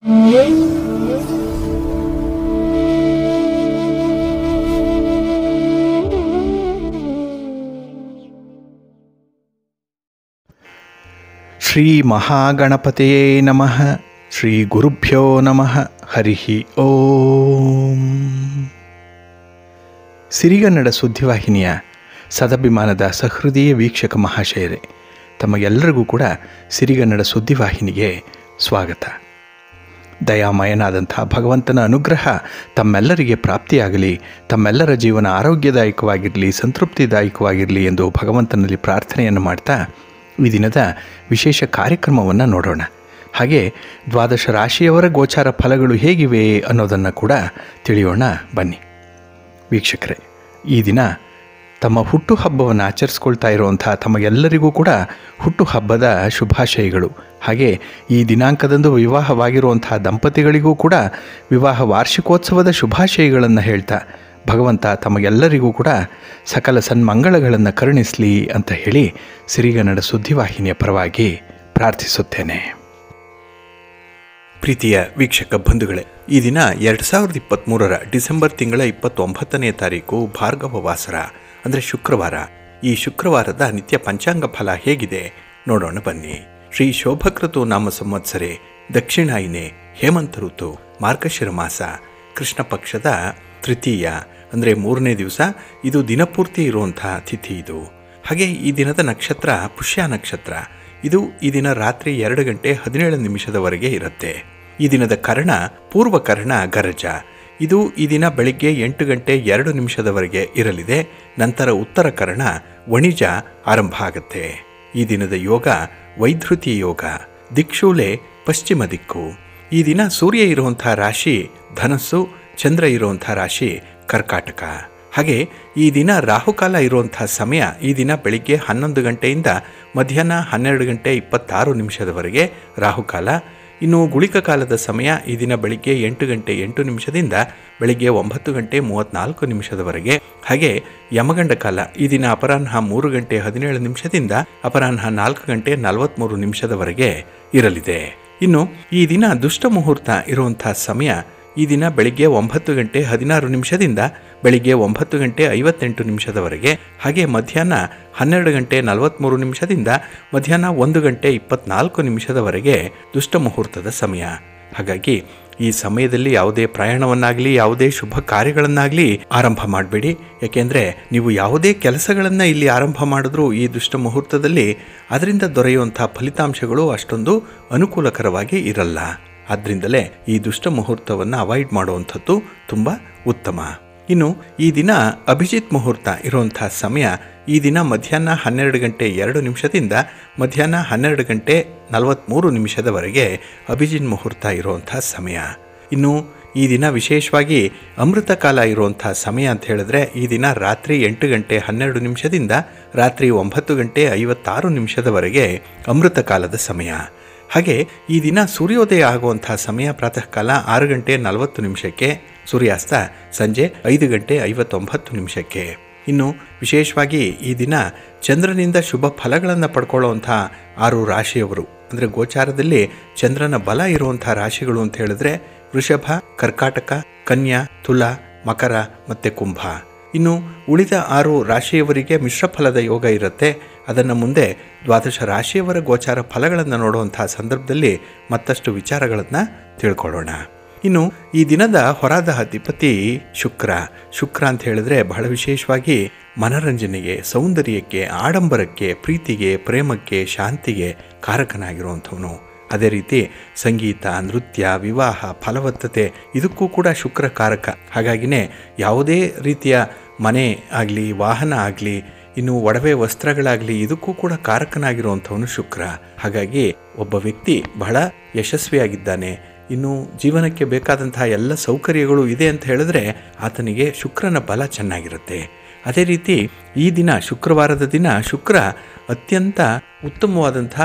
ಶ್ರೀ ಮಹಾಗಣಪತಿಯೇ ನಮಃ. ಶ್ರೀ ಗುರುಭ್ಯೋ ನಮಃ. ಹರಿ ಓಂ. ಸಿರಿಗನ್ನಡ ಸುದ್ದಿವಾಹಿನಿಯ ಸದಭಿಮಾನದ ಸಹೃದಯ ವೀಕ್ಷಕ ಮಹಾಶಯರೇ, ತಮಗೆಲ್ಲರಿಗೂ ಕೂಡ ಸಿರಿಗನ್ನಡ ಸುದ್ದಿವಾಹಿನಿಗೆ ಸ್ವಾಗತ. ದಯಾಮಯನಾದಂಥ ಭಗವಂತನ ಅನುಗ್ರಹ ತಮ್ಮೆಲ್ಲರಿಗೆ ಪ್ರಾಪ್ತಿಯಾಗಲಿ, ತಮ್ಮೆಲ್ಲರ ಜೀವನ ಆರೋಗ್ಯದಾಯಕವಾಗಿರಲಿ, ಸಂತೃಪ್ತಿದಾಯಕವಾಗಿರಲಿ ಎಂದು ಭಗವಂತನಲ್ಲಿ ಪ್ರಾರ್ಥನೆಯನ್ನು ಮಾಡ್ತಾ ಈ ದಿನದ ವಿಶೇಷ ಕಾರ್ಯಕ್ರಮವನ್ನು ನೋಡೋಣ. ಹಾಗೆ ದ್ವಾದಶ ರಾಶಿಯವರ ಗೋಚಾರ ಫಲಗಳು ಹೇಗಿವೆ ಅನ್ನೋದನ್ನು ಕೂಡ ತಿಳಿಯೋಣ ಬನ್ನಿ. ವೀಕ್ಷಕರೇ, ಈ ದಿನ ತಮ್ಮ ಹುಟ್ಟುಹಬ್ಬವನ್ನು ಆಚರಿಸ್ಕೊಳ್ತಾ ಇರುವಂಥ ತಮಗೆಲ್ಲರಿಗೂ ಕೂಡ ಹುಟ್ಟುಹಬ್ಬದ ಶುಭಾಶಯಗಳು. ಹಾಗೆ ಈ ದಿನಾಂಕದಂದು ವಿವಾಹವಾಗಿರುವಂಥ ದಂಪತಿಗಳಿಗೂ ಕೂಡ ವಿವಾಹ ವಾರ್ಷಿಕೋತ್ಸವದ ಶುಭಾಶಯಗಳನ್ನು ಹೇಳ್ತಾ ಭಗವಂತ ತಮಗೆಲ್ಲರಿಗೂ ಕೂಡ ಸಕಲ ಸನ್ಮಂಗಳಗಳನ್ನು ಕರುಣಿಸಲಿ ಅಂತ ಹೇಳಿ ಸಿರಿಗನ್ನಡ ಸುದ್ದಿವಾಹಿನಿಯ ಪರವಾಗಿ ಪ್ರಾರ್ಥಿಸುತ್ತೇನೆ. ಪ್ರೀತಿಯ ವೀಕ್ಷಕ ಬಂಧುಗಳೇ, ಈ ದಿನ 2023 ಡಿಸೆಂಬರ್ ತಿಂಗಳ 29ನೇ ತಾರೀಕು ಭಾರ್ಗವ ವಾಸರ ಅಂದರೆ ಶುಕ್ರವಾರ. ಈ ಶುಕ್ರವಾರದ ನಿತ್ಯ ಪಂಚಾಂಗ ಫಲ ಹೇಗಿದೆ ನೋಡೋಣ ಬನ್ನಿ. ಶ್ರೀ ಶೋಭಕೃತು ನಾಮ ಸಂವತ್ಸರೆ, ದಕ್ಷಿಣಾಯಿನೆ, ಹೇಮಂತ ಋತು, ಮಾರ್ಗಶಿರ ಮಾಸ, ಕೃಷ್ಣ ಪಕ್ಷದ ತೃತೀಯ ಅಂದರೆ 3ನೇ ದಿವಸ. ಇದು ದಿನಪೂರ್ತಿ ಇರುವಂಥ ತಿಥಿ ಇದು. ಹಾಗೆ ಈ ದಿನದ ನಕ್ಷತ್ರ ಪುಷ್ಯ ನಕ್ಷತ್ರ. ಇದು ಈ ದಿನ ರಾತ್ರಿ 2 ಗಂಟೆ 17 ನಿಮಿಷದವರೆಗೆ ಇರುತ್ತೆ. ಈ ದಿನದ ಕರ್ಣ ಪೂರ್ವಕರ್ಣ ಗರಜ. ಇದು ಈ ದಿನ ಬೆಳಿಗ್ಗೆ 8 ಗಂಟೆ 2 ನಿಮಿಷದವರೆಗೆ ಇರಲಿದೆ. ನಂತರ ಉತ್ತರ ಕರ್ಣ ವಣಿಜ ಆರಂಭ ಆಗುತ್ತೆ. ಈ ದಿನದ ಯೋಗ ವೈಧೃತಿ ಯೋಗ. ದಿಕ್ಷೂಲೆ ಪಶ್ಚಿಮ ದಿಕ್ಕು. ಈ ದಿನ ಸೂರ್ಯ ಇರುವಂಥ ರಾಶಿ ಧನಸ್ಸು, ಚಂದ್ರ ಇರುವಂಥ ರಾಶಿ ಕರ್ಕಾಟಕ. ಹಾಗೆ ಈ ದಿನ ರಾಹುಕಾಲ ಇರುವಂಥ ಸಮಯ ಈ ದಿನ ಬೆಳಿಗ್ಗೆ 11 ಗಂಟೆಯಿಂದ ಮಧ್ಯಾಹ್ನ 12 ಗಂಟೆ 26 ನಿಮಿಷದವರೆಗೆ ರಾಹುಕಾಲ. ಇನ್ನು ಗುಳಿಕ ಕಾಲದ ಸಮಯ ಈ ದಿನ ಬೆಳಿಗ್ಗೆ 8 ಗಂಟೆ 8 ನಿಮಿಷದಿಂದ ಬೆಳಿಗ್ಗೆ 9 ಗಂಟೆ 34 ನಿಮಿಷದವರೆಗೆ. ಹಾಗೆ ಯಮಗಂಡ ಕಾಲ ಈ ದಿನ ಅಪರಾಹ್ನ 3 ಗಂಟೆ 17 ನಿಮಿಷದಿಂದ ಅಪರಾಹ್ನ 4 ಗಂಟೆ 43 ನಿಮಿಷದವರೆಗೆ ಇರಲಿದೆ. ಇನ್ನು ಈ ದಿನ ದುಷ್ಟ ಮುಹೂರ್ತ ಇರುವಂಥ ಸಮಯ ಈ ದಿನ ಬೆಳಿಗ್ಗೆ 9 ಗಂಟೆ 16 ನಿಮಿಷದಿಂದ ಬೆಳಿಗ್ಗೆ 9 ಗಂಟೆ 58 ನಿಮಿಷದವರೆಗೆ. ಹಾಗೆ ಮಧ್ಯಾಹ್ನ 12 ಗಂಟೆ 43 ನಿಮಿಷದಿಂದ ಮಧ್ಯಾಹ್ನ 1 ಗಂಟೆ 24 ನಿಮಿಷದವರೆಗೆ ದುಷ್ಟ ಮುಹೂರ್ತದ ಸಮಯ. ಹಾಗಾಗಿ ಈ ಸಮಯದಲ್ಲಿ ಯಾವುದೇ ಪ್ರಯಾಣವನ್ನಾಗಲಿ ಯಾವುದೇ ಶುಭ ಕಾರ್ಯಗಳನ್ನಾಗಲಿ ಆರಂಭ ಮಾಡಬೇಡಿ. ಯಾಕೆಂದರೆ ನೀವು ಯಾವುದೇ ಕೆಲಸಗಳನ್ನು ಇಲ್ಲಿ ಆರಂಭ ಮಾಡಿದ್ರೂ ಈ ದುಷ್ಟ ಮುಹೂರ್ತದಲ್ಲಿ ಅದರಿಂದ ದೊರೆಯುವಂಥ ಫಲಿತಾಂಶಗಳು ಅಷ್ಟೊಂದು ಅನುಕೂಲಕರವಾಗಿ ಇರಲ್ಲ. ಆದ್ದರಿಂದಲೇ ಈ ದುಷ್ಟ ಮುಹೂರ್ತವನ್ನು ಅವಾಯ್ಡ್ ಮಾಡುವಂಥದ್ದು ತುಂಬ ಉತ್ತಮ. ಇನ್ನು ಈ ದಿನ ಅಭಿಜಿತ್ ಮುಹೂರ್ತ ಇರುವಂಥ ಸಮಯ ಈ ದಿನ ಮಧ್ಯಾಹ್ನ 12 ಗಂಟೆ 2 ನಿಮಿಷದಿಂದ ಮಧ್ಯಾಹ್ನ 12 ಗಂಟೆ 43 ನಿಮಿಷದವರೆಗೆ ಅಭಿಜಿತ್ ಮುಹೂರ್ತ ಇರುವಂಥ ಸಮಯ. ಇನ್ನು ಈ ದಿನ ವಿಶೇಷವಾಗಿ ಅಮೃತ ಕಾಲ ಇರುವಂಥ ಸಮಯ ಅಂತ ಹೇಳಿದ್ರೆ ಈ ದಿನ ರಾತ್ರಿ 8 ಗಂಟೆ 12 ನಿಮಿಷದಿಂದ ರಾತ್ರಿ 9 ಗಂಟೆ 56 ನಿಮಿಷದವರೆಗೆ ಅಮೃತ ಕಾಲದ ಸಮಯ. ಹಾಗೆ ಈ ದಿನ ಸೂರ್ಯೋದಯ ಆಗುವಂಥ ಸಮಯ ಪ್ರಾತಃ ಕಾಲ 6 ಗಂಟೆ 40 ನಿಮಿಷಕ್ಕೆ, ಸೂರ್ಯಾಸ್ತ ಸಂಜೆ 5 ಗಂಟೆ 59 ನಿಮಿಷಕ್ಕೆ. ಇನ್ನು ವಿಶೇಷವಾಗಿ ಈ ದಿನ ಚಂದ್ರನಿಂದ ಶುಭ ಫಲಗಳನ್ನು ಪಡ್ಕೊಳ್ಳುವಂಥ 6 ರಾಶಿಯವರು ಅಂದರೆ ಗೋಚಾರದಲ್ಲಿ ಚಂದ್ರನ ಬಲ ಇರುವಂಥ ರಾಶಿಗಳು ಅಂತ ಹೇಳಿದ್ರೆ ವೃಷಭ, ಕರ್ಕಾಟಕ, ಕನ್ಯಾ, ತುಲಾ, ಮಕರ ಮತ್ತು ಕುಂಭ. ಇನ್ನು ಉಳಿದ 6 ರಾಶಿಯವರಿಗೆ ಮಿಶ್ರ ಫಲದ ಯೋಗ ಇರುತ್ತೆ. ಅದನ್ನು ಮುಂದೆ ದ್ವಾದಶ ರಾಶಿಯವರ ಗೋಚಾರ ಫಲಗಳನ್ನು ನೋಡುವಂಥ ಸಂದರ್ಭದಲ್ಲಿ ಮತ್ತಷ್ಟು ವಿಚಾರಗಳನ್ನು ತಿಳ್ಕೊಳ್ಳೋಣ. ಇನ್ನು ಈ ದಿನದ ಹೊರಾದ ಅಧಿಪತಿ ಶುಕ್ರ ಅಂತ ಹೇಳಿದ್ರೆ ಬಹಳ ವಿಶೇಷವಾಗಿ ಮನರಂಜನೆಗೆ, ಸೌಂದರ್ಯಕ್ಕೆ, ಆಡಂಬರಕ್ಕೆ, ಪ್ರೀತಿಗೆ, ಪ್ರೇಮಕ್ಕೆ, ಶಾಂತಿಗೆ ಕಾರಕನಾಗಿರುವಂಥವನು. ಅದೇ ರೀತಿ ಸಂಗೀತ, ನೃತ್ಯ, ವಿವಾಹ, ಫಲವತ್ತತೆ ಇದಕ್ಕೂ ಕೂಡ ಶುಕ್ರ ಕಾರಕ. ಹಾಗಾಗಿನೇ ಯಾವುದೇ ರೀತಿಯ ಮನೆ ಆಗಲಿ, ವಾಹನ ಆಗಲಿ, ಇನ್ನು ಒಡವೆ ವಸ್ತ್ರಗಳಾಗಲಿ ಇದಕ್ಕೂ ಕೂಡ ಕಾರಕನಾಗಿರುವಂಥವನು ಶುಕ್ರ. ಹಾಗಾಗಿ ಒಬ್ಬ ವ್ಯಕ್ತಿ ಬಹಳ ಯಶಸ್ವಿಯಾಗಿದ್ದಾನೆ, ಇನ್ನು ಜೀವನಕ್ಕೆ ಬೇಕಾದಂತಹ ಎಲ್ಲ ಸೌಕರ್ಯಗಳು ಇದೆ ಅಂತ ಹೇಳಿದ್ರೆ ಆತನಿಗೆ ಶುಕ್ರನ ಬಲ ಚೆನ್ನಾಗಿರುತ್ತೆ. ಅದೇ ರೀತಿ ಈ ದಿನ ಶುಕ್ರವಾರದ ದಿನ ಶುಕ್ರ ಅತ್ಯಂತ ಉತ್ತಮವಾದಂಥ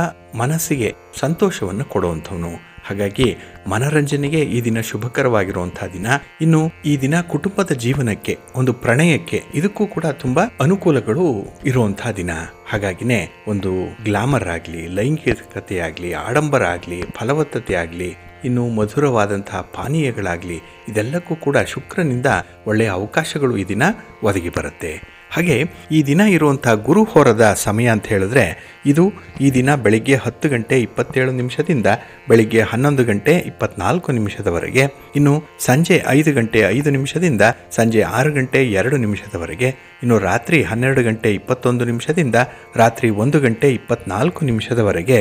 ಮನಸ್ಸಿಗೆ ಸಂತೋಷವನ್ನು ಕೊಡುವಂಥವನು. ಹಾಗಾಗಿ ಮನರಂಜನೆಗೆ ಈ ದಿನ ಶುಭಕರವಾಗಿರುವಂತಹ ದಿನ. ಇನ್ನು ಈ ದಿನ ಕುಟುಂಬದ ಜೀವನಕ್ಕೆ, ಒಂದು ಪ್ರಣಯಕ್ಕೆ ಇದಕ್ಕೂ ಕೂಡ ತುಂಬಾ ಅನುಕೂಲಗಳು ಇರುವಂತಹ ದಿನ. ಹಾಗಾಗಿನೇ ಒಂದು ಗ್ಲಾಮರ್ ಆಗಲಿ, ಲೈಂಗಿಕತೆ ಆಗಲಿ, ಆಡಂಬರ ಆಗಲಿ, ಫಲವತ್ತತೆ ಆಗಲಿ ಇನ್ನು ಮಧುರವಾದಂತಹ ಪಾನೀಯಗಳಾಗಲಿ ಇದೆಲ್ಲಕ್ಕೂ ಕೂಡ ಶುಕ್ರನಿಂದ ಒಳ್ಳೆಯ ಅವಕಾಶಗಳು ಈ ದಿನ ಒದಗಿ ಬರುತ್ತೆ. ಹಾಗೆ ಈ ದಿನ ಇರುವಂಥ ಗುರುಹೋರದ ಸಮಯ ಅಂತ ಹೇಳಿದ್ರೆ ಇದು ಈ ದಿನ ಬೆಳಿಗ್ಗೆ 10 ಗಂಟೆ 27 ನಿಮಿಷದಿಂದ ಬೆಳಿಗ್ಗೆ 11 ಗಂಟೆ 24 ನಿಮಿಷದವರೆಗೆ, ಇನ್ನು ಸಂಜೆ 5 ಗಂಟೆ 5 ನಿಮಿಷದಿಂದ ಸಂಜೆ 6 ಗಂಟೆ 2 ನಿಮಿಷದವರೆಗೆ, ಇನ್ನು ರಾತ್ರಿ 12 ಗಂಟೆ 21 ನಿಮಿಷದಿಂದ ರಾತ್ರಿ 1 ಗಂಟೆ 24 ನಿಮಿಷದವರೆಗೆ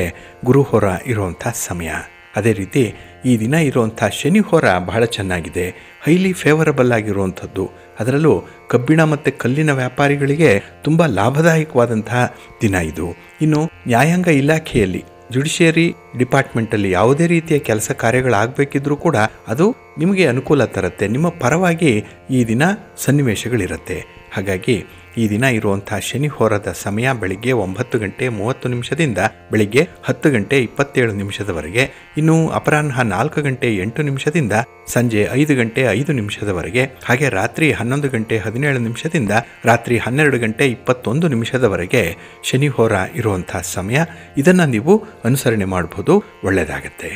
ಗುರುಹೋರ ಇರುವಂಥ ಸಮಯ. ಅದೇ ರೀತಿ ಈ ದಿನ ಇರುವಂಥ ಶನಿ ಹೋರ ಬಹಳ ಚೆನ್ನಾಗಿದೆ, ಹೈಲಿ ಫೇವರಬಲ್ ಆಗಿರುವಂಥದ್ದು. ಅದರಲ್ಲೂ ಕಬ್ಬಿಣ ಮತ್ತು ಕಲ್ಲಿನ ವ್ಯಾಪಾರಿಗಳಿಗೆ ತುಂಬ ಲಾಭದಾಯಕವಾದಂತಹ ದಿನ ಇದು. ಇನ್ನು ನ್ಯಾಯಾಂಗ ಇಲಾಖೆಯಲ್ಲಿ ಜುಡಿಷಿಯರಿ ಡಿಪಾರ್ಟ್ಮೆಂಟಲ್ಲಿ ಯಾವುದೇ ರೀತಿಯ ಕೆಲಸ ಕಾರ್ಯಗಳಾಗಬೇಕಿದ್ರೂ ಕೂಡ ಅದು ನಿಮಗೆ ಅನುಕೂಲ ತರುತ್ತೆ, ನಿಮ್ಮ ಪರವಾಗಿ ಈ ದಿನ ಸನ್ನಿವೇಶಗಳಿರುತ್ತೆ. ಹಾಗಾಗಿ ಈ ದಿನ ಇರುವಂಥ ಶನಿ ಹೋರದ ಸಮಯ ಬೆಳಿಗ್ಗೆ 9 ಗಂಟೆ 30 ನಿಮಿಷದಿಂದ ಬೆಳಿಗ್ಗೆ 10 ಗಂಟೆ 27 ನಿಮಿಷದವರೆಗೆ, ಇನ್ನು ಅಪರಾಹ್ನ 4 ಗಂಟೆ 8 ನಿಮಿಷದಿಂದ ಸಂಜೆ 5 ಗಂಟೆ 5 ನಿಮಿಷದವರೆಗೆ, ಹಾಗೆ ರಾತ್ರಿ 11 ಗಂಟೆ 17 ನಿಮಿಷದಿಂದ ರಾತ್ರಿ 12 ಗಂಟೆ 21 ನಿಮಿಷದವರೆಗೆ ಶನಿ ಹೋರ ಇರುವಂಥ ಸಮಯ. ಇದನ್ನು ನೀವು ಅನುಸರಣೆ ಮಾಡಬಹುದು, ಒಳ್ಳೆಯದಾಗತ್ತೆ,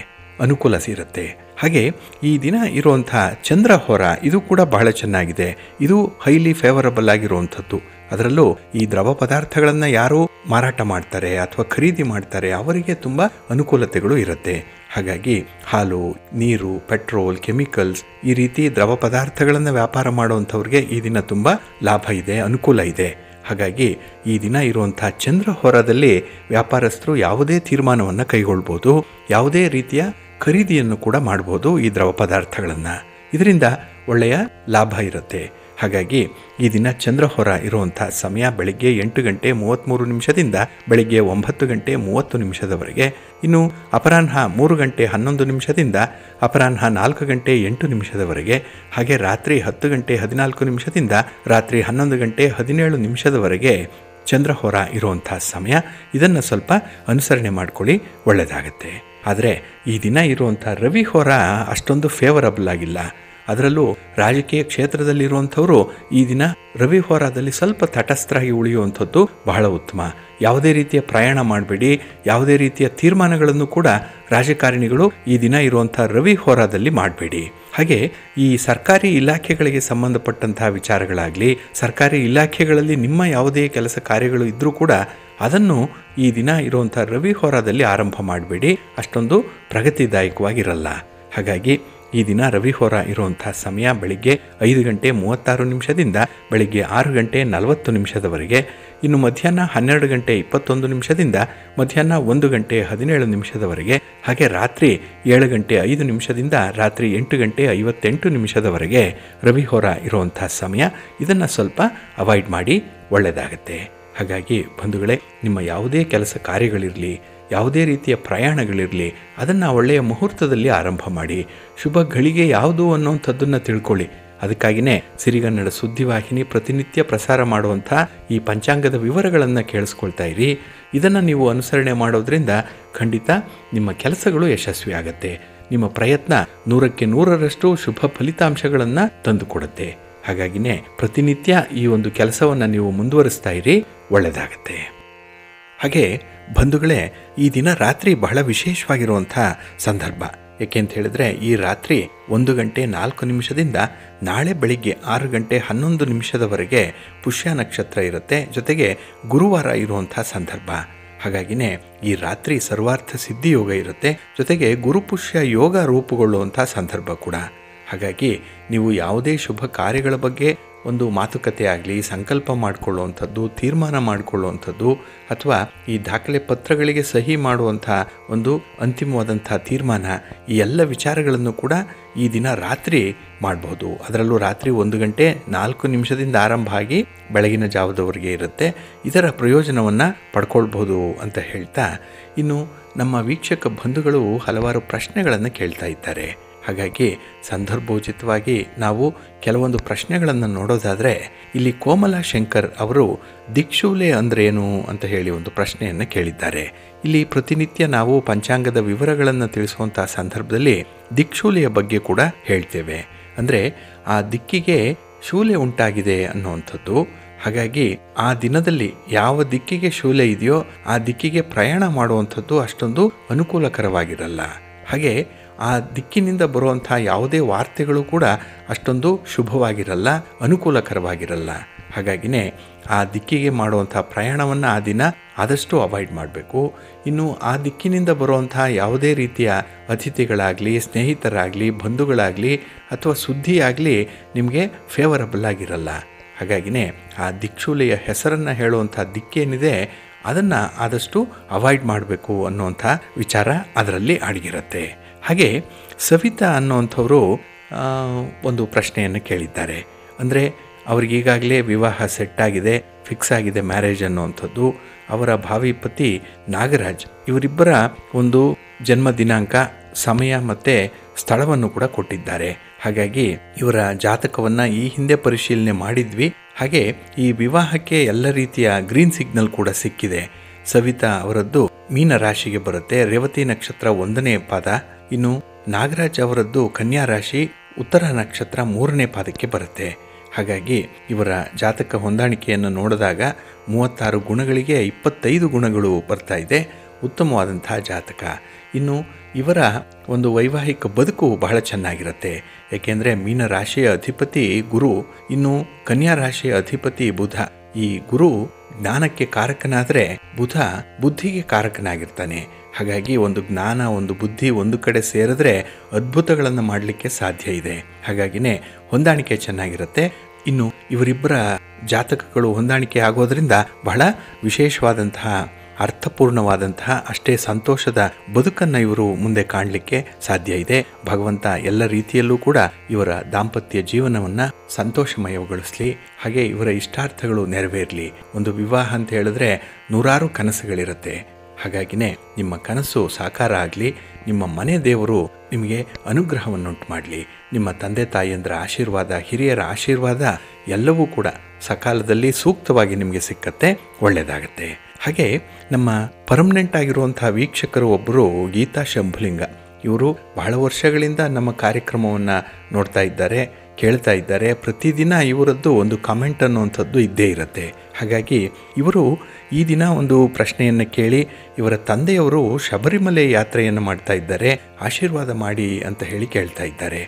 ಅನುಕೂಲ ಸಿರುತ್ತೆ. ಹಾಗೆ ಈ ದಿನ ಇರುವಂಥ ಚಂದ್ರ ಹೋರ ಇದು ಕೂಡ ಬಹಳ ಚೆನ್ನಾಗಿದೆ, ಇದು ಹೈಲಿ ಫೇವರಬಲ್ ಆಗಿರುವಂಥದ್ದು. ಅದರಲ್ಲೂ ಈ ದ್ರವ ಪದಾರ್ಥಗಳನ್ನು ಯಾರು ಮಾರಾಟ ಮಾಡ್ತಾರೆ ಅಥವಾ ಖರೀದಿ ಮಾಡ್ತಾರೆ ಅವರಿಗೆ ತುಂಬ ಅನುಕೂಲತೆಗಳು ಇರುತ್ತೆ. ಹಾಗಾಗಿ ಹಾಲು, ನೀರು, ಪೆಟ್ರೋಲ್, ಕೆಮಿಕಲ್ಸ್ ಈ ರೀತಿ ದ್ರವ ಪದಾರ್ಥಗಳನ್ನು ವ್ಯಾಪಾರ ಮಾಡುವಂಥವ್ರಿಗೆ ಈ ದಿನ ತುಂಬ ಲಾಭ ಇದೆ, ಅನುಕೂಲ ಇದೆ. ಹಾಗಾಗಿ ಈ ದಿನ ಇರುವಂಥ ಚಂದ್ರ ಹೋರದಲ್ಲಿ ವ್ಯಾಪಾರಸ್ಥರು ಯಾವುದೇ ತೀರ್ಮಾನವನ್ನು ಕೈಗೊಳ್ಬೋದು, ಯಾವುದೇ ರೀತಿಯ ಖರೀದಿಯನ್ನು ಕೂಡ ಮಾಡ್ಬೋದು ಈ ದ್ರವ ಪದಾರ್ಥಗಳನ್ನು. ಇದರಿಂದ ಒಳ್ಳೆಯ ಲಾಭ ಇರುತ್ತೆ. ಹಾಗಾಗಿ ಈ ದಿನ ಚಂದ್ರಹೋರ ಇರುವಂಥ ಸಮಯ ಬೆಳಿಗ್ಗೆ 8 ಗಂಟೆ 33 ನಿಮಿಷದಿಂದ ಬೆಳಿಗ್ಗೆ 9 ಗಂಟೆ 30 ನಿಮಿಷದವರೆಗೆ, ಇನ್ನು ಅಪರಾಹ್ನ 3 ಗಂಟೆ 11 ನಿಮಿಷದಿಂದ ಅಪರಾಹ್ನ 4 ಗಂಟೆ 8 ನಿಮಿಷದವರೆಗೆ, ಹಾಗೆ ರಾತ್ರಿ 10 ಗಂಟೆ 14 ನಿಮಿಷದಿಂದ ರಾತ್ರಿ 11 ಗಂಟೆ 17 ನಿಮಿಷದವರೆಗೆ ಚಂದ್ರಹೋರ ಇರುವಂಥ ಸಮಯ. ಇದನ್ನು ಸ್ವಲ್ಪ ಅನುಸರಣೆ ಮಾಡ್ಕೊಳ್ಳಿ, ಒಳ್ಳೆಯದಾಗತ್ತೆ. ಆದರೆ ಈ ದಿನ ಇರುವಂಥ ರವಿ ಹೋರ ಅಷ್ಟೊಂದು ಫೇವರಬಲ್ ಆಗಿಲ್ಲ. ಅದರಲ್ಲೂ ರಾಜಕೀಯ ಕ್ಷೇತ್ರದಲ್ಲಿರುವಂಥವರು ಈ ದಿನ ರವಿ ಹೋರಾದಲ್ಲಿ ಸ್ವಲ್ಪ ತಟಸ್ಥರಾಗಿ ಉಳಿಯುವಂಥದ್ದು ಬಹಳ ಉತ್ತಮ. ಯಾವುದೇ ರೀತಿಯ ಪ್ರಯಾಣ ಮಾಡಬೇಡಿ, ಯಾವುದೇ ರೀತಿಯ ತೀರ್ಮಾನಗಳನ್ನು ಕೂಡ ರಾಜಕಾರಣಿಗಳು ಈ ದಿನ ಇರುವಂಥ ರವಿ ಹೋರಾದಲ್ಲಿ ಮಾಡಬೇಡಿ. ಹಾಗೆ ಈ ಸರ್ಕಾರಿ ಇಲಾಖೆಗಳಿಗೆ ಸಂಬಂಧಪಟ್ಟಂತಹ ವಿಚಾರಗಳಾಗಲಿ, ಸರ್ಕಾರಿ ಇಲಾಖೆಗಳಲ್ಲಿ ನಿಮ್ಮ ಯಾವುದೇ ಕೆಲಸ ಕಾರ್ಯಗಳು ಇದ್ದರೂ ಕೂಡ ಅದನ್ನು ಈ ದಿನ ಇರುವಂಥ ರವಿ ಹೋರಾದಲ್ಲಿ ಆರಂಭ ಮಾಡಬೇಡಿ, ಅಷ್ಟೊಂದು ಪ್ರಗತಿದಾಯಕವಾಗಿರಲ್ಲ. ಹಾಗಾಗಿ ಈ ದಿನ ರವಿ ಹೋರ ಇರುವಂಥ ಸಮಯ ಬೆಳಿಗ್ಗೆ 5 ಗಂಟೆ 36 ನಿಮಿಷದಿಂದ ಬೆಳಿಗ್ಗೆ 6 ಗಂಟೆ 40 ನಿಮಿಷದವರೆಗೆ, ಇನ್ನು ಮಧ್ಯಾಹ್ನ 12 ಗಂಟೆ 21 ನಿಮಿಷದಿಂದ ಮಧ್ಯಾಹ್ನ 1 ಗಂಟೆ 17 ನಿಮಿಷದವರೆಗೆ, ಹಾಗೆ ರಾತ್ರಿ 7 ಗಂಟೆ 5 ನಿಮಿಷದಿಂದ ರಾತ್ರಿ 8 ಗಂಟೆ 58 ನಿಮಿಷದವರೆಗೆ ರವಿ ಹೋರ ಇರುವಂಥ ಸಮಯ. ಇದನ್ನು ಸ್ವಲ್ಪ ಅವಾಯ್ಡ್ ಮಾಡಿ, ಒಳ್ಳೆಯದಾಗತ್ತೆ. ಹಾಗಾಗಿ ಬಂಧುಗಳೇ, ನಿಮ್ಮ ಯಾವುದೇ ಕೆಲಸ ಕಾರ್ಯಗಳಿರಲಿ, ಯಾವುದೇ ರೀತಿಯ ಪ್ರಯಾಣಗಳಿರಲಿ, ಅದನ್ನು ಒಳ್ಳೆಯ ಮುಹೂರ್ತದಲ್ಲಿ ಆರಂಭ ಮಾಡಿ. ಶುಭ ಗಳಿಗೆ ಯಾವುದು ಅನ್ನೋಂಥದ್ದನ್ನು ತಿಳ್ಕೊಳ್ಳಿ. ಅದಕ್ಕಾಗಿಯೇ ಸಿರಿಗನ್ನಡ ಸುದ್ದಿವಾಹಿನಿ ಪ್ರತಿನಿತ್ಯ ಪ್ರಸಾರ ಮಾಡುವಂಥ ಈ ಪಂಚಾಂಗದ ವಿವರಗಳನ್ನು ಕೇಳಿಸ್ಕೊಳ್ತಾ ಇರಿ. ಇದನ್ನು ನೀವು ಅನುಸರಣೆ ಮಾಡೋದ್ರಿಂದ ಖಂಡಿತ ನಿಮ್ಮ ಕೆಲಸಗಳು ಯಶಸ್ವಿ ಆಗತ್ತೆ. ನಿಮ್ಮ ಪ್ರಯತ್ನ 100ಕ್ಕೆ 100ರಷ್ಟು ಶುಭ ಫಲಿತಾಂಶಗಳನ್ನು ತಂದುಕೊಡುತ್ತೆ. ಹಾಗಾಗಿನೇ ಪ್ರತಿನಿತ್ಯ ಈ ಒಂದು ಕೆಲಸವನ್ನು ನೀವು ಮುಂದುವರಿಸ್ತಾ ಇರಿ, ಒಳ್ಳೆಯದಾಗತ್ತೆ. ಹಾಗೆ ಬಂಧುಗಳೇ, ಈ ದಿನ ರಾತ್ರಿ ಬಹಳ ವಿಶೇಷವಾಗಿರುವಂಥ ಸಂದರ್ಭ. ಏಕೆ ಅಂತ ಹೇಳಿದ್ರೆ, ಈ ರಾತ್ರಿ 1 ಗಂಟೆ 4 ನಿಮಿಷದಿಂದ ನಾಳೆ ಬೆಳಿಗ್ಗೆ 6 ಗಂಟೆ 11 ನಿಮಿಷದವರೆಗೆ ಪುಷ್ಯ ನಕ್ಷತ್ರ ಇರುತ್ತೆ, ಜೊತೆಗೆ ಗುರುವಾರ ಇರುವಂಥ ಸಂದರ್ಭ. ಹಾಗಾಗಿನೇ ಈ ರಾತ್ರಿ ಸರ್ವಾರ್ಥ ಸಿದ್ಧಿಯೋಗ ಇರುತ್ತೆ, ಜೊತೆಗೆ ಗುರುಪುಷ್ಯ ಯೋಗ ರೂಪುಗೊಳ್ಳುವಂಥ ಸಂದರ್ಭ ಕೂಡ. ಹಾಗಾಗಿ ನೀವು ಯಾವುದೇ ಶುಭ ಕಾರ್ಯಗಳ ಬಗ್ಗೆ ಒಂದು ಮಾತುಕತೆ ಆಗಲಿ, ಸಂಕಲ್ಪ ಮಾಡಿಕೊಳ್ಳುವಂಥದ್ದು, ತೀರ್ಮಾನ ಮಾಡಿಕೊಳ್ಳುವಂಥದ್ದು, ಅಥವಾ ಈ ದಾಖಲೆ ಪತ್ರಗಳಿಗೆ ಸಹಿ ಮಾಡುವಂಥ ಒಂದು ಅಂತಿಮವಾದಂಥ ತೀರ್ಮಾನ, ಈ ಎಲ್ಲ ವಿಚಾರಗಳನ್ನು ಕೂಡ ಈ ದಿನ ರಾತ್ರಿ ಮಾಡಬಹುದು. ಅದರಲ್ಲೂ ರಾತ್ರಿ 1 ಗಂಟೆ 4 ನಿಮಿಷದಿಂದ ಆರಂಭ ಆಗಿ ಬೆಳಗಿನ ಜಾವದವರೆಗೆ ಇರುತ್ತೆ. ಇದರ ಪ್ರಯೋಜನವನ್ನು ಪಡ್ಕೊಳ್ಬೋದು ಅಂತ ಹೇಳ್ತಾ, ಇನ್ನು ನಮ್ಮ ವೀಕ್ಷಕ ಬಂಧುಗಳು ಹಲವಾರು ಪ್ರಶ್ನೆಗಳನ್ನು ಕೇಳ್ತಾ ಇದ್ದಾರೆ. ಹಾಗಾಗಿ ಸಂದರ್ಭೋಚಿತವಾಗಿ ನಾವು ಕೆಲವೊಂದು ಪ್ರಶ್ನೆಗಳನ್ನು ನೋಡೋದಾದರೆ, ಇಲ್ಲಿ ಕೋಮಲಾ ಶಂಕರ್ ಅವರು ದಿಕ್ಷೂಲೆ ಅಂದ್ರೇನು ಅಂತ ಹೇಳಿ ಒಂದು ಪ್ರಶ್ನೆಯನ್ನು ಕೇಳಿದ್ದಾರೆ. ಇಲ್ಲಿ ಪ್ರತಿನಿತ್ಯ ನಾವು ಪಂಚಾಂಗದ ವಿವರಗಳನ್ನು ತಿಳಿಸುವಂಥ ಸಂದರ್ಭದಲ್ಲಿ ದಿಕ್ಷೂಲೆಯ ಬಗ್ಗೆ ಕೂಡ ಹೇಳ್ತೇವೆ. ಅಂದರೆ ಆ ದಿಕ್ಕಿಗೆ ಶೂಲೆ ಉಂಟಾಗಿದೆ ಅನ್ನುವಂಥದ್ದು. ಹಾಗಾಗಿ ಆ ದಿನದಲ್ಲಿ ಯಾವ ದಿಕ್ಕಿಗೆ ಶೂಲೆ ಇದೆಯೋ ಆ ದಿಕ್ಕಿಗೆ ಪ್ರಯಾಣ ಮಾಡುವಂಥದ್ದು ಅಷ್ಟೊಂದು ಅನುಕೂಲಕರವಾಗಿರಲ್ಲ. ಹಾಗೆ ಆ ದಿಕ್ಕಿನಿಂದ ಬರುವಂಥ ಯಾವುದೇ ವಾರ್ತೆಗಳು ಕೂಡ ಅಷ್ಟೊಂದು ಶುಭವಾಗಿರಲ್ಲ, ಅನುಕೂಲಕರವಾಗಿರಲ್ಲ. ಹಾಗಾಗಿನೇ ಆ ದಿಕ್ಕಿಗೆ ಮಾಡುವಂಥ ಪ್ರಯಾಣವನ್ನು ಆ ದಿನ ಆದಷ್ಟು ಅವಾಯ್ಡ್ ಮಾಡಬೇಕು. ಇನ್ನು ಆ ದಿಕ್ಕಿನಿಂದ ಬರುವಂಥ ಯಾವುದೇ ರೀತಿಯ ಅತಿಥಿಗಳಾಗಲಿ, ಸ್ನೇಹಿತರಾಗಲಿ, ಬಂಧುಗಳಾಗಲಿ ಅಥವಾ ಸುದ್ದಿಯಾಗಲಿ ನಿಮಗೆ ಫೇವರಬಲ್ ಆಗಿರಲ್ಲ. ಹಾಗಾಗಿನೇ ಆ ದಿಕ್ಸೂಲೆಯ ಹೆಸರನ್ನು ಹೇಳುವಂಥ ದಿಕ್ಕೇನಿದೆ ಅದನ್ನು ಆದಷ್ಟು ಅವಾಯ್ಡ್ ಮಾಡಬೇಕು ಅನ್ನುವಂಥ ವಿಚಾರ ಅದರಲ್ಲಿ ಅಡಗಿರುತ್ತೆ. ಹಾಗೆ ಸವಿತಾ ಅನ್ನುವಂಥವರು ಒಂದು ಪ್ರಶ್ನೆಯನ್ನು ಕೇಳಿದ್ದಾರೆ. ಅಂದರೆ ಅವ್ರಿಗೀಗಾಗಲೇ ವಿವಾಹ ಸೆಟ್ಟಾಗಿದೆ, ಫಿಕ್ಸ್ ಆಗಿದೆ ಮ್ಯಾರೇಜ್ ಅನ್ನುವಂಥದ್ದು. ಅವರ ಭಾವಿ ಪತಿ ನಾಗರಾಜ್ ಇವರಿಬ್ಬರ ಒಂದು ಜನ್ಮ ದಿನಾಂಕ, ಸಮಯ ಮತ್ತು ಸ್ಥಳವನ್ನು ಕೂಡ ಕೊಟ್ಟಿದ್ದಾರೆ. ಹಾಗಾಗಿ ಇವರ ಜಾತಕವನ್ನು ಈ ಹಿಂದೆ ಪರಿಶೀಲನೆ ಮಾಡಿದ್ವಿ. ಹಾಗೆ ಈ ವಿವಾಹಕ್ಕೆ ಎಲ್ಲ ರೀತಿಯ ಗ್ರೀನ್ ಸಿಗ್ನಲ್ ಕೂಡ ಸಿಕ್ಕಿದೆ. ಸವಿತಾ ಅವರದ್ದು ಮೀನ ರಾಶಿಗೆ ಬರುತ್ತೆ, ರೇವತಿ ನಕ್ಷತ್ರ 1ನೇ ಪಾದ. ಇನ್ನು ನಾಗರಾಜ್ ಅವರದ್ದು ಕನ್ಯಾ ರಾಶಿ, ಉತ್ತರ ನಕ್ಷತ್ರ 3ನೇ ಪಾದಕ್ಕೆ ಬರುತ್ತೆ. ಹಾಗಾಗಿ ಇವರ ಜಾತಕ ಹೊಂದಾಣಿಕೆಯನ್ನು ನೋಡಿದಾಗ 36 ಗುಣಗಳಿಗೆ 25 ಗುಣಗಳು ಬರ್ತಾ ಇದೆ. ಉತ್ತಮವಾದಂತಹ ಜಾತಕ. ಇನ್ನು ಇವರ ಒಂದು ವೈವಾಹಿಕ ಬದುಕು ಬಹಳ ಚೆನ್ನಾಗಿರುತ್ತೆ. ಏಕೆಂದರೆ ಮೀನ ರಾಶಿಯ ಅಧಿಪತಿ ಗುರು, ಇನ್ನು ಕನ್ಯಾ ರಾಶಿಯ ಅಧಿಪತಿ ಬುಧ. ಈ ಗುರು ಜ್ಞಾನಕ್ಕೆ ಕಾರಕನಾದರೆ ಬುಧ ಬುದ್ಧಿಗೆ ಕಾರಕನಾಗಿರ್ತಾನೆ. ಹಾಗಾಗಿ ಒಂದು ಜ್ಞಾನ, ಒಂದು ಬುದ್ಧಿ ಒಂದು ಕಡೆ ಸೇರಿದ್ರೆ ಅದ್ಭುತಗಳನ್ನು ಮಾಡಲಿಕ್ಕೆ ಸಾಧ್ಯ ಇದೆ. ಹಾಗಾಗಿನೇ ಹೊಂದಾಣಿಕೆ ಚೆನ್ನಾಗಿರುತ್ತೆ. ಇನ್ನು ಇವರಿಬ್ಬರ ಜಾತಕಗಳು ಹೊಂದಾಣಿಕೆ ಆಗೋದ್ರಿಂದ ಬಹಳ ವಿಶೇಷವಾದಂತಹ, ಅರ್ಥಪೂರ್ಣವಾದಂತಹ, ಅಷ್ಟೇ ಸಂತೋಷದ ಬದುಕನ್ನು ಇವರು ಮುಂದೆ ಕಾಣಲಿಕ್ಕೆ ಸಾಧ್ಯ ಇದೆ. ಭಗವಂತ ಎಲ್ಲ ರೀತಿಯಲ್ಲೂ ಕೂಡ ಇವರ ದಾಂಪತ್ಯ ಜೀವನವನ್ನು ಸಂತೋಷಮಯಗೊಳಿಸಲಿ. ಹಾಗೆ ಇವರ ಇಷ್ಟಾರ್ಥಗಳು ನೆರವೇರಲಿ. ಒಂದು ವಿವಾಹ ಅಂತ ಹೇಳಿದ್ರೆ 100 ಕನಸುಗಳಿರುತ್ತೆ. ಹಾಗಾಗಿನೇ ನಿಮ್ಮ ಕನಸು ಸಾಕಾರ ಆಗಲಿ. ನಿಮ್ಮ ಮನೆ ದೇವರು ನಿಮಗೆ ಅನುಗ್ರಹವನ್ನುಂಟು ಮಾಡಲಿ. ನಿಮ್ಮ ತಂದೆ ತಾಯಿಯಂದ್ರ ಆಶೀರ್ವಾದ, ಹಿರಿಯರ ಆಶೀರ್ವಾದ ಎಲ್ಲವೂ ಕೂಡ ಸಕಾಲದಲ್ಲಿ ಸೂಕ್ತವಾಗಿ ನಿಮಗೆ ಸಿಕ್ಕತ್ತೆ, ಒಳ್ಳೆಯದಾಗತ್ತೆ. ಹಾಗೆ ನಮ್ಮ ಪರ್ಮನೆಂಟ್ ಆಗಿರುವಂಥ ವೀಕ್ಷಕರು ಒಬ್ಬರು ಗೀತಾ ಶಂಭುಲಿಂಗ. ಇವರು ಬಹಳ ವರ್ಷಗಳಿಂದ ನಮ್ಮ ಕಾರ್ಯಕ್ರಮವನ್ನು ನೋಡ್ತಾ ಇದ್ದಾರೆ, ಕೇಳ್ತಾ ಇದ್ದಾರೆ. ಪ್ರತಿದಿನ ಇವರದ್ದು ಒಂದು ಕಮೆಂಟ್ ಅನ್ನುವಂಥದ್ದು ಇದ್ದೇ ಇರುತ್ತೆ. ಹಾಗಾಗಿ ಇವರು ಈ ದಿನ ಒಂದು ಪ್ರಶ್ನೆಯನ್ನು ಕೇಳಿ, ಇವರ ತಂದೆಯವರು ಶಬರಿಮಲೆ ಯಾತ್ರೆಯನ್ನು ಮಾಡ್ತಾ ಇದ್ದಾರೆ, ಆಶೀರ್ವಾದ ಮಾಡಿ ಅಂತ ಹೇಳಿ ಕೇಳ್ತಾ ಇದ್ದಾರೆ.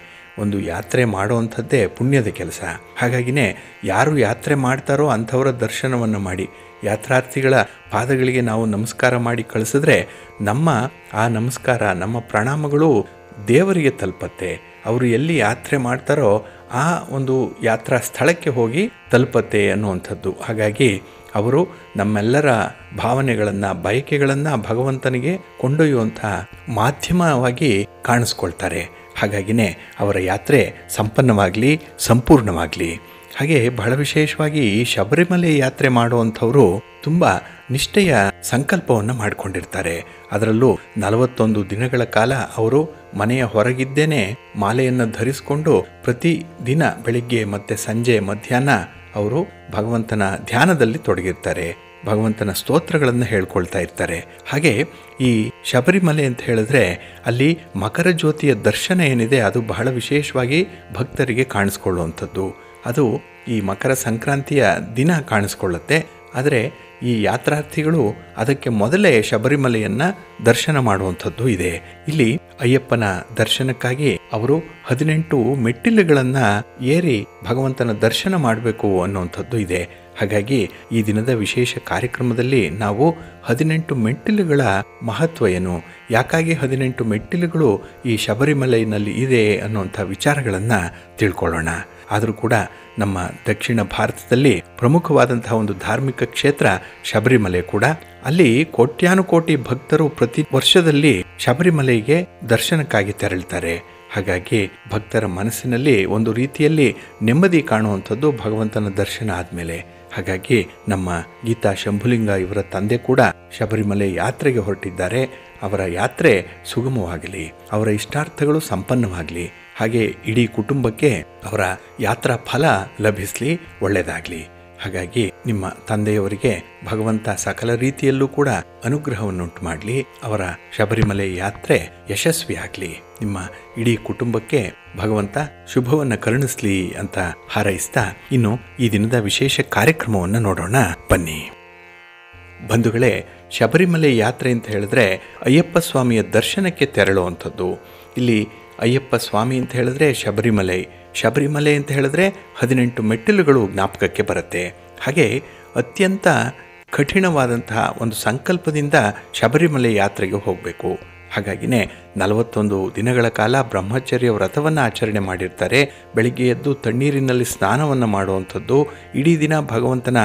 ಒಂದು ಯಾತ್ರೆ ಮಾಡುವಂಥದ್ದೇ ಪುಣ್ಯದ ಕೆಲಸ. ಹಾಗಾಗಿನೇ ಯಾರು ಯಾತ್ರೆ ಮಾಡ್ತಾರೋ ಅಂಥವರ ದರ್ಶನವನ್ನು ಮಾಡಿ, ಯಾತ್ರಾರ್ಥಿಗಳ ಪಾದಗಳಿಗೆ ನಾವು ನಮಸ್ಕಾರ ಮಾಡಿ ಕಳಿಸಿದ್ರೆ ನಮ್ಮ ಆ ನಮಸ್ಕಾರ, ನಮ್ಮ ಪ್ರಣಾಮಗಳು ದೇವರಿಗೆ ತಲುಪತ್ತೆ. ಅವರು ಎಲ್ಲಿ ಯಾತ್ರೆ ಮಾಡ್ತಾರೋ ಆ ಒಂದು ಯಾತ್ರಾ ಸ್ಥಳಕ್ಕೆ ಹೋಗಿ ತಲುಪತ್ತೆ ಅನ್ನುವಂಥದ್ದು. ಹಾಗಾಗಿ ಅವರು ನಮ್ಮೆಲ್ಲರ ಭಾವನೆಗಳನ್ನು, ಬಯಕೆಗಳನ್ನು ಭಗವಂತನಿಗೆ ಕೊಂಡೊಯ್ಯುವಂಥ ಮಾಧ್ಯಮವಾಗಿ ಕಾಣಿಸ್ಕೊಳ್ತಾರೆ. ಹಾಗಾಗಿನೇ ಅವರ ಯಾತ್ರೆ ಸಂಪನ್ನವಾಗಲಿ, ಸಂಪೂರ್ಣವಾಗಲಿ. ಹಾಗೆ ಬಹಳ ವಿಶೇಷವಾಗಿ ಶಬರಿಮಲೆ ಯಾತ್ರೆ ಮಾಡುವಂಥವರು ತುಂಬ ನಿಷ್ಠೆಯ ಸಂಕಲ್ಪವನ್ನು ಮಾಡಿಕೊಂಡಿರ್ತಾರೆ. ಅದರಲ್ಲೂ 41 ದಿನಗಳ ಕಾಲ ಅವರು ಮನೆಯ ಹೊರಗಿದ್ದೇನೆ ಮಾಲೆಯನ್ನು ಧರಿಸಿಕೊಂಡು ಪ್ರತಿ ದಿನ ಬೆಳಿಗ್ಗೆ ಮತ್ತು ಸಂಜೆ ಮಧ್ಯಾಹ್ನ ಅವರು ಭಗವಂತನ ಧ್ಯಾನದಲ್ಲಿ ತೊಡಗಿರ್ತಾರೆ, ಭಗವಂತನ ಸ್ತೋತ್ರಗಳನ್ನು ಹೇಳ್ಕೊಳ್ತಾ ಇರ್ತಾರೆ. ಹಾಗೆ ಈ ಶಬರಿಮಲೆ ಅಂತ ಹೇಳಿದ್ರೆ ಅಲ್ಲಿ ಮಕರ ಜ್ಯೋತಿಯ ದರ್ಶನ ಏನಿದೆ ಅದು ಬಹಳ ವಿಶೇಷವಾಗಿ ಭಕ್ತರಿಗೆ ಕಾಣಿಸ್ಕೊಳ್ಳುವಂಥದ್ದು. ಅದು ಈ ಮಕರ ಸಂಕ್ರಾಂತಿಯ ದಿನ ಕಾಣಿಸ್ಕೊಳ್ಳುತ್ತೆ. ಆದರೆ ಈ ಯಾತ್ರಾರ್ಥಿಗಳು ಅದಕ್ಕೆ ಮೊದಲೇ ಶಬರಿಮಲೆಯನ್ನು ದರ್ಶನ ಮಾಡುವಂಥದ್ದು ಇದೆ. ಇಲ್ಲಿ ಅಯ್ಯಪ್ಪನ ದರ್ಶನಕ್ಕಾಗಿ ಅವರು 18 ಮೆಟ್ಟಿಲುಗಳನ್ನು ಏರಿ ಭಗವಂತನ ದರ್ಶನ ಮಾಡಬೇಕು ಅನ್ನುವಂಥದ್ದು ಇದೆ. ಹಾಗಾಗಿ ಈ ದಿನದ ವಿಶೇಷ ಕಾರ್ಯಕ್ರಮದಲ್ಲಿ ನಾವು 18 ಮೆಟ್ಟಿಲುಗಳ ಮಹತ್ವ ಏನು, ಯಾಕಾಗಿ 18 ಮೆಟ್ಟಿಲುಗಳು ಈ ಶಬರಿಮಲೆಯಲ್ಲಿ ಇದೆ ಅನ್ನುವಂಥ ವಿಚಾರಗಳನ್ನು ತಿಳ್ಕೊಳ್ಳೋಣ. ಆದರೂ ಕೂಡ ನಮ್ಮ ದಕ್ಷಿಣ ಭಾರತದಲ್ಲಿ ಪ್ರಮುಖವಾದಂತಹ ಒಂದು ಧಾರ್ಮಿಕ ಕ್ಷೇತ್ರ ಶಬರಿಮಲೆ ಕೂಡ. ಅಲ್ಲಿ ಕೋಟ್ಯಾನುಕೋಟಿ ಭಕ್ತರು ಪ್ರತಿ ವರ್ಷದಲ್ಲಿ ಶಬರಿಮಲೆಗೆ ದರ್ಶನಕ್ಕಾಗಿ ತೆರಳುತ್ತಾರೆ. ಹಾಗಾಗಿ ಭಕ್ತರ ಮನಸ್ಸಿನಲ್ಲಿ ಒಂದು ರೀತಿಯಲ್ಲಿ ನೆಮ್ಮದಿ ಕಾಣುವಂಥದ್ದು ಭಗವಂತನ ದರ್ಶನ ಆದಮೇಲೆ. ಹಾಗಾಗಿ ನಮ್ಮ ಗೀತಾ ಶಂಭುಲಿಂಗ ಇವರ ತಂದೆ ಕೂಡ ಶಬರಿಮಲೆ ಯಾತ್ರೆಗೆ ಹೊರಟಿದ್ದಾರೆ. ಅವರ ಯಾತ್ರೆ ಸುಗಮವಾಗಲಿ, ಅವರ ಇಷ್ಟಾರ್ಥಗಳು ಸಂಪನ್ನವಾಗಲಿ, ಹಾಗೆ ಇಡೀ ಕುಟುಂಬಕ್ಕೆ ಅವರ ಯಾತ್ರಾ ಫಲ ಲಭಿಸಲಿ, ಒಳ್ಳೆಯದಾಗಲಿ. ಹಾಗಾಗಿ ನಿಮ್ಮ ತಂದೆಯವರಿಗೆ ಭಗವಂತ ಸಕಲ ರೀತಿಯಲ್ಲೂ ಕೂಡ ಅನುಗ್ರಹವನ್ನುಂಟು ಮಾಡಲಿ, ಅವರ ಶಬರಿಮಲೆ ಯಾತ್ರೆ ಯಶಸ್ವಿಯಾಗಲಿ, ನಿಮ್ಮ ಇಡೀ ಕುಟುಂಬಕ್ಕೆ ಭಗವಂತ ಶುಭವನ್ನು ಕರುಣಿಸಲಿ ಅಂತ ಹಾರೈಸ್ತಾ ಇನ್ನು ಈ ದಿನದ ವಿಶೇಷ ಕಾರ್ಯಕ್ರಮವನ್ನು ನೋಡೋಣ ಬನ್ನಿ. ಬಂಧುಗಳೇ, ಶಬರಿಮಲೆ ಯಾತ್ರೆ ಅಂತ ಹೇಳಿದ್ರೆ ಅಯ್ಯಪ್ಪ ಸ್ವಾಮಿಯ ದರ್ಶನಕ್ಕೆ ತೆರಳುವಂಥದ್ದು. ಇಲ್ಲಿ ಅಯ್ಯಪ್ಪ ಸ್ವಾಮಿ ಅಂತ ಹೇಳಿದ್ರೆ ಶಬರಿಮಲೆ ಅಂತ ಹೇಳಿದ್ರೆ 18 ಮೆಟ್ಟಿಲುಗಳು ಜ್ಞಾಪಕಕ್ಕೆ ಬರುತ್ತೆ. ಹಾಗೆ ಅತ್ಯಂತ ಕಠಿಣವಾದಂತಹ ಒಂದು ಸಂಕಲ್ಪದಿಂದ ಶಬರಿಮಲೆ ಯಾತ್ರೆಗೆ ಹೋಗಬೇಕು. ಹಾಗಾಗಿನೇ 41 ದಿನಗಳ ಕಾಲ ಬ್ರಹ್ಮಚರ್ಯ ವ್ರತವನ್ನು ಆಚರಣೆ ಮಾಡಿರ್ತಾರೆ. ಬೆಳಿಗ್ಗೆ ಎದ್ದು ತಣ್ಣೀರಿನಲ್ಲಿ ಸ್ನಾನವನ್ನು ಮಾಡುವಂಥದ್ದು, ಇಡೀ ದಿನ ಭಗವಂತನ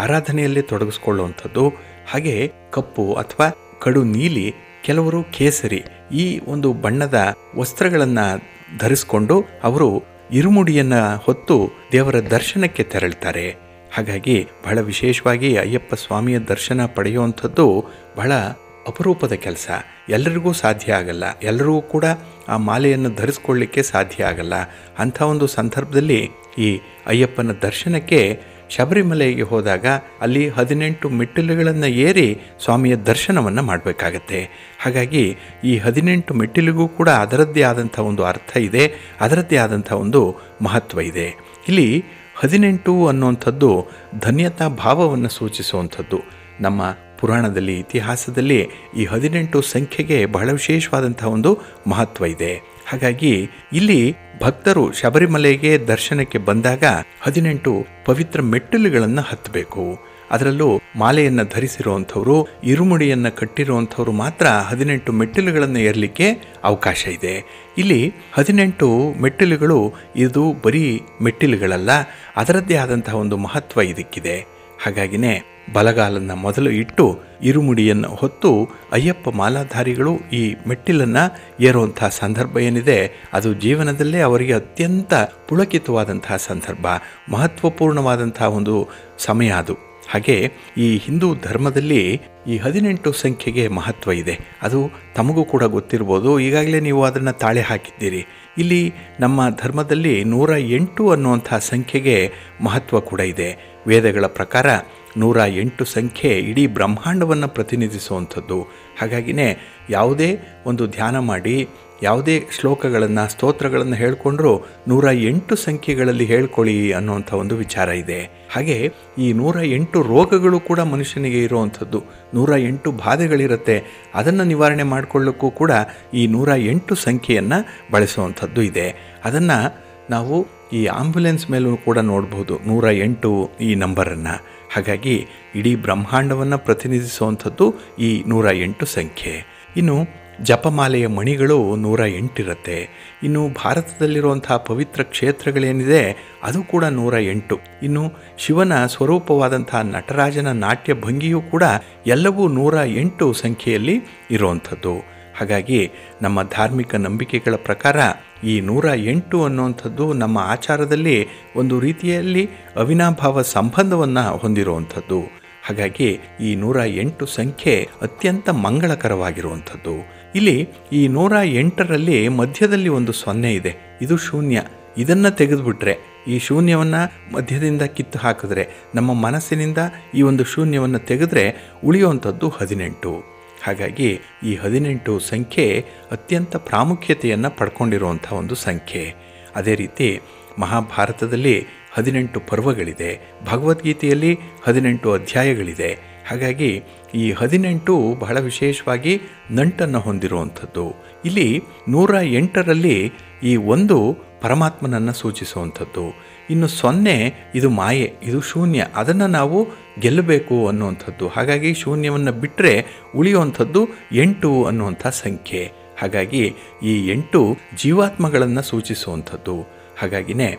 ಆರಾಧನೆಯಲ್ಲೇ ತೊಡಗಿಸ್ಕೊಳ್ಳುವಂಥದ್ದು, ಹಾಗೆ ಕಪ್ಪು ಅಥವಾ ಕಡು ನೀಲಿ, ಕೆಲವರು ಕೇಸರಿ, ಈ ಒಂದು ಬಣ್ಣದ ವಸ್ತ್ರಗಳನ್ನು ಧರಿಸಿಕೊಂಡು ಅವರು ಇರುಮುಡಿಯನ್ನು ಹೊತ್ತು ದೇವರ ದರ್ಶನಕ್ಕೆ ತೆರಳ್ತಾರೆ. ಹಾಗಾಗಿ ಬಹಳ ವಿಶೇಷವಾಗಿ ಅಯ್ಯಪ್ಪ ಸ್ವಾಮಿಯ ದರ್ಶನ ಪಡೆಯುವಂಥದ್ದು ಬಹಳ ಅಪರೂಪದ ಕೆಲಸ. ಎಲ್ಲರಿಗೂ ಸಾಧ್ಯ ಆಗಲ್ಲ, ಎಲ್ಲರಿಗೂ ಕೂಡ ಆ ಮಾಲೆಯನ್ನು ಧರಿಸ್ಕೊಳ್ಳಿಕ್ಕೆ ಸಾಧ್ಯ ಆಗಲ್ಲ. ಅಂಥ ಒಂದು ಸಂದರ್ಭದಲ್ಲಿ ಈ ಅಯ್ಯಪ್ಪನ ದರ್ಶನಕ್ಕೆ ಶಬರಿಮಲೆಗೆ ಹೋದಾಗ ಅಲ್ಲಿ 18 ಮೆಟ್ಟಿಲುಗಳನ್ನು ಏರಿ ಸ್ವಾಮಿಯ ದರ್ಶನವನ್ನು ಮಾಡಬೇಕಾಗತ್ತೆ. ಹಾಗಾಗಿ ಈ 18 ಮೆಟ್ಟಿಲಿಗೂ ಕೂಡ ಅದರದ್ದೇ ಆದಂಥ ಒಂದು ಅರ್ಥ ಇದೆ, ಅದರದ್ದೇ ಆದಂಥ ಒಂದು ಮಹತ್ವ ಇದೆ. ಇಲ್ಲಿ 18 ಅನ್ನುವಂಥದ್ದು ಧನ್ಯತಾ ಭಾವವನ್ನು ಸೂಚಿಸುವಂಥದ್ದು. ನಮ್ಮ ಪುರಾಣದಲ್ಲಿ, ಇತಿಹಾಸದಲ್ಲಿ ಈ 18 ಸಂಖ್ಯೆಗೆ ಬಹಳ ವಿಶೇಷವಾದಂಥ ಒಂದು ಮಹತ್ವ ಇದೆ. ಹಾಗಾಗಿ ಇಲ್ಲಿ ಭಕ್ತರು ಶಬರಿಮಲೆಗೆ ದರ್ಶನಕ್ಕೆ ಬಂದಾಗ 18 ಪವಿತ್ರ ಮೆಟ್ಟಿಲುಗಳನ್ನು ಹತ್ತಬೇಕು. ಅದರಲ್ಲೂ ಮಾಲೆಯನ್ನು ಧರಿಸಿರುವಂಥವ್ರು, ಇರುಮುಡಿಯನ್ನು ಕಟ್ಟಿರುವಂಥವ್ರು ಮಾತ್ರ 18 ಮೆಟ್ಟಿಲುಗಳನ್ನು ಏರಲಿಕ್ಕೆ ಅವಕಾಶ ಇದೆ. ಇಲ್ಲಿ 18 ಮೆಟ್ಟಿಲುಗಳು ಇದು ಬರೀ ಮೆಟ್ಟಿಲುಗಳಲ್ಲ, ಅದರದ್ದೇ ಆದಂತಹ ಒಂದು ಮಹತ್ವ ಇದಕ್ಕಿದೆ. ಹಾಗಾಗಿನೇ ಬಲಗಾಲನ್ನು ಮೊದಲು ಇಟ್ಟು ಇರುಮುಡಿಯನ್ನು ಹೊತ್ತು ಅಯ್ಯಪ್ಪ ಮಾಲಾಧಾರಿಗಳು ಈ ಮೆಟ್ಟಿಲನ್ನು ಏರುವಂತಹ ಸಂದರ್ಭ ಏನಿದೆ, ಅದು ಜೀವನದಲ್ಲೇ ಅವರಿಗೆ ಅತ್ಯಂತ ಪುಳಕಿತವಾದಂತಹ ಸಂದರ್ಭ, ಮಹತ್ವಪೂರ್ಣವಾದಂತಹ ಒಂದು ಸಮಯ ಅದು. ಹಾಗೆ ಈ ಹಿಂದೂ ಧರ್ಮದಲ್ಲಿ ಈ 18 ಸಂಖ್ಯೆಗೆ ಮಹತ್ವ ಇದೆ. ಅದು ತಮಗೂ ಕೂಡ ಗೊತ್ತಿರ್ಬೋದು, ಈಗಾಗಲೇ ನೀವು ಅದನ್ನು ತಾಳೆ ಹಾಕಿದ್ದೀರಿ. ಇಲ್ಲಿ ನಮ್ಮ ಧರ್ಮದಲ್ಲಿ 108 ಅನ್ನುವಂಥ ಸಂಖ್ಯೆಗೆ ಮಹತ್ವ ಕೂಡ ಇದೆ. ವೇದಗಳ ಪ್ರಕಾರ 108 ಸಂಖ್ಯೆ ಇಡೀ ಬ್ರಹ್ಮಾಂಡವನ್ನು ಪ್ರತಿನಿಧಿಸುವಂಥದ್ದು. ಹಾಗಾಗಿನೇ ಯಾವುದೇ ಒಂದು ಧ್ಯಾನ ಮಾಡಿ, ಯಾವುದೇ ಶ್ಲೋಕಗಳನ್ನು, ಸ್ತೋತ್ರಗಳನ್ನು ಹೇಳ್ಕೊಂಡ್ರೂ 108 ಸಂಖ್ಯೆಗಳಲ್ಲಿ ಹೇಳ್ಕೊಳ್ಳಿ ಅನ್ನುವಂಥ ಒಂದು ವಿಚಾರ ಇದೆ. ಹಾಗೆ ಈ 108 ರೋಗಗಳು ಕೂಡ ಮನುಷ್ಯನಿಗೆ ಇರುವಂಥದ್ದು. 108 ಬಾಧೆಗಳಿರುತ್ತೆ, ಅದನ್ನು ನಿವಾರಣೆ ಮಾಡಿಕೊಳ್ಳಕ್ಕೂ ಕೂಡ ಈ 108 ಸಂಖ್ಯೆಯನ್ನು ಬಳಸುವಂಥದ್ದು ಇದೆ. ಅದನ್ನು ನಾವು ಈ ಆಂಬ್ಯುಲೆನ್ಸ್ ಮೇಲೂ ಕೂಡ ನೋಡ್ಬೋದು, 108 ಈ ನಂಬರನ್ನು. ಹಾಗಾಗಿ ಇಡೀ ಬ್ರಹ್ಮಾಂಡವನ್ನು ಪ್ರತಿನಿಧಿಸುವಂಥದ್ದು ಈ 108 ಸಂಖ್ಯೆ. ಇನ್ನು ಜಪಮಾಲೆಯ ಮಣಿಗಳು 108 ಇರುತ್ತೆ. ಇನ್ನು ಭಾರತದಲ್ಲಿರುವಂತಹ ಪವಿತ್ರ ಕ್ಷೇತ್ರಗಳೇನಿದೆ ಅದು ಕೂಡ 108. ಇನ್ನು ಶಿವನ ಸ್ವರೂಪವಾದಂತಹ ನಟರಾಜನ ನಾಟ್ಯ ಭಂಗಿಯೂ ಕೂಡ ಎಲ್ಲವೂ 108 ಸಂಖ್ಯೆಯಲ್ಲಿ ಇರುವಂಥದ್ದು. ಹಾಗಾಗಿ ನಮ್ಮ ಧಾರ್ಮಿಕ ನಂಬಿಕೆಗಳ ಪ್ರಕಾರ ಈ 108 ಅನ್ನುವಂಥದ್ದು ನಮ್ಮ ಆಚಾರದಲ್ಲಿ ಒಂದು ರೀತಿಯಲ್ಲಿ ಅವಿನಾಭಾವ ಸಂಬಂಧವನ್ನು ಹೊಂದಿರುವಂಥದ್ದು. ಹಾಗಾಗಿ ಈ 108 ಸಂಖ್ಯೆ ಅತ್ಯಂತ ಮಂಗಳಕರವಾಗಿರುವಂಥದ್ದು. ಇಲ್ಲಿ ಈ 108ರಲ್ಲಿ ಮಧ್ಯದಲ್ಲಿ ಒಂದು 0 ಇದೆ, ಇದು ಶೂನ್ಯ. ಇದನ್ನು ತೆಗೆದುಬಿಟ್ರೆ, ಈ ಶೂನ್ಯವನ್ನು ಮಧ್ಯದಿಂದ ಕಿತ್ತು ಹಾಕಿದ್ರೆ, ನಮ್ಮ ಮನಸ್ಸಿನಿಂದ ಈ ಒಂದು ಶೂನ್ಯವನ್ನು ತೆಗೆದ್ರೆ ಉಳಿಯುವಂಥದ್ದು 18. ಹಾಗಾಗಿ ಈ 18 ಸಂಖ್ಯೆ ಅತ್ಯಂತ ಪ್ರಾಮುಖ್ಯತೆಯನ್ನು ಪಡ್ಕೊಂಡಿರುವಂಥ ಒಂದು ಸಂಖ್ಯೆ. ಅದೇ ರೀತಿ ಮಹಾಭಾರತದಲ್ಲಿ 18 ಪರ್ವಗಳಿದೆ, ಭಗವದ್ಗೀತೆಯಲ್ಲಿ 18 ಅಧ್ಯಾಯಗಳಿದೆ. ಹಾಗಾಗಿ ಈ 18 ಬಹಳ ವಿಶೇಷವಾಗಿ ನಂಟನ್ನು ಹೊಂದಿರುವಂಥದ್ದು. ಇಲ್ಲಿ 108ರಲ್ಲಿ ಈ 1 ಪರಮಾತ್ಮನನ್ನು ಸೂಚಿಸುವಂಥದ್ದು. ಇನ್ನು 0 ಇದು ಮಾಯೆ, ಇದು ಶೂನ್ಯ, ಅದನ್ನು ನಾವು ಗೆಲ್ಲಬೇಕು ಅನ್ನುವಂಥದ್ದು. ಹಾಗಾಗಿ ಶೂನ್ಯವನ್ನು ಬಿಟ್ಟರೆ ಉಳಿಯುವಂಥದ್ದು 8 ಅನ್ನುವಂಥ ಸಂಖ್ಯೆ. ಹಾಗಾಗಿ ಈ 8 ಜೀವಾತ್ಮಗಳನ್ನು ಸೂಚಿಸುವಂಥದ್ದು. ಹಾಗಾಗಿನೇ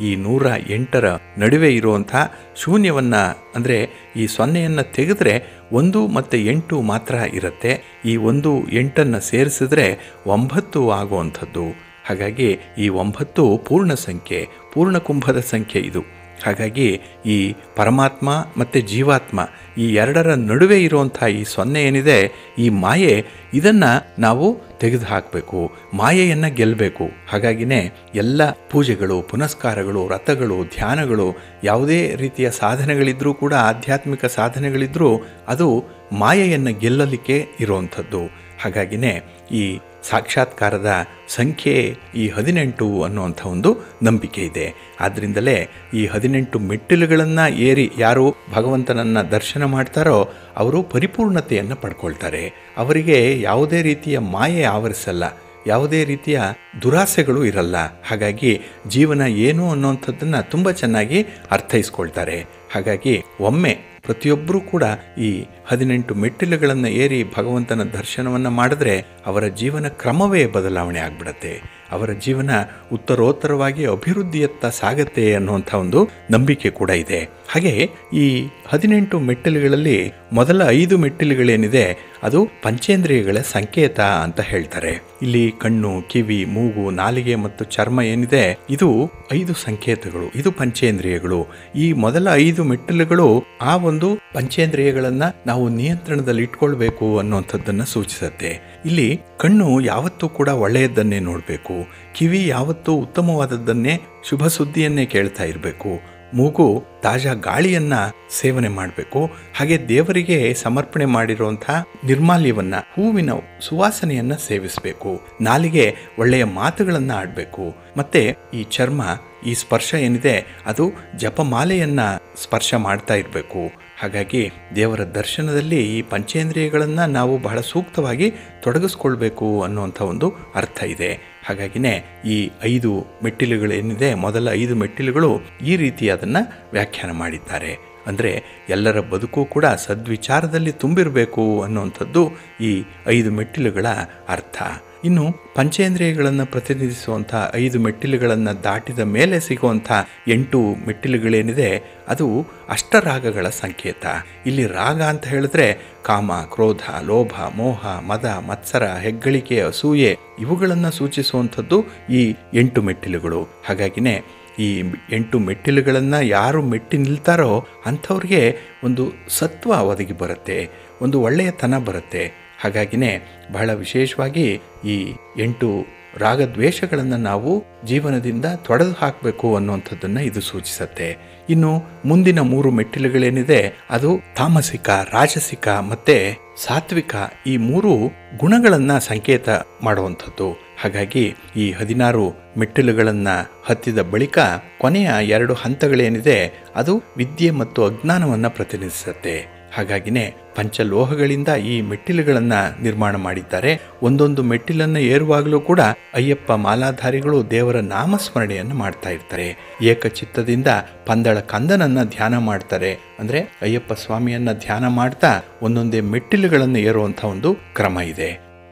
ಈ 108ರ ನಡುವೆ ಇರುವಂಥ ಶೂನ್ಯವನ್ನು, ಅಂದರೆ ಈ 0ಯನ್ನು ತೆಗೆದ್ರೆ 1 ಮತ್ತು 8 ಮಾತ್ರ ಇರುತ್ತೆ. ಈ 1 8ನ್ನು ಸೇರಿಸಿದ್ರೆ 9 ಆಗುವಂಥದ್ದು. ಹಾಗಾಗಿ ಈ 9 ಪೂರ್ಣ ಸಂಖ್ಯೆ, ಪೂರ್ಣ ಕುಂಭದ ಸಂಖ್ಯೆ ಇದು. ಹಾಗಾಗಿ ಈ ಪರಮಾತ್ಮ ಮತ್ತು ಜೀವಾತ್ಮ ಈ ಎರಡರ ನಡುವೆ ಇರುವಂಥ ಈ 0 ಏನಿದೆ, ಈ ಮಾಯೆ, ಇದನ್ನು ನಾವು ತೆಗೆದು ಹಾಕಬೇಕು, ಮಾಯೆಯನ್ನು ಗೆಲ್ಲಬೇಕು. ಹಾಗಾಗಿನೇ ಎಲ್ಲ ಪೂಜೆಗಳು, ಪುನಸ್ಕಾರಗಳು, ವ್ರತಗಳು, ಧ್ಯಾನಗಳು, ಯಾವುದೇ ರೀತಿಯ ಸಾಧನೆಗಳಿದ್ರೂ ಕೂಡ, ಆಧ್ಯಾತ್ಮಿಕ ಸಾಧನೆಗಳಿದ್ರೂ ಅದು ಮಾಯೆಯನ್ನು ಗೆಲ್ಲಲಿಕ್ಕೆ ಇರುವಂಥದ್ದು. ಹಾಗಾಗಿನೇ ಈ ಸಾಕ್ಷಾತ್ಕಾರದ ಸಂಖ್ಯೆ ಈ 18 ಅನ್ನುವಂಥ ಒಂದು ನಂಬಿಕೆ ಇದೆ. ಆದ್ದರಿಂದಲೇ ಈ 18 ಮೆಟ್ಟಿಲುಗಳನ್ನು ಏರಿ ಯಾರು ಭಗವಂತನನ್ನು ದರ್ಶನ ಮಾಡ್ತಾರೋ ಅವರು ಪರಿಪೂರ್ಣತೆಯನ್ನು ಪಡ್ಕೊಳ್ತಾರೆ. ಅವರಿಗೆ ಯಾವುದೇ ರೀತಿಯ ಮಾಯೆ ಆವರಿಸಲ್ಲ. ಯಾವುದೇ ರೀತಿಯ ದುರಾಸೆಗಳು ಇರಲ್ಲ. ಹಾಗಾಗಿ ಜೀವನ ಏನು ಅನ್ನೋಂಥದ್ದನ್ನು ತುಂಬ ಚೆನ್ನಾಗಿ ಅರ್ಥೈಸ್ಕೊಳ್ತಾರೆ. ಹಾಗಾಗಿ ಒಮ್ಮೆ ಪ್ರತಿಯೊಬ್ಬರೂ ಕೂಡ ಈ 18 ಮೆಟ್ಟಿಲುಗಳನ್ನು ಏರಿ ಭಗವಂತನ ದರ್ಶನವನ್ನು ಮಾಡಿದ್ರೆ ಅವರ ಜೀವನ ಕ್ರಮವೇ ಬದಲಾವಣೆ ಆಗಿಬಿಡತ್ತೆ. ಅವರ ಜೀವನ ಉತ್ತರೋತ್ತರವಾಗಿ ಅಭಿವೃದ್ಧಿಯತ್ತ ಸಾಗತ್ತೆ ಅನ್ನುವಂಥ ಒಂದು ನಂಬಿಕೆ ಕೂಡ ಇದೆ. ಹಾಗೆ ಈ 18 ಮೆಟ್ಟಿಲುಗಳಲ್ಲಿ ಮೊದಲ 5 ಮೆಟ್ಟಿಲುಗಳೇನಿದೆ ಅದು ಪಂಚೇಂದ್ರಿಯಗಳ ಸಂಕೇತ ಅಂತ ಹೇಳ್ತಾರೆ. ಇಲ್ಲಿ ಕಣ್ಣು, ಕಿವಿ, ಮೂಗು, ನಾಲಿಗೆ ಮತ್ತು ಚರ್ಮ ಏನಿದೆ ಇದು 5 ಸಂಕೇತಗಳು, ಇದು ಪಂಚೇಂದ್ರಿಯಗಳು. ಈ ಮೊದಲ 5 ಮೆಟ್ಟಿಲುಗಳು ಆ ಒಂದು ಪಂಚೇಂದ್ರಿಯಗಳನ್ನ ನಾವು ನಿಯಂತ್ರಣದಲ್ಲಿ ಇಟ್ಕೊಳ್ಬೇಕು ಅನ್ನುವಂಥದ್ದನ್ನ ಸೂಚಿಸುತ್ತೆ. ಇಲ್ಲಿ ಕಣ್ಣು ಯಾವತ್ತೂ ಕೂಡ ಒಳ್ಳೆಯದನ್ನೇ ನೋಡಬೇಕು, ಕಿವಿ ಯಾವತ್ತೂ ಉತ್ತಮವಾದದ್ದನ್ನೇ, ಶುಭ ಸುದ್ದಿಯನ್ನೇ ಕೇಳ್ತಾ ಇರಬೇಕು, ಮೂಗು ತಾಜಾ ಗಾಳಿಯನ್ನ ಸೇವನೆ ಮಾಡಬೇಕು, ಹಾಗೆ ದೇವರಿಗೆ ಸಮರ್ಪಣೆ ಮಾಡಿರುವಂಥ ನಿರ್ಮಾಲ್ಯವನ್ನ, ಹೂವಿನ ಸುವಾಸನೆಯನ್ನ ಸೇವಿಸಬೇಕು, ನಾಲಿಗೆ ಒಳ್ಳೆಯ ಮಾತುಗಳನ್ನ ಆಡಬೇಕು, ಮತ್ತೆ ಈ ಚರ್ಮ, ಈ ಸ್ಪರ್ಶ ಏನಿದೆ ಅದು ಜಪಮಾಲೆಯನ್ನ ಸ್ಪರ್ಶ ಮಾಡ್ತಾ ಇರಬೇಕು. ಹಾಗಾಗಿ ದೇವರ ದರ್ಶನದಲ್ಲಿ ಈ ಪಂಚೇಂದ್ರಿಯಗಳನ್ನು ನಾವು ಬಹಳ ಸೂಕ್ತವಾಗಿ ತೊಡಗಿಸ್ಕೊಳ್ಬೇಕು ಅನ್ನುವಂಥ ಒಂದು ಅರ್ಥ ಇದೆ. ಹಾಗಾಗಿನೇ ಈ 5 ಮೆಟ್ಟಿಲುಗಳೇನಿದೆ, ಮೊದಲ 5 ಮೆಟ್ಟಿಲುಗಳು ಈ ರೀತಿ ಅದನ್ನು ವ್ಯಾಖ್ಯಾನ ಮಾಡಿದ್ದಾರೆ. ಅಂದರೆ ಎಲ್ಲರ ಬದುಕು ಕೂಡ ಸದ್ವಿಚಾರದಲ್ಲಿ ತುಂಬಿರಬೇಕು ಅನ್ನುವಂಥದ್ದು ಈ 5 ಮೆಟ್ಟಿಲುಗಳ ಅರ್ಥ. ಇನ್ನು ಪಂಚೇಂದ್ರಿಯಗಳನ್ನು ಪ್ರತಿನಿಧಿಸುವಂಥ 5 ಮೆಟ್ಟಿಲುಗಳನ್ನು ದಾಟಿದ ಮೇಲೆ ಸಿಗುವಂಥ 8 ಮೆಟ್ಟಿಲುಗಳೇನಿದೆ ಅದು ಅಷ್ಟರಾಗಗಳ ಸಂಕೇತ. ಇಲ್ಲಿ ರಾಗ ಅಂತ ಹೇಳಿದ್ರೆ ಕಾಮ, ಕ್ರೋಧ, ಲೋಭ, ಮೋಹ, ಮದ, ಮತ್ಸರ, ಹೆಗ್ಗಳಿಕೆ, ಅಸೂಯೆ ಇವುಗಳನ್ನು ಸೂಚಿಸುವಂಥದ್ದು ಈ 8 ಮೆಟ್ಟಿಲುಗಳು. ಹಾಗಾಗಿನೇ ಈ 8 ಮೆಟ್ಟಿಲುಗಳನ್ನು ಯಾರು ಮೆಟ್ಟಿ ನಿಲ್ತಾರೋ ಅಂಥವ್ರಿಗೆ ಒಂದು ಸತ್ವ ಒದಗಿ ಬರುತ್ತೆ, ಒಂದು ಒಳ್ಳೆಯತನ ಬರುತ್ತೆ. ಹಾಗಾಗಿನೇ ಬಹಳ ವಿಶೇಷವಾಗಿ ಈ 8 ರಾಗದ್ವೇಷಗಳನ್ನು ನಾವು ಜೀವನದಿಂದ ತೊಡೆದು ಹಾಕಬೇಕು ಅನ್ನುವಂಥದ್ದನ್ನು ಇದು ಸೂಚಿಸುತ್ತೆ. ಇನ್ನು ಮುಂದಿನ 3 ಮೆಟ್ಟಿಲುಗಳೇನಿದೆ ಅದು ತಾಮಸಿಕ, ರಾಜಸಿಕ ಮತ್ತು ಸಾತ್ವಿಕ, ಈ 3 ಗುಣಗಳನ್ನು ಸಂಕೇತ ಮಾಡುವಂಥದ್ದು. ಹಾಗಾಗಿ ಈ 16 ಮೆಟ್ಟಿಲುಗಳನ್ನು ಹತ್ತಿದ ಬಳಿಕ ಕೊನೆಯ 2 ಹಂತಗಳೇನಿದೆ ಅದು ವಿದ್ಯೆ ಮತ್ತು ಅಜ್ಞಾನವನ್ನು ಪ್ರತಿನಿಧಿಸುತ್ತೆ. ಹಾಗಾಗಿನೇ ಪಂಚಲೋಹಗಳಿಂದ ಈ ಮೆಟ್ಟಿಲುಗಳನ್ನು ನಿರ್ಮಾಣ ಮಾಡಿದ್ದಾರೆ. ಒಂದೊಂದು ಮೆಟ್ಟಿಲನ್ನು ಏರುವಾಗಲೂ ಕೂಡ ಅಯ್ಯಪ್ಪ ಮಾಲಾಧಾರಿಗಳು ದೇವರ ನಾಮಸ್ಮರಣೆಯನ್ನು ಮಾಡ್ತಾ ಇರ್ತಾರೆ. ಏಕಚಿತ್ತದಿಂದ ಪಂದಳ ಕಂದನನ್ನು ಧ್ಯಾನ ಮಾಡ್ತಾರೆ. ಅಂದರೆ ಅಯ್ಯಪ್ಪ ಸ್ವಾಮಿಯನ್ನು ಧ್ಯಾನ ಮಾಡ್ತಾ ಒಂದೊಂದೇ ಮೆಟ್ಟಿಲುಗಳನ್ನು ಏರುವಂಥ ಒಂದು ಕ್ರಮ ಇದೆ.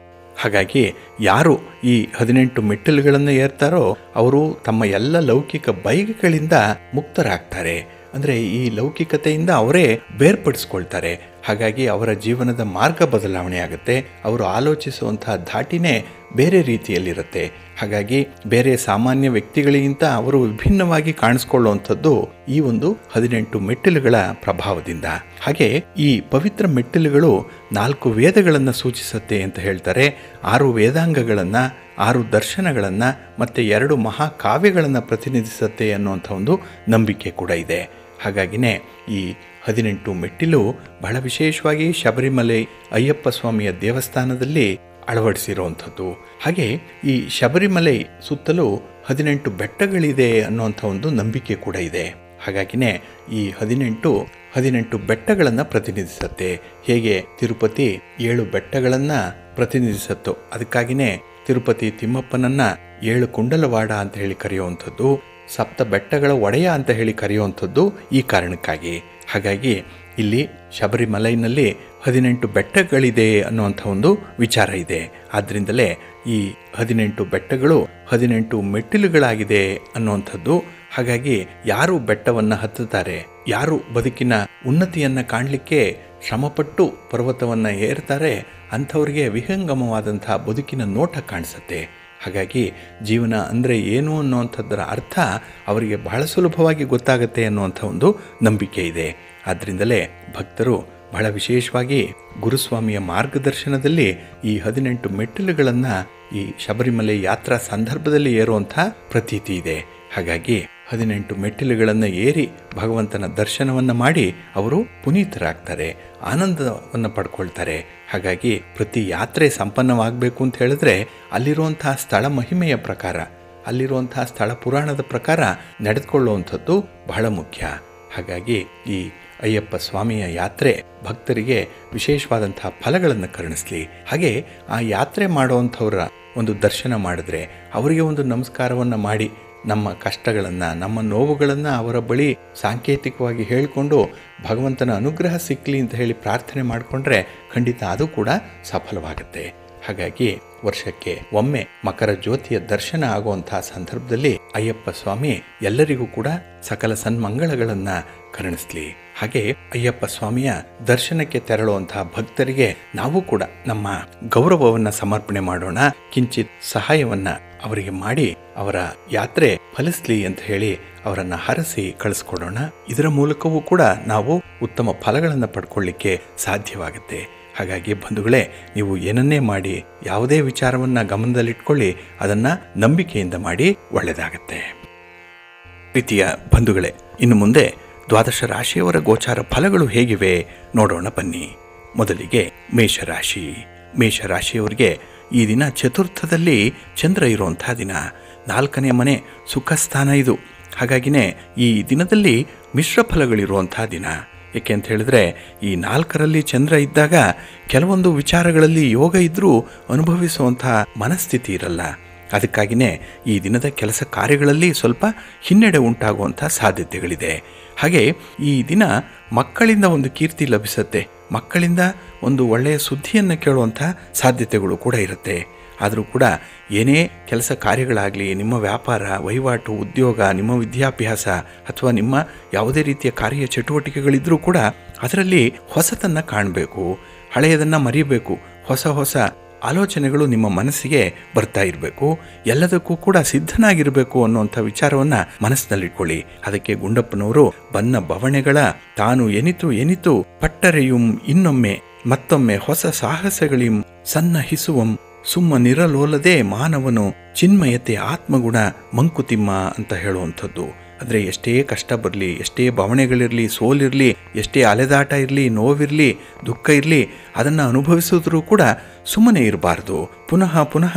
ಹಾಗಾಗಿ ಯಾರು ಈ 18 ಮೆಟ್ಟಿಲುಗಳನ್ನು ಏರ್ತಾರೋ ಅವರು ತಮ್ಮ ಎಲ್ಲ ಲೌಕಿಕ ಬಯಕೆಗಳಿಂದ ಮುಕ್ತರಾಗ್ತಾರೆ. ಅಂದರೆ ಈ ಲೌಕಿಕತೆಯಿಂದ ಅವರೇ ಬೇರ್ಪಡಿಸ್ಕೊಳ್ತಾರೆ. ಹಾಗಾಗಿ ಅವರ ಜೀವನದ ಮಾರ್ಗ ಬದಲಾವಣೆ ಆಗುತ್ತೆ. ಅವರು ಆಲೋಚಿಸುವಂತಹ ಧಾಟಿನೇ ಬೇರೆ ರೀತಿಯಲ್ಲಿರುತ್ತೆ. ಹಾಗಾಗಿ ಬೇರೆ ಸಾಮಾನ್ಯ ವ್ಯಕ್ತಿಗಳಿಗಿಂತ ಅವರು ವಿಭಿನ್ನವಾಗಿ ಕಾಣಿಸ್ಕೊಳ್ಳುವಂಥದ್ದು ಈ ಒಂದು 18 ಮೆಟ್ಟಿಲುಗಳ ಪ್ರಭಾವದಿಂದ. ಹಾಗೆ ಈ ಪವಿತ್ರ ಮೆಟ್ಟಿಲುಗಳು 4 ವೇದಗಳನ್ನು ಸೂಚಿಸುತ್ತೆ ಅಂತ ಹೇಳ್ತಾರೆ. 6 ವೇದಾಂಗಗಳನ್ನು, 6 ದರ್ಶನಗಳನ್ನು ಮತ್ತು 2 ಮಹಾಕಾವ್ಯಗಳನ್ನು ಪ್ರತಿನಿಧಿಸುತ್ತೆ ಅನ್ನುವಂಥ ಒಂದು ನಂಬಿಕೆ ಕೂಡ ಇದೆ. ಹಾಗಾಗಿನೇ ಈ 18 ಮೆಟ್ಟಿಲು ಬಹಳ ವಿಶೇಷವಾಗಿ ಶಬರಿಮಲೆ ಅಯ್ಯಪ್ಪ ಸ್ವಾಮಿಯ ದೇವಸ್ಥಾನದಲ್ಲಿ ಅಳವಡಿಸಿರುವಂಥದ್ದು. ಹಾಗೆ ಈ ಶಬರಿಮಲೆ ಸುತ್ತಲೂ 18 ಬೆಟ್ಟಗಳಿದೆ ಅನ್ನುವಂಥ ಒಂದು ನಂಬಿಕೆ ಕೂಡ ಇದೆ. ಹಾಗಾಗಿನೇ ಈ 18 ಬೆಟ್ಟಗಳನ್ನು ಪ್ರತಿನಿಧಿಸುತ್ತೆ. ಹೇಗೆ ತಿರುಪತಿ 7 ಬೆಟ್ಟಗಳನ್ನು ಪ್ರತಿನಿಧಿಸುತ್ತೋ ಅದಕ್ಕಾಗಿಯೇ ತಿರುಪತಿ ತಿಮ್ಮಪ್ಪನನ್ನ 7 ಕುಂಡಲವಾಡ ಅಂತ ಹೇಳಿ ಕರೆಯುವಂಥದ್ದು, 7 ಬೆಟ್ಟಗಳ ಒಡೆಯ ಅಂತ ಹೇಳಿ ಕರೆಯುವಂಥದ್ದು ಈ ಕಾರಣಕ್ಕಾಗಿ. ಹಾಗಾಗಿ ಇಲ್ಲಿ ಶಬರಿಮಲೈನಲ್ಲಿ 18 ಬೆಟ್ಟಗಳಿದೆ ಅನ್ನುವಂಥ ಒಂದು ವಿಚಾರ ಇದೆ. ಆದ್ದರಿಂದಲೇ ಈ 18 ಬೆಟ್ಟಗಳು 18 ಮೆಟ್ಟಿಲುಗಳಾಗಿದೆ ಅನ್ನುವಂಥದ್ದು. ಹಾಗಾಗಿ ಯಾರು ಬೆಟ್ಟವನ್ನು ಹತ್ತುತ್ತಾರೆ, ಯಾರು ಬದುಕಿನ ಉನ್ನತಿಯನ್ನು ಕಾಣಲಿಕ್ಕೆ ಶ್ರಮಪಟ್ಟು ಪರ್ವತವನ್ನು ಏರ್ತಾರೆ ಅಂಥವ್ರಿಗೆ ವಿಹಂಗಮವಾದಂಥ ಬದುಕಿನ ನೋಟ ಕಾಣಿಸುತ್ತೆ. ಹಾಗಾಗಿ ಜೀವನ ಅಂದರೆ ಏನು ಅನ್ನುವಂಥದ್ದರ ಅರ್ಥ ಅವರಿಗೆ ಬಹಳ ಸುಲಭವಾಗಿ ಗೊತ್ತಾಗುತ್ತೆ ಅನ್ನುವಂಥ ಒಂದು ನಂಬಿಕೆ ಇದೆ. ಆದ್ದರಿಂದಲೇ ಭಕ್ತರು ಬಹಳ ವಿಶೇಷವಾಗಿ ಗುರುಸ್ವಾಮಿಯ ಮಾರ್ಗದರ್ಶನದಲ್ಲಿ ಈ 18 ಮೆಟ್ಟಿಲುಗಳನ್ನು ಈ ಶಬರಿಮಲೆ ಯಾತ್ರಾ ಸಂದರ್ಭದಲ್ಲಿ ಏರುವಂಥ ಪ್ರತೀತಿ ಇದೆ. ಹಾಗಾಗಿ 18 ಮೆಟ್ಟಿಲುಗಳನ್ನು ಏರಿ ಭಗವಂತನ ದರ್ಶನವನ್ನು ಮಾಡಿ ಅವರು ಪುನೀತರಾಗ್ತಾರೆ, ಆನಂದವನ್ನು ಪಡ್ಕೊಳ್ತಾರೆ. ಹಾಗಾಗಿ ಪ್ರತಿ ಯಾತ್ರೆ ಸಂಪನ್ನವಾಗಬೇಕು ಅಂತ ಹೇಳಿದ್ರೆ ಅಲ್ಲಿರುವಂತಹ ಸ್ಥಳ ಮಹಿಮೆಯ ಪ್ರಕಾರ, ಅಲ್ಲಿರುವಂತಹ ಸ್ಥಳ ಪುರಾಣದ ಪ್ರಕಾರ ನಡೆದುಕೊಳ್ಳುವಂಥದ್ದು ಬಹಳ ಮುಖ್ಯ. ಹಾಗಾಗಿ ಈ ಅಯ್ಯಪ್ಪ ಸ್ವಾಮಿಯ ಯಾತ್ರೆ ಭಕ್ತರಿಗೆ ವಿಶೇಷವಾದಂತಹ ಫಲಗಳನ್ನು ಕರುಣಿಸಲಿ. ಹಾಗೆ ಆ ಯಾತ್ರೆ ಮಾಡುವಂಥವರ ಒಂದು ದರ್ಶನ ಮಾಡಿದ್ರೆ, ಅವರಿಗೆ ಒಂದು ನಮಸ್ಕಾರವನ್ನು ಮಾಡಿ ನಮ್ಮ ಕಷ್ಟಗಳನ್ನು, ನಮ್ಮ ನೋವುಗಳನ್ನು ಅವರ ಬಳಿ ಸಾಂಕೇತಿಕವಾಗಿ ಹೇಳಿಕೊಂಡು ಭಗವಂತನ ಅನುಗ್ರಹ ಸಿಕ್ಕಲಿ ಅಂತ ಹೇಳಿ ಪ್ರಾರ್ಥನೆ ಮಾಡಿಕೊಂಡ್ರೆ ಖಂಡಿತ ಅದು ಕೂಡ ಸಫಲವಾಗುತ್ತೆ. ಹಾಗಾಗಿ ವರ್ಷಕ್ಕೆ ಒಮ್ಮೆ ಮಕರ ಜ್ಯೋತಿಯ ದರ್ಶನ ಆಗುವಂತಹ ಸಂದರ್ಭದಲ್ಲಿ ಅಯ್ಯಪ್ಪ ಸ್ವಾಮಿ ಎಲ್ಲರಿಗೂ ಕೂಡ ಸಕಲ ಸನ್ಮಂಗಳಗಳನ್ನು ಕರುಣಿಸ್ಲಿ. ಹಾಗೆ ಅಯ್ಯಪ್ಪ ಸ್ವಾಮಿಯ ದರ್ಶನಕ್ಕೆ ತೆರಳುವಂತಹ ಭಕ್ತರಿಗೆ ನಾವು ಕೂಡ ನಮ್ಮ ಗೌರವವನ್ನು ಸಮರ್ಪಣೆ ಮಾಡೋಣ, ಕಿಂಚಿತ್ ಸಹಾಯವನ್ನ ಅವರಿಗೆ ಮಾಡಿ ಅವರ ಯಾತ್ರೆ ಫಲಿಸ್ಲಿ ಅಂತ ಹೇಳಿ ಅವರನ್ನು ಹರಸಿ ಕಳಿಸ್ಕೊಡೋಣ. ಇದರ ಮೂಲಕವೂ ಕೂಡ ನಾವು ಉತ್ತಮ ಫಲಗಳನ್ನು ಪಡ್ಕೊಳ್ಳಿಕ್ಕೆ ಸಾಧ್ಯವಾಗುತ್ತೆ. ಹಾಗಾಗಿ ಬಂಧುಗಳೇ, ನೀವು ಏನನ್ನೇ ಮಾಡಿ ಯಾವುದೇ ವಿಚಾರವನ್ನು ಗಮನದಲ್ಲಿಟ್ಕೊಳ್ಳಿ, ಅದನ್ನು ನಂಬಿಕೆಯಿಂದ ಮಾಡಿ, ಒಳ್ಳೆಯದಾಗತ್ತೆ. ಪ್ರೀತಿಯ ಬಂಧುಗಳೇ, ಇನ್ನು ಮುಂದೆ ದ್ವಾದಶ ರಾಶಿಯವರ ಗೋಚಾರ ಫಲಗಳು ಹೇಗಿವೆ ನೋಡೋಣ ಬನ್ನಿ. ಮೊದಲಿಗೆ ಮೇಷರಾಶಿ. ಮೇಷರಾಶಿಯವರಿಗೆ ಈ ದಿನ ಚತುರ್ಥದಲ್ಲಿ ಚಂದ್ರ ಇರುವಂತಹ ದಿನ, 4ನೇ ಮನೆ ಸುಖ ಸ್ಥಾನ ಇದು. ಹಾಗಾಗಿನೇ ಈ ದಿನದಲ್ಲಿ ಮಿಶ್ರ ಫಲಗಳಿರುವಂತಹ ದಿನ. ಏಕೆ ಅಂತ ಹೇಳಿದ್ರೆ, ಈ 4ರಲ್ಲಿ ಚಂದ್ರ ಇದ್ದಾಗ ಕೆಲವೊಂದು ವಿಚಾರಗಳಲ್ಲಿ ಯೋಗ ಇದ್ದರೂ ಅನುಭವಿಸುವಂತಹ ಮನಸ್ಥಿತಿ ಇರಲ್ಲ. ಅದಕ್ಕಾಗಿಯೇ ಈ ದಿನದ ಕೆಲಸ ಕಾರ್ಯಗಳಲ್ಲಿ ಸ್ವಲ್ಪ ಹಿನ್ನಡೆ ಉಂಟಾಗುವಂಥ ಸಾಧ್ಯತೆಗಳಿದೆ. ಹಾಗೆ ಈ ದಿನ ಮಕ್ಕಳಿಂದ ಒಂದು ಕೀರ್ತಿ ಲಭಿಸುತ್ತೆ, ಮಕ್ಕಳಿಂದ ಒಂದು ಒಳ್ಳೆಯ ಸುದ್ದಿಯನ್ನು ಕೇಳುವಂಥ ಸಾಧ್ಯತೆಗಳು ಕೂಡ ಇರುತ್ತೆ. ಆದರೂ ಕೂಡ ಏನೇ ಕೆಲಸ ಕಾರ್ಯಗಳಾಗಲಿ, ನಿಮ್ಮ ವ್ಯಾಪಾರ ವಹಿವಾಟು, ಉದ್ಯೋಗ, ನಿಮ್ಮ ವಿದ್ಯಾಭ್ಯಾಸ ಅಥವಾ ನಿಮ್ಮ ಯಾವುದೇ ರೀತಿಯ ಕಾರ್ಯ ಚಟುವಟಿಕೆಗಳಿದ್ರೂ ಕೂಡ ಅದರಲ್ಲಿ ಹೊಸತನ್ನು ಕಾಣಬೇಕು, ಹಳೆಯದನ್ನು ಮರಿಬೇಕು, ಹೊಸ ಹೊಸ ಆಲೋಚನೆಗಳು ನಿಮ್ಮ ಮನಸ್ಸಿಗೆ ಬರ್ತಾ ಇರಬೇಕು, ಎಲ್ಲದಕ್ಕೂ ಕೂಡ ಸಿದ್ಧನಾಗಿರಬೇಕು ಅನ್ನುವಂಥ ವಿಚಾರವನ್ನು ಮನಸ್ಸಿನಲ್ಲಿಟ್ಕೊಳ್ಳಿ. ಅದಕ್ಕೆ ಗುಂಡಪ್ಪನವರು ಬನ್ನ ಬವಣೆಗಳ ತಾನು ಎನಿತು ಪಟ್ಟರೆಯುಂ ಇನ್ನೊಮ್ಮೆ ಮತ್ತೊಮ್ಮೆ ಹೊಸ ಸಾಹಸಗಳಿಂ ಸನ್ನಹಿಸುವಂ ಸುಮ್ಮನಿರಲೋಲದೆ ಮಾನವನು ಚಿನ್ಮಯತೆ ಆತ್ಮಗುಣ ಮಂಕುತಿಮ್ಮ ಅಂತ ಹೇಳುವಂಥದ್ದು. ಅಂದರೆ ಎಷ್ಟೇ ಕಷ್ಟ ಬರಲಿ, ಎಷ್ಟೇ ಭಾವನೆಗಳಿರಲಿ, ಸೋಲಿರಲಿ, ಎಷ್ಟೇ ಅಲೆದಾಟ ಇರಲಿ, ನೋವಿರಲಿ, ದುಃಖ ಇರಲಿ, ಅದನ್ನು ಅನುಭವಿಸಿದ್ರೂ ಕೂಡ ಸುಮ್ಮನೆ ಇರಬಾರ್ದು. ಪುನಃ ಪುನಃ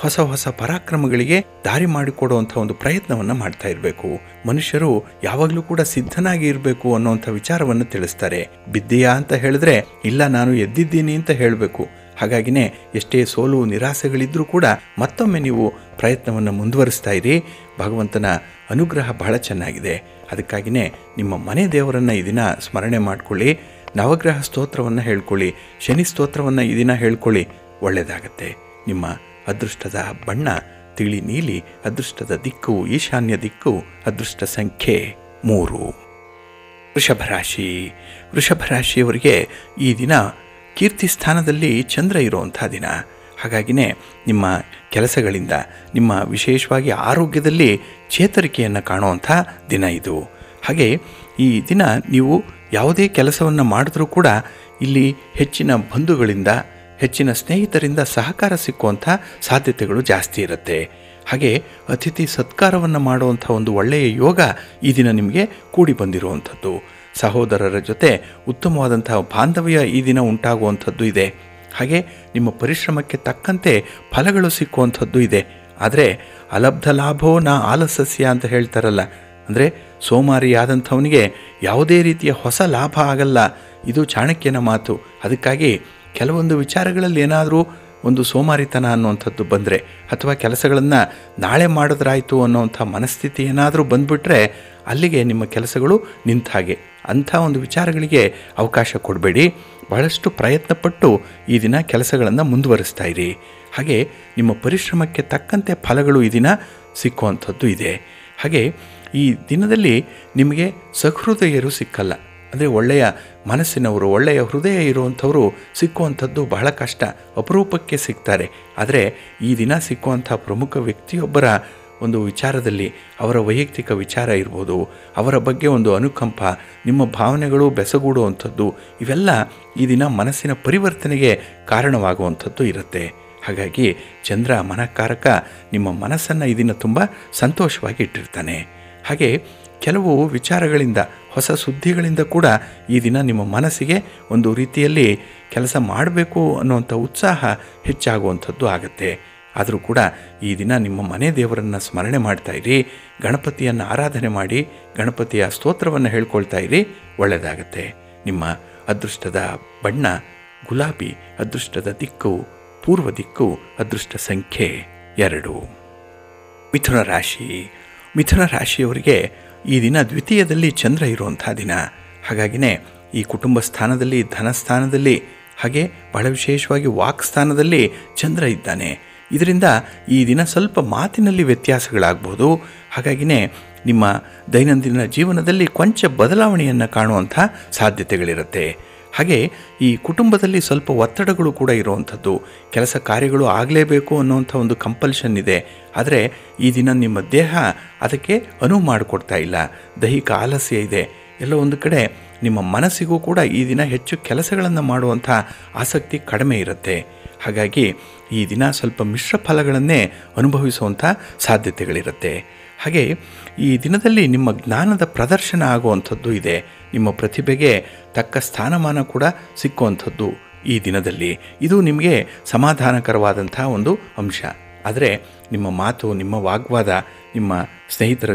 ಹೊಸ ಹೊಸ ಪರಾಕ್ರಮಗಳಿಗೆ ದಾರಿ ಮಾಡಿಕೊಡುವಂಥ ಒಂದು ಪ್ರಯತ್ನವನ್ನು ಮಾಡ್ತಾ ಇರಬೇಕು. ಮನುಷ್ಯರು ಯಾವಾಗಲೂ ಕೂಡ ಸಿದ್ಧನಾಗಿ ಇರಬೇಕು ಅನ್ನೋಂಥ ವಿಚಾರವನ್ನು ತಿಳಿಸ್ತಾರೆ. ಬಿದ್ದೀಯಾ ಅಂತ ಹೇಳಿದ್ರೆ ಇಲ್ಲ, ನಾನು ಎದ್ದಿದ್ದೀನಿ ಅಂತ ಹೇಳಬೇಕು. ಹಾಗಾಗಿನೇ ಎಷ್ಟೇ ಸೋಲು ನಿರಾಸೆಗಳಿದ್ರೂ ಕೂಡ ಮತ್ತೊಮ್ಮೆ ನೀವು ಪ್ರಯತ್ನವನ್ನು ಮುಂದುವರಿಸ್ತಾ ಇರಿ. ಭಗವಂತನ ಅನುಗ್ರಹ ಬಹಳ ಚೆನ್ನಾಗಿದೆ. ಅದಕ್ಕಾಗಿಯೇ ನಿಮ್ಮ ಮನೆ ದೇವರನ್ನು ಈ ದಿನ ಸ್ಮರಣೆ ಮಾಡಿಕೊಳ್ಳಿ, ನವಗ್ರಹ ಸ್ತೋತ್ರವನ್ನು ಹೇಳ್ಕೊಳ್ಳಿ, ಶನಿ ಸ್ತೋತ್ರವನ್ನು ಈ ದಿನ ಹೇಳ್ಕೊಳ್ಳಿ, ಒಳ್ಳೆಯದಾಗತ್ತೆ. ನಿಮ್ಮ ಅದೃಷ್ಟದ ಬಣ್ಣ ತಿಳಿ ನೀಲಿ, ಅದೃಷ್ಟದ ದಿಕ್ಕು ಈಶಾನ್ಯ ದಿಕ್ಕು, ಅದೃಷ್ಟ ಸಂಖ್ಯೆ 3. ವೃಷಭರಾಶಿ. ವೃಷಭರಾಶಿಯವರಿಗೆ ಈ ದಿನ ಕೀರ್ತಿ ಸ್ಥಾನದಲ್ಲಿ ಚಂದ್ರ ಇರುವಂಥ ದಿನ. ಹಾಗಾಗಿನೇ ನಿಮ್ಮ ಕೆಲಸಗಳಿಂದ, ನಿಮ್ಮ ವಿಶೇಷವಾಗಿ ಆರೋಗ್ಯದಲ್ಲಿ ಚೇತರಿಕೆಯನ್ನು ಕಾಣುವಂಥ ದಿನ ಇದು. ಹಾಗೆ ಈ ದಿನ ನೀವು ಯಾವುದೇ ಕೆಲಸವನ್ನು ಮಾಡಿದ್ರೂ ಕೂಡ ಇಲ್ಲಿ ಹೆಚ್ಚಿನ ಬಂಧುಗಳಿಂದ, ಹೆಚ್ಚಿನ ಸ್ನೇಹಿತರಿಂದ ಸಹಕಾರ ಸಿಕ್ಕುವಂಥ ಸಾಧ್ಯತೆಗಳು ಜಾಸ್ತಿ ಇರುತ್ತೆ. ಹಾಗೆ ಅತಿಥಿ ಸತ್ಕಾರವನ್ನು ಮಾಡುವಂಥ ಒಂದು ಒಳ್ಳೆಯ ಯೋಗ ಈ ದಿನ ನಿಮಗೆ ಕೂಡಿ ಬಂದಿರುವಂಥದ್ದು. ಸಹೋದರರ ಜೊತೆ ಉತ್ತಮವಾದಂತಹ ಬಾಂಧವ್ಯ ಈ ದಿನ ಉಂಟಾಗುವಂಥದ್ದು ಇದೆ. ಹಾಗೆ ನಿಮ್ಮ ಪರಿಶ್ರಮಕ್ಕೆ ತಕ್ಕಂತೆ ಫಲಗಳು ಸಿಕ್ಕುವಂಥದ್ದು ಇದೆ. ಆದರೆ ಅಲಬ್ಧ ಲಾಭೋ ನಾ ಆಲಸ್ಯ ಅಂತ ಹೇಳ್ತಾರಲ್ಲ, ಅಂದರೆ ಸೋಮಾರಿಯಾದಂಥವನಿಗೆ ಯಾವುದೇ ರೀತಿಯ ಹೊಸ ಲಾಭ ಆಗಲ್ಲ. ಇದು ಚಾಣಕ್ಯನ ಮಾತು. ಅದಕ್ಕಾಗಿ ಕೆಲವೊಂದು ವಿಚಾರಗಳಲ್ಲಿ ಏನಾದರೂ ಒಂದು ಸೋಮಾರಿತನ ಅನ್ನುವಂಥದ್ದು ಬಂದರೆ, ಅಥವಾ ಕೆಲಸಗಳನ್ನು ನಾಳೆ ಮಾಡಿದ್ರಾಯ್ತು ಅನ್ನೋವಂಥ ಮನಸ್ಥಿತಿ ಏನಾದರೂ ಬಂದುಬಿಟ್ರೆ ಅಲ್ಲಿಗೆ ನಿಮ್ಮ ಕೆಲಸಗಳು ನಿಂತ ಹಾಗೆ. ಅಂಥ ಒಂದು ವಿಚಾರಗಳಿಗೆ ಅವಕಾಶ ಕೊಡಬೇಡಿ. ಬಹಳಷ್ಟು ಪ್ರಯತ್ನಪಟ್ಟು ಈ ದಿನ ಕೆಲಸಗಳನ್ನು ಮುಂದುವರಿಸ್ತಾ ಇರಿ. ಹಾಗೆ ನಿಮ್ಮ ಪರಿಶ್ರಮಕ್ಕೆ ತಕ್ಕಂತೆ ಫಲಗಳು ಈ ದಿನ ಸಿಕ್ಕುವಂಥದ್ದು ಇದೆ. ಹಾಗೆ ಈ ದಿನದಲ್ಲಿ ನಿಮಗೆ ಸಹೃದಯರು ಸಿಕ್ಕಲ್ಲ. ಅಂದರೆ ಒಳ್ಳೆಯ ಮನಸ್ಸಿನವರು, ಒಳ್ಳೆಯ ಹೃದಯ ಇರುವಂಥವರು ಸಿಕ್ಕುವಂಥದ್ದು ಬಹಳ ಕಷ್ಟ, ಅಪರೂಪಕ್ಕೆ ಸಿಗ್ತಾರೆ. ಆದರೆ ಈ ದಿನ ಸಿಕ್ಕುವಂಥ ಪ್ರಮುಖ ವ್ಯಕ್ತಿಯೊಬ್ಬರ ಒಂದು ವಿಚಾರದಲ್ಲಿ, ಅವರ ವೈಯಕ್ತಿಕ ವಿಚಾರ ಇರ್ಬೋದು, ಅವರ ಬಗ್ಗೆ ಒಂದು ಅನುಕಂಪ, ನಿಮ್ಮ ಭಾವನೆಗಳು ಬೆಸಗೂಡುವಂಥದ್ದು, ಇವೆಲ್ಲ ಈ ದಿನ ಮನಸ್ಸಿನ ಪರಿವರ್ತನೆಗೆ ಕಾರಣವಾಗುವಂಥದ್ದು ಇರುತ್ತೆ. ಹಾಗಾಗಿ ಚಂದ್ರ ಮನಕಾರಕ ನಿಮ್ಮ ಮನಸ್ಸನ್ನು ಈ ದಿನ ತುಂಬ ಸಂತೋಷವಾಗಿ ಇಟ್ಟಿರ್ತಾನೆ. ಹಾಗೆ ಕೆಲವು ವಿಚಾರಗಳಿಂದ, ಹೊಸ ಸುದ್ದಿಗಳಿಂದ ಕೂಡ ಈ ದಿನ ನಿಮ್ಮ ಮನಸ್ಸಿಗೆ ಒಂದು ರೀತಿಯಲ್ಲಿ ಕೆಲಸ ಮಾಡಬೇಕು ಅನ್ನುವಂಥ ಉತ್ಸಾಹ ಹೆಚ್ಚಾಗುವಂಥದ್ದು ಆಗುತ್ತೆ. ಆದರೂ ಕೂಡ ಈ ದಿನ ನಿಮ್ಮ ಮನೆ ದೇವರನ್ನು ಸ್ಮರಣೆ ಮಾಡ್ತಾ ಇರಿ, ಗಣಪತಿಯನ್ನು ಆರಾಧನೆ ಮಾಡಿ, ಗಣಪತಿಯ ಸ್ತೋತ್ರವನ್ನು ಹೇಳ್ಕೊಳ್ತಾ ಇರಿ, ಒಳ್ಳೆಯದಾಗತ್ತೆ. ನಿಮ್ಮ ಅದೃಷ್ಟದ ಬಣ್ಣ ಗುಲಾಬಿ, ಅದೃಷ್ಟದ ದಿಕ್ಕು ಪೂರ್ವ ದಿಕ್ಕು, ಅದೃಷ್ಟ ಸಂಖ್ಯೆ 2. ಮಿಥುನ ರಾಶಿ. ಮಿಥುನ ರಾಶಿಯವರಿಗೆ ಈ ದಿನ ದ್ವಿತೀಯದಲ್ಲಿ ಚಂದ್ರ ಇರುವಂಥ ದಿನ. ಹಾಗಾಗಿನೇ ಈ ಕುಟುಂಬ ಸ್ಥಾನದಲ್ಲಿ, ಧನಸ್ಥಾನದಲ್ಲಿ, ಹಾಗೆ ಬಹಳ ವಿಶೇಷವಾಗಿ ವಾಕ್ ಸ್ಥಾನದಲ್ಲಿ ಚಂದ್ರ ಇದ್ದಾನೆ. ಇದರಿಂದ ಈ ದಿನ ಸ್ವಲ್ಪ ಮಾತಿನಲ್ಲಿ ವ್ಯತ್ಯಾಸಗಳಾಗ್ಬೋದು. ಹಾಗಾಗಿನೇ ನಿಮ್ಮ ದೈನಂದಿನ ಜೀವನದಲ್ಲಿ ಕೊಂಚ ಬದಲಾವಣೆಯನ್ನು ಕಾಣುವಂಥ ಸಾಧ್ಯತೆಗಳಿರುತ್ತೆ. ಹಾಗೆ ಈ ಕುಟುಂಬದಲ್ಲಿ ಸ್ವಲ್ಪ ಒತ್ತಡಗಳು ಕೂಡ ಇರುವಂಥದ್ದು. ಕೆಲಸ ಕಾರ್ಯಗಳು ಆಗಲೇಬೇಕು ಅನ್ನುವಂಥ ಒಂದು ಕಂಪಲ್ಷನ್ ಇದೆ. ಆದರೆ ಈ ದಿನ ನಿಮ್ಮ ದೇಹ ಅದಕ್ಕೆ ಅನುವು ಮಾಡಿಕೊಡ್ತಾ ಇಲ್ಲ. ದೈಹಿಕ ಆಲಸ್ಯ ಇದೆ. ಎಲ್ಲ ಒಂದು ಕಡೆ ನಿಮ್ಮ ಮನಸ್ಸಿಗೂ ಕೂಡ ಈ ದಿನ ಹೆಚ್ಚು ಕೆಲಸಗಳನ್ನು ಮಾಡುವಂಥ ಆಸಕ್ತಿ ಕಡಿಮೆ ಇರುತ್ತೆ. ಹಾಗಾಗಿ ಈ ದಿನ ಸ್ವಲ್ಪ ಮಿಶ್ರ ಫಲಗಳನ್ನೇ ಅನುಭವಿಸುವಂಥ ಸಾಧ್ಯತೆಗಳಿರುತ್ತೆ. ಹಾಗೆ ಈ ದಿನದಲ್ಲಿ ನಿಮ್ಮ ಜ್ಞಾನದ ಪ್ರದರ್ಶನ ಆಗುವಂಥದ್ದು ಇದೆ. ನಿಮ್ಮ ಪ್ರತಿಭೆಗೆ ತಕ್ಕ ಸ್ಥಾನಮಾನ ಕೂಡ ಸಿಕ್ಕುವಂಥದ್ದು ಈ ದಿನದಲ್ಲಿ. ಇದು ನಿಮಗೆ ಸಮಾಧಾನಕರವಾದಂಥ ಒಂದು ಅಂಶ. ಆದರೆ ನಿಮ್ಮ ಮಾತು, ನಿಮ್ಮ ವಾಗ್ವಾದ, ನಿಮ್ಮ ಸ್ನೇಹಿತರ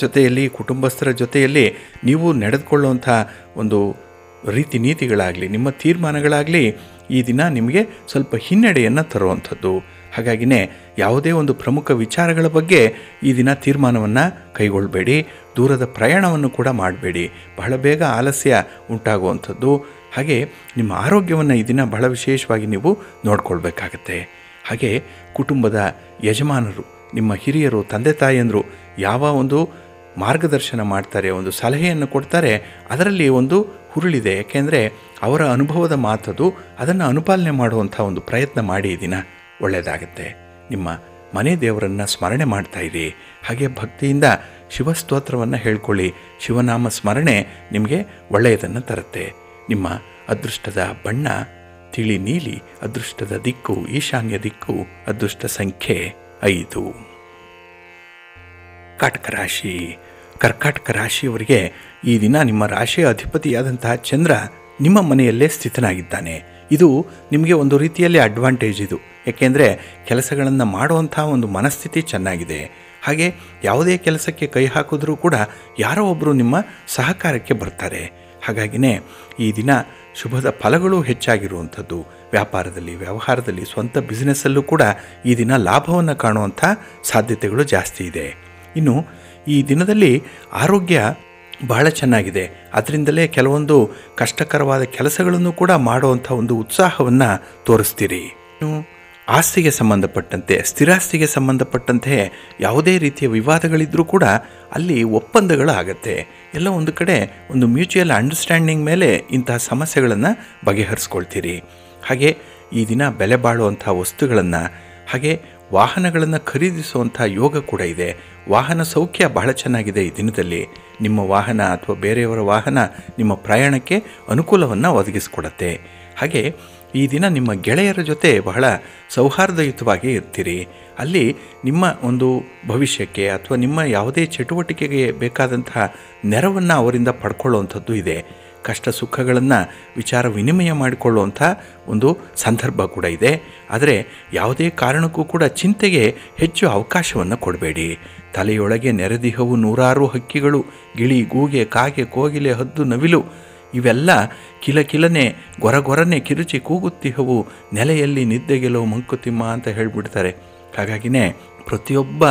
ಜೊತೆಯಲ್ಲಿ, ಕುಟುಂಬಸ್ಥರ ಜೊತೆಯಲ್ಲಿ ನೀವು ನಡೆದುಕೊಳ್ಳುವಂಥ ಒಂದು ರೀತಿ ನೀತಿಗಳಾಗಲಿ, ನಿಮ್ಮ ತೀರ್ಮಾನಗಳಾಗಲಿ ಈ ದಿನ ನಿಮಗೆ ಸ್ವಲ್ಪ ಹಿನ್ನಡೆಯನ್ನು ತರುವಂಥದ್ದು. ಹಾಗಾಗಿನೇ ಯಾವುದೇ ಒಂದು ಪ್ರಮುಖ ವಿಚಾರಗಳ ಬಗ್ಗೆ ಈ ದಿನ ತೀರ್ಮಾನವನ್ನು ಕೈಗೊಳ್ಳಬೇಡಿ. ದೂರದ ಪ್ರಯಾಣವನ್ನು ಕೂಡ ಮಾಡಬೇಡಿ. ಬಹಳ ಬೇಗ ಆಲಸ್ಯ ಉಂಟಾಗುವಂಥದ್ದು. ಹಾಗೆ ನಿಮ್ಮ ಆರೋಗ್ಯವನ್ನು ಈ ದಿನ ಬಹಳ ವಿಶೇಷವಾಗಿ ನೀವು ನೋಡ್ಕೊಳ್ಬೇಕಾಗತ್ತೆ. ಹಾಗೆ ಕುಟುಂಬದ ಯಜಮಾನರು, ನಿಮ್ಮ ಹಿರಿಯರು, ತಂದೆ ತಾಯಿಯಂದರು ಯಾವ ಒಂದು ಮಾರ್ಗದರ್ಶನ ಮಾಡ್ತಾರೆ, ಒಂದು ಸಲಹೆಯನ್ನು ಕೊಡ್ತಾರೆ, ಅದರಲ್ಲಿ ಒಂದು ಹುರುಳಿದೆ. ಏಕೆಂದರೆ ಅವರ ಅನುಭವದ ಮಾತದು. ಅದನ್ನು ಅನುಪಾಲನೆ ಮಾಡುವಂಥ ಒಂದು ಪ್ರಯತ್ನ ಮಾಡಿ ಈ ದಿನ ಒಳ್ಳೆಯದಾಗತ್ತೆ. ನಿಮ್ಮ ಮನೆ ದೇವರನ್ನು ಸ್ಮರಣೆ ಮಾಡ್ತಾಯಿರಿ. ಹಾಗೆ ಭಕ್ತಿಯಿಂದ ಶಿವಸ್ತೋತ್ರವನ್ನು ಹೇಳ್ಕೊಳ್ಳಿ. ಶಿವನಾಮ ಸ್ಮರಣೆ ನಿಮಗೆ ಒಳ್ಳೆಯದನ್ನು ತರುತ್ತೆ. ನಿಮ್ಮ ಅದೃಷ್ಟದ ಬಣ್ಣ ತಿಳಿ ನೀಲಿ, ಅದೃಷ್ಟದ ದಿಕ್ಕು ಈಶಾನ್ಯ ದಿಕ್ಕು, ಅದೃಷ್ಟ ಸಂಖ್ಯೆ 5. ಕರ್ಕಾಟಕ ರಾಶಿ. ಕರ್ಕಾಟಕ ರಾಶಿಯವರಿಗೆ ಈ ದಿನ ನಿಮ್ಮ ರಾಶಿಯ ಅಧಿಪತಿಯಾದಂತಹ ಚಂದ್ರ ನಿಮ್ಮ ಮನೆಯಲ್ಲೇ ಸ್ಥಿತನಾಗಿದ್ದಾನೆ. ಇದು ನಿಮಗೆ ಒಂದು ರೀತಿಯಲ್ಲಿ ಅಡ್ವಾಂಟೇಜ್ ಇದು. ಏಕೆಂದರೆ ಕೆಲಸಗಳನ್ನು ಮಾಡುವಂಥ ಒಂದು ಮನಸ್ಥಿತಿ ಚೆನ್ನಾಗಿದೆ. ಹಾಗೆ ಯಾವುದೇ ಕೆಲಸಕ್ಕೆ ಕೈ ಹಾಕಿದ್ರೂ ಕೂಡ ಯಾರೋ ಒಬ್ಬರು ನಿಮ್ಮ ಸಹಕಾರಕ್ಕೆ ಬರ್ತಾರೆ. ಹಾಗಾಗಿನೇ ಈ ದಿನ ಶುಭದ ಫಲಗಳು ಹೆಚ್ಚಾಗಿರುವಂಥದ್ದು. ವ್ಯಾಪಾರದಲ್ಲಿ, ವ್ಯವಹಾರದಲ್ಲಿ, ಸ್ವಂತ ಬಿಸ್ನೆಸ್ಸಲ್ಲೂ ಕೂಡ ಈ ದಿನ ಲಾಭವನ್ನು ಕಾಣುವಂಥ ಸಾಧ್ಯತೆಗಳು ಜಾಸ್ತಿ ಇದೆ. ಇನ್ನು ಈ ದಿನದಲ್ಲಿ ಆರೋಗ್ಯ ಬಹಳ ಚೆನ್ನಾಗಿದೆ. ಅದರಿಂದಲೇ ಕೆಲವೊಂದು ಕಷ್ಟಕರವಾದ ಕೆಲಸಗಳನ್ನು ಕೂಡ ಮಾಡುವಂಥ ಒಂದು ಉತ್ಸಾಹವನ್ನು ತೋರಿಸ್ತೀರಿ. ಇನ್ನು ಆಸ್ತಿಗೆ ಸಂಬಂಧಪಟ್ಟಂತೆ, ಸ್ಥಿರಾಸ್ತಿಗೆ ಸಂಬಂಧಪಟ್ಟಂತೆ ಯಾವುದೇ ರೀತಿಯ ವಿವಾದಗಳಿದ್ದರೂ ಕೂಡ ಅಲ್ಲಿ ಒಪ್ಪಂದಗಳಾಗತ್ತೆ. ಎಲ್ಲ ಒಂದು ಕಡೆ ಒಂದು ಮ್ಯೂಚುವಲ್ ಅಂಡರ್ಸ್ಟ್ಯಾಂಡಿಂಗ್ ಮೇಲೆ ಇಂತಹ ಸಮಸ್ಯೆಗಳನ್ನು ಬಗೆಹರಿಸ್ಕೊಳ್ತೀರಿ. ಹಾಗೆ ಈ ದಿನ ಬೆಲೆ ಬಾಳುವಂಥ ವಸ್ತುಗಳನ್ನು, ಹಾಗೆ ವಾಹನಗಳನ್ನು ಖರೀದಿಸುವಂಥ ಯೋಗ ಕೂಡ ಇದೆ. ವಾಹನ ಸೌಖ್ಯ ಬಹಳ ಚೆನ್ನಾಗಿದೆ ಈ ದಿನದಲ್ಲಿ. ನಿಮ್ಮ ವಾಹನ ಅಥವಾ ಬೇರೆಯವರ ವಾಹನ ನಿಮ್ಮ ಪ್ರಯಾಣಕ್ಕೆ ಅನುಕೂಲವನ್ನು ಒದಗಿಸಿಕೊಡುತ್ತೆ. ಹಾಗೆ ಈ ದಿನ ನಿಮ್ಮ ಗೆಳೆಯರ ಜೊತೆ ಬಹಳ ಸೌಹಾರ್ದಯುತವಾಗಿ ಇರ್ತೀರಿ. ಅಲ್ಲಿ ನಿಮ್ಮ ಒಂದು ಭವಿಷ್ಯಕ್ಕೆ ಅಥವಾ ನಿಮ್ಮ ಯಾವುದೇ ಚಟುವಟಿಕೆಗೆ ಬೇಕಾದಂತಹ ನೆರವನ್ನು ಅವರಿಂದ ಪಡ್ಕೊಳ್ಳುವಂಥದ್ದು ಇದೆ. ಕಷ್ಟ ಸುಖಗಳನ್ನು ವಿಚಾರ ವಿನಿಮಯ ಮಾಡಿಕೊಳ್ಳುವಂಥ ಒಂದು ಸಂದರ್ಭ ಕೂಡ ಇದೆ. ಆದರೆ ಯಾವುದೇ ಕಾರಣಕ್ಕೂ ಕೂಡ ಚಿಂತೆಗೆ ಹೆಚ್ಚು ಅವಕಾಶವನ್ನು ಕೊಡಬೇಡಿ. ತಲೆಯೊಳಗೆ ನೆರೆದಿಹವು ನೂರಾರು ಹಕ್ಕಿಗಳು, ಗಿಳಿ, ಗೂಗೆ, ಕಾಗೆ, ಕೋಗಿಲೆ, ಹದ್ದು, ನವಿಲು ಇವೆಲ್ಲ ಕಿಲಕಿಲನೆ ಗೊರಗೊರನೆ ಕಿರುಚಿ ಕೂಗುತ್ತಿಹವು, ನೆಲೆಯಲ್ಲಿ ನಿದ್ದೆಗೆಲೋ ಮಂಕುತಿಮ್ಮ ಅಂತ ಹೇಳಿಬಿಡ್ತಾರೆ. ಹಾಗಾಗಿನೇ ಪ್ರತಿಯೊಬ್ಬ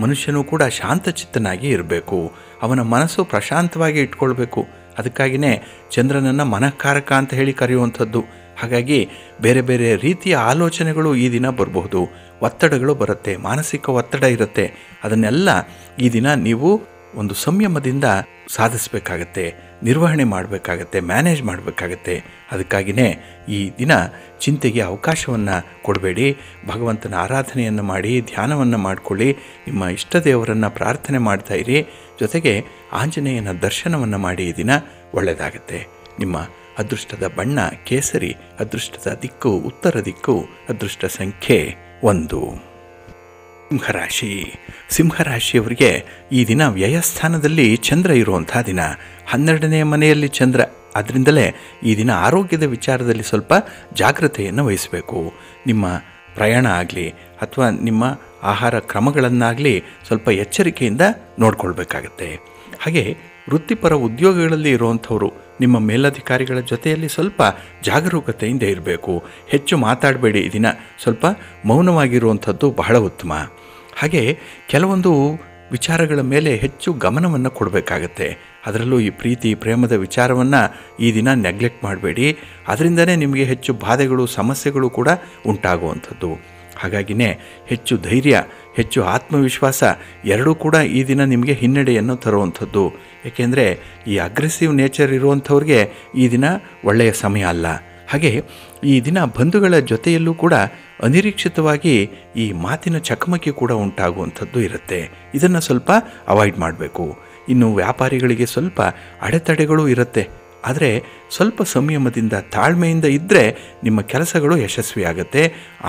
ಮನುಷ್ಯನೂ ಕೂಡ ಶಾಂತಚಿತ್ತನಾಗಿ ಇರಬೇಕು. ಅವನ ಮನಸ್ಸು ಪ್ರಶಾಂತವಾಗಿ ಇಟ್ಕೊಳ್ಬೇಕು. ಅದಕ್ಕಾಗಿಯೇ ಚಂದ್ರನನ್ನು ಮನಃಕಾರಕ ಅಂತ ಹೇಳಿ ಕರೆಯುವಂಥದ್ದು. ಹಾಗಾಗಿ ಬೇರೆ ಬೇರೆ ರೀತಿಯ ಆಲೋಚನೆಗಳು ಈ ದಿನ ಬರಬಹುದು. ಒತ್ತಡಗಳು ಬರುತ್ತೆ, ಮಾನಸಿಕ ಒತ್ತಡ ಇರುತ್ತೆ. ಅದನ್ನೆಲ್ಲ ಈ ದಿನ ನೀವು ಒಂದು ಸಂಯಮದಿಂದ ಸಾಧಿಸಬೇಕಾಗತ್ತೆ, ನಿರ್ವಹಣೆ ಮಾಡಬೇಕಾಗತ್ತೆ, ಮ್ಯಾನೇಜ್ ಮಾಡಬೇಕಾಗತ್ತೆ. ಅದಕ್ಕಾಗಿಯೇ ಈ ದಿನ ಚಿಂತೆಗೆ ಅವಕಾಶವನ್ನು ಕೊಡಬೇಡಿ. ಭಗವಂತನ ಆರಾಧನೆಯನ್ನು ಮಾಡಿ, ಧ್ಯಾನವನ್ನು ಮಾಡಿಕೊಳ್ಳಿ, ನಿಮ್ಮ ಇಷ್ಟ ದೇವರನ್ನು ಪ್ರಾರ್ಥನೆ ಮಾಡ್ತಾಯಿರಿ. ಜೊತೆಗೆ ಆಂಜನೇಯನ ದರ್ಶನವನ್ನು ಮಾಡಿ ಈ ದಿನ ಒಳ್ಳೆಯದಾಗತ್ತೆ. ನಿಮ್ಮ ಅದೃಷ್ಟದ ಬಣ್ಣ ಕೇಸರಿ, ಅದೃಷ್ಟದ ದಿಕ್ಕು ಉತ್ತರ ದಿಕ್ಕು, ಅದೃಷ್ಟ ಸಂಖ್ಯೆ 1. ಸಿಂಹರಾಶಿ. ಸಿಂಹರಾಶಿಯವರಿಗೆ ಈ ದಿನ ವ್ಯಯಸ್ಥಾನದಲ್ಲಿ ಚಂದ್ರ ಇರುವಂಥ ದಿನ. 12ನೇ ಮನೆಯಲ್ಲಿ ಚಂದ್ರ. ಅದರಿಂದಲೇ ಈ ದಿನ ಆರೋಗ್ಯದ ವಿಚಾರದಲ್ಲಿ ಸ್ವಲ್ಪ ಜಾಗ್ರತೆಯನ್ನು ವಹಿಸಬೇಕು. ನಿಮ್ಮ ಪ್ರಯಾಣ ಆಗಲಿ ಅಥವಾ ನಿಮ್ಮ ಆಹಾರ ಕ್ರಮಗಳನ್ನಾಗಲಿ ಸ್ವಲ್ಪ ಎಚ್ಚರಿಕೆಯಿಂದ ನೋಡ್ಕೊಳ್ಬೇಕಾಗತ್ತೆ. ಹಾಗೆ ವೃತ್ತಿಪರ ಉದ್ಯೋಗಗಳಲ್ಲಿ ಇರುವಂಥವರು ನಿಮ್ಮ ಮೇಲಧಿಕಾರಿಗಳ ಜೊತೆಯಲ್ಲಿ ಸ್ವಲ್ಪ ಜಾಗರೂಕತೆಯಿಂದ ಇರಬೇಕು. ಹೆಚ್ಚು ಮಾತಾಡಬೇಡಿ. ಈ ದಿನ ಸ್ವಲ್ಪ ಮೌನವಾಗಿರುವಂಥದ್ದು ಬಹಳ ಉತ್ತಮ. ಹಾಗೆ ಕೆಲವೊಂದು ವಿಚಾರಗಳ ಮೇಲೆ ಹೆಚ್ಚು ಗಮನವನ್ನು ಕೊಡಬೇಕಾಗತ್ತೆ. ಅದರಲ್ಲೂ ಈ ಪ್ರೀತಿ ಪ್ರೇಮದ ವಿಚಾರವನ್ನು ಈ ದಿನ ನೆಗ್ಲೆಕ್ಟ್ ಮಾಡಬೇಡಿ. ಅದರಿಂದನೇ ನಿಮಗೆ ಹೆಚ್ಚು ಬಾಧೆಗಳು ಸಮಸ್ಯೆಗಳು ಕೂಡ ಉಂಟಾಗುವಂಥದ್ದು. ಹಾಗಾಗಿನೇ ಹೆಚ್ಚು ಧೈರ್ಯ, ಹೆಚ್ಚು ಆತ್ಮವಿಶ್ವಾಸ ಎರಡೂ ಕೂಡ ಈ ದಿನ ನಿಮಗೆ ಹಿನ್ನಡೆಯನ್ನು ತರುವಂಥದ್ದು. ಏಕೆಂದರೆ ಈ ಅಗ್ರೆಸಿವ್ ನೇಚರ್ ಇರುವಂಥವ್ರಿಗೆ ಈ ದಿನ ಒಳ್ಳೆಯ ಸಮಯ ಅಲ್ಲ. ಹಾಗೆ ಈ ದಿನ ಬಂಧುಗಳ ಜೊತೆಯಲ್ಲೂ ಕೂಡ ಅನಿರೀಕ್ಷಿತವಾಗಿ ಈ ಮಾತಿನ ಚಕಮಕಿ ಕೂಡ ಉಂಟಾಗುವಂಥದ್ದು ಇರುತ್ತೆ. ಇದನ್ನು ಸ್ವಲ್ಪ ಅವಾಯ್ಡ್ ಮಾಡಬೇಕು. ಇನ್ನು ವ್ಯಾಪಾರಿಗಳಿಗೆ ಸ್ವಲ್ಪ ಅಡೆತಡೆಗಳು ಇರುತ್ತೆ. ಆದರೆ ಸ್ವಲ್ಪ ಸಂಯಮದಿಂದ ತಾಳ್ಮೆಯಿಂದ ಇದ್ದರೆ ನಿಮ್ಮ ಕೆಲಸಗಳು ಯಶಸ್ವಿಯಾಗುತ್ತೆ.